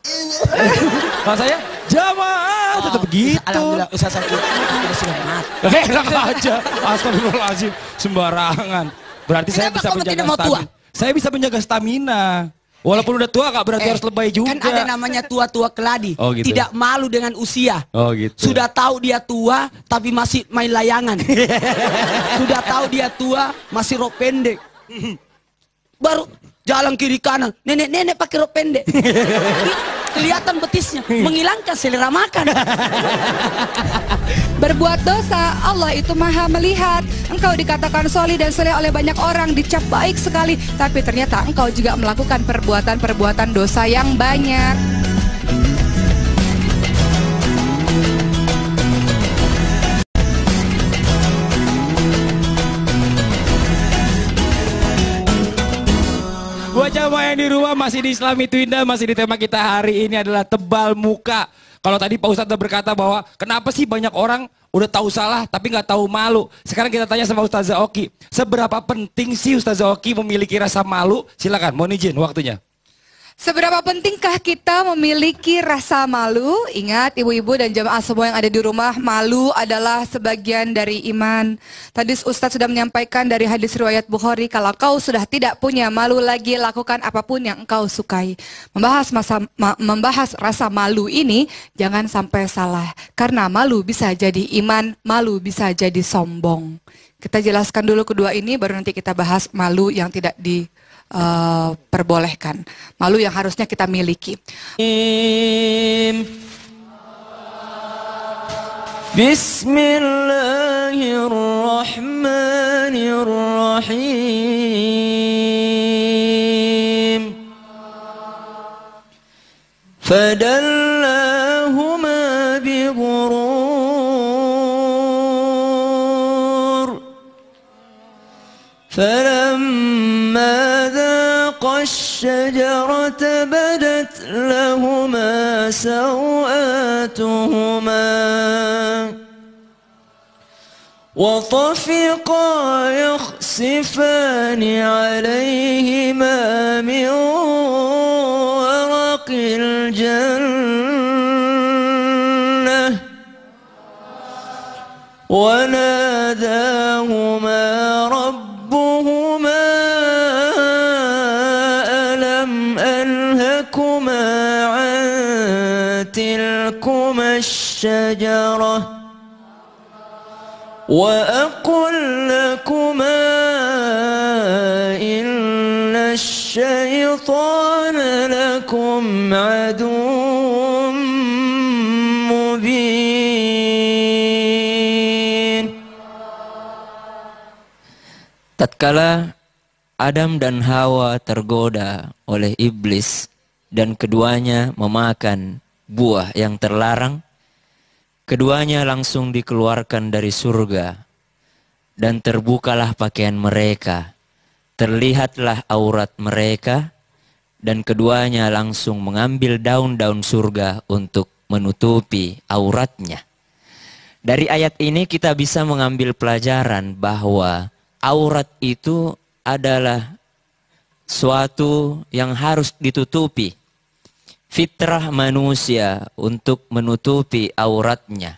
Kalau saya jamaah tetap gitu. Alhamdulillah Ustaz Zoki kita sudah mati. Enak aja. Astagfirullahaladzim. Sembarangan. Berarti saya Kenapa bisa kamu menjaga tidak mau tua? stamina. Saya bisa menjaga stamina. Walaupun udah tua gak berarti harus lebay juga. Kan ada namanya tua-tua keladi. Oh, gitu. Tidak malu dengan usia. Oh gitu. Sudah tahu dia tua tapi masih main layangan. Sudah tahu dia tua masih rok pendek. Baru jalan kiri kanan. Nenek-nenek pakai rok pendek. Kelihatan betisnya. Menghilangkan selera makan. Berbuat dosa, Allah itu maha melihat. Engkau dikatakan solih dan soleh oleh banyak orang, dicap baik sekali. Tapi ternyata engkau juga melakukan perbuatan-perbuatan dosa yang banyak. Buat jamaah yang di rumah masih di Islam itu Indah, masih di tema kita hari ini adalah tebal muka. Kalau tadi Pak Ustadz berkata bahwa kenapa sih banyak orang udah tahu salah tapi nggak tahu malu. Sekarang kita tanya sama Ustazah Oki, seberapa penting sih Ustazah Oki memiliki rasa malu? Silakan, mohon izin waktunya. Seberapa pentingkah kita memiliki rasa malu? Ingat ibu-ibu dan jamaah semua yang ada di rumah, malu adalah sebagian dari iman. Tadi Ustadz sudah menyampaikan dari hadis riwayat Bukhari, kalau kau sudah tidak punya malu lagi, lakukan apapun yang engkau sukai. Membahas rasa malu ini jangan sampai salah. Karena malu bisa jadi iman, malu bisa jadi sombong. Kita jelaskan dulu kedua ini, baru nanti kita bahas malu yang tidak perbolehkan. Malu yang harusnya kita miliki. Bismillahirrahmanirrahim. Fadallahuma bighurur. فلما ذاقا الشجرة بدت لهما سوآتهما وطفقا يخصفان عليهما من ورق الجنة وناداهما ربهما ألم أنهكما عن تلكما الشجرة وأقل لكما إن الشيطان لكم عدو مبين. Tatkala Adam dan Hawa tergoda oleh iblis dan keduanya memakan buah yang terlarang, keduanya langsung dikeluarkan dari surga dan terbukalah pakaian mereka, terlihatlah aurat mereka dan keduanya langsung mengambil daun-daun surga untuk menutupi auratnya. Dari ayat ini kita bisa mengambil pelajaran bahwa aurat itu adalah suatu yang harus ditutupi fitrah manusia untuk menutupi auratnya.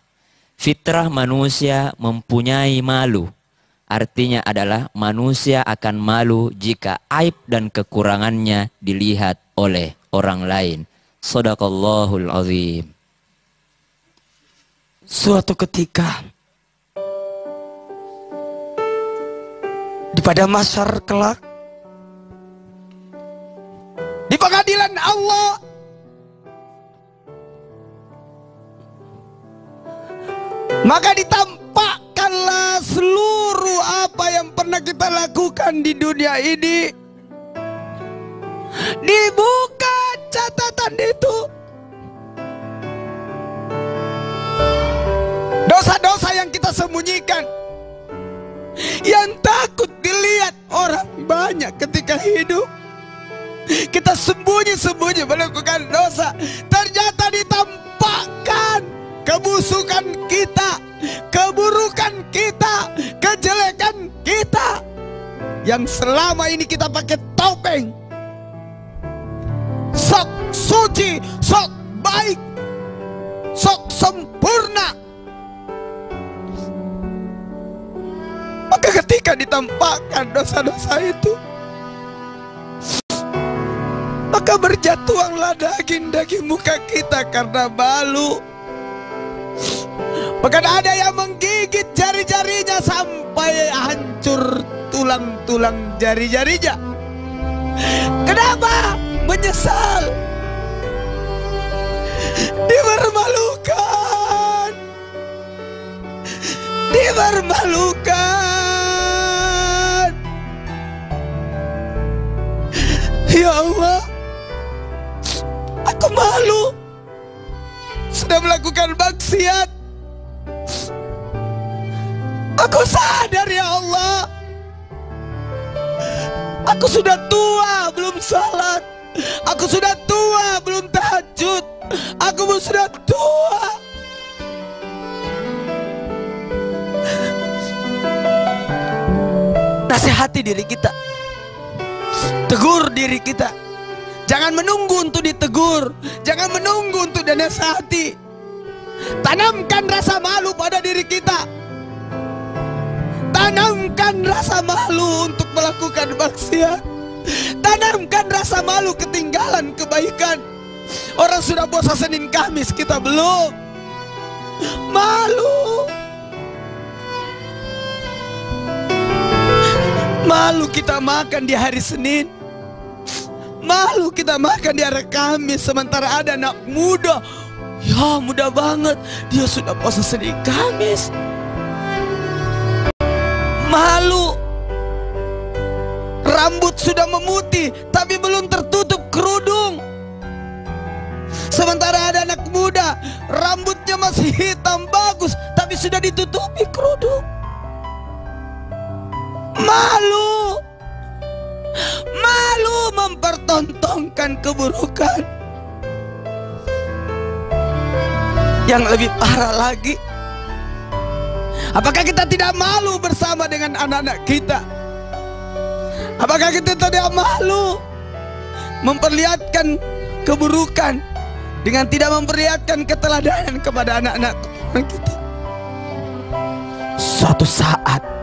Fitrah manusia mempunyai malu. Artinya adalah manusia akan malu jika aib dan kekurangannya dilihat oleh orang lain. Shadaqallahul azim. Suatu ketika di pada mahsyar kelak, di pengadilan Allah, maka ditampakkanlah seluruh apa yang pernah kita lakukan di dunia ini. Dibuka catatan itu. Dosa-dosa yang kita sembunyikan, yang takut dilihat orang banyak ketika hidup. Kita sembunyi-sembunyi melakukan dosa, ternyata ditampakkan kebusukan kita, keburukan kita, kejelekan kita yang selama ini kita pakai topeng. Sok suci, sok baik, sok sempurna. Maka ketika ditampakkan dosa-dosa itu, maka berjatuhlah daging-daging muka kita karena malu. Bahkan ada yang menggigit jari-jarinya sampai hancur tulang-tulang jari-jarinya. Kenapa? Menyesal. Dipermalukan. Dipermalukan. Ya Allah, aku malu sudah melakukan maksiat. Aku sadar ya Allah, aku sudah tua belum salat, aku sudah tua belum tahajud, aku pun sudah tua. Nasihati diri kita, tegur diri kita. Jangan menunggu untuk ditegur, jangan menunggu untuk dinasihati. Tanamkan rasa malu pada diri kita. Tanamkan rasa malu untuk melakukan maksiat. Tanamkan rasa malu ketinggalan kebaikan. Orang sudah puasa Senin Kamis, kita belum. Malu. Malu kita makan di hari Senin. Malu kita makan di hari Kamis, sementara ada anak muda, ya muda banget, dia sudah puasa Senin Kamis. Malu. Rambut sudah memutih tapi belum tertutup kerudung, sementara ada anak muda rambutnya masih hitam bagus tapi sudah ditutupi kerudung. Malu. Malu mempertontonkan keburukan. Yang lebih parah lagi, apakah kita tidak malu bersama dengan anak-anak kita? Apakah kita tidak malu memperlihatkan keburukan dengan tidak memperlihatkan keteladanan kepada anak-anak kita? Suatu saat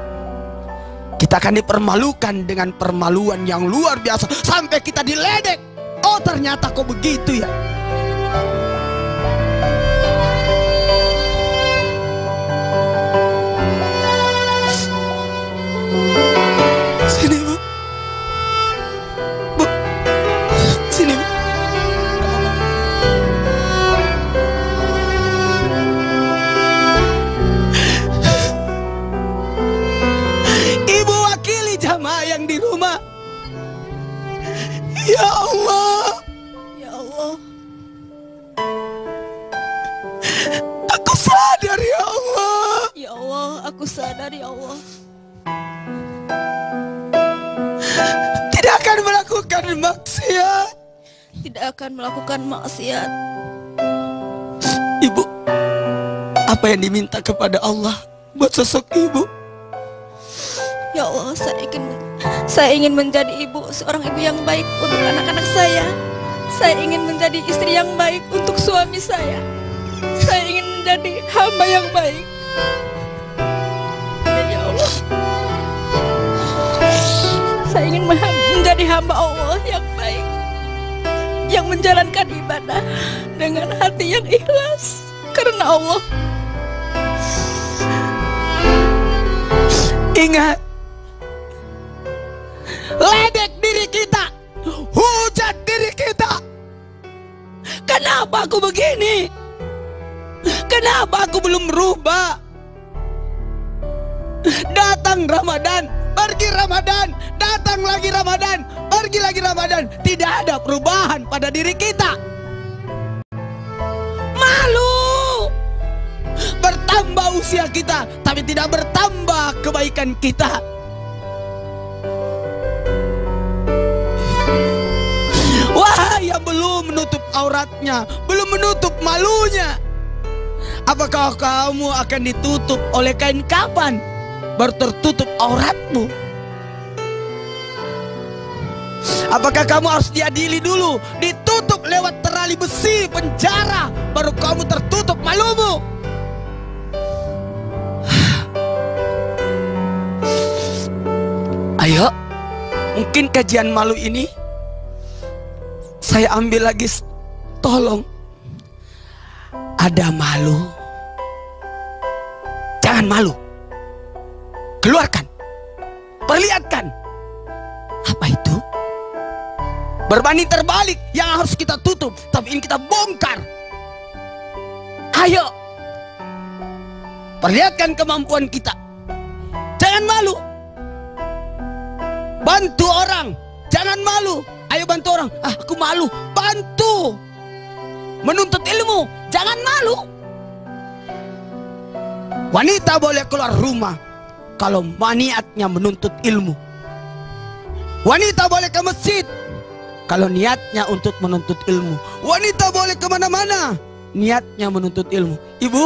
kita akan dipermalukan dengan permaluan yang luar biasa sampai kita diledek. Oh, ternyata kok begitu ya. Sini Bu. Bu. Sini Bu. Ibu wakili jamaah yang di rumah. Ya Allah. Ya Allah. Aku sadar ya Allah. Ya Allah, aku sadar ya Allah. Tidak akan melakukan maksiat. Tidak akan melakukan maksiat. Ibu, apa yang diminta kepada Allah buat sosok ibu? Ya Allah, saya ingin menjadi ibu, seorang ibu yang baik untuk anak-anak saya. Saya ingin menjadi istri yang baik untuk suami saya. Saya ingin menjadi hamba yang baik. Amin ya Allah. Saya ingin menjadi hamba Allah yang baik, yang menjalankan ibadah dengan hati yang ikhlas karena Allah. Ingat, ledek diri kita, hujat diri kita. Kenapa aku begini? Kenapa aku belum berubah? Datang Ramadan, pergi Ramadan, datang lagi Ramadan, pergi lagi Ramadan. Tidak ada perubahan pada diri kita. Malu. Bertambah usia kita, tapi tidak bertambah kebaikan kita. Wahai yang belum menutup auratnya, belum menutup malunya, apakah kamu akan ditutup oleh kain kafan baru tertutup auratmu? Apakah kamu harus diadili dulu, ditutup lewat terali besi penjara baru kamu tertutup malumu? Ayo, mungkin kajian malu ini saya ambil lagi. Tolong, ada malu, jangan malu. Keluarkan, perlihatkan. Apa itu? Berbanding terbalik yang harus kita tutup, tapi ini kita bongkar. Ayo, perlihatkan kemampuan kita. Jangan malu. Bantu orang, jangan malu. Ayo bantu orang. Ah, aku malu. Bantu. Menuntut ilmu, jangan malu. Wanita boleh keluar rumah kalau niatnya menuntut ilmu. Wanita boleh ke masjid kalau niatnya untuk menuntut ilmu. Wanita boleh kemana-mana niatnya menuntut ilmu. Ibu,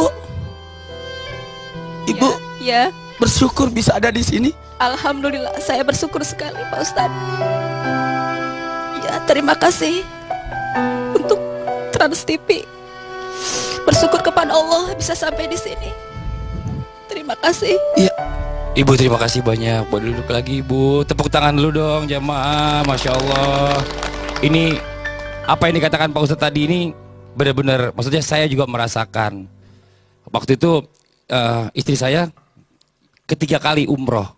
ibu, Ya, bersyukur bisa ada di sini. alhamdulillah saya bersyukur sekali Pak Ustadz. Ya, terima kasih untuk Trans TV. Bersyukur kepada Allah bisa sampai di sini. Terima kasih. Iya. Ibu terima kasih banyak. Boleh duduk lagi Ibu. Tepuk tangan dulu dong jamaah. Masya Allah. Ini apa yang dikatakan Pak Ustadz tadi ini benar-benar, maksudnya saya juga merasakan. Waktu itu istri saya ketiga kali umroh.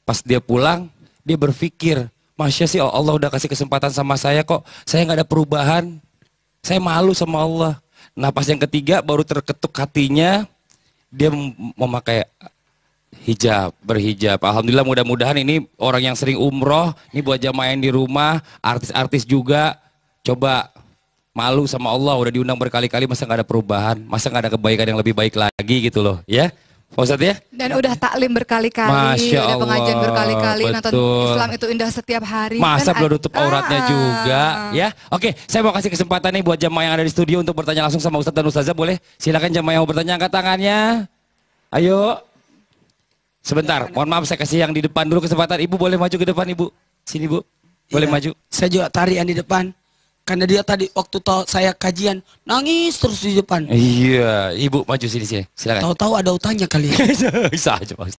Pas dia pulang, dia berpikir, Masya sih Allah udah kasih kesempatan sama saya kok, saya nggak ada perubahan. Saya malu sama Allah. Nah pas yang ketiga baru terketuk hatinya, dia memakai hijab, berhijab. Alhamdulillah, mudah-mudahan ini orang yang sering umroh, ini buat jamaah yang di rumah, artis-artis juga, coba malu sama Allah, udah diundang berkali-kali masa nggak ada perubahan, masa nggak ada kebaikan yang lebih baik lagi gitu loh, ya Pak Ustadz ya. Dan udah taklim berkali-kali, Masya udah pengajian Allah, berkali-kali, nonton betul. Islam itu indah setiap hari. Masa Kan belum tutup auratnya juga ya. Oke, saya mau kasih kesempatan nih buat jamaah yang ada di studio untuk bertanya langsung sama Ustadz dan Ustazah. Boleh silakan jamaah yang mau bertanya, angkat tangannya. Ayo. Sebentar, mohon maaf saya kasih yang di depan dulu kesempatan. Ibu boleh maju ke depan Ibu. Sini Bu, boleh Iya. maju. Saya juga tarian di depan. Karena dia tadi waktu saya kajian nangis terus di depan. Iya, Ibu maju sini silakan. Tahu-tahu ada utangnya kali. Bisa aja Pak Ustadz.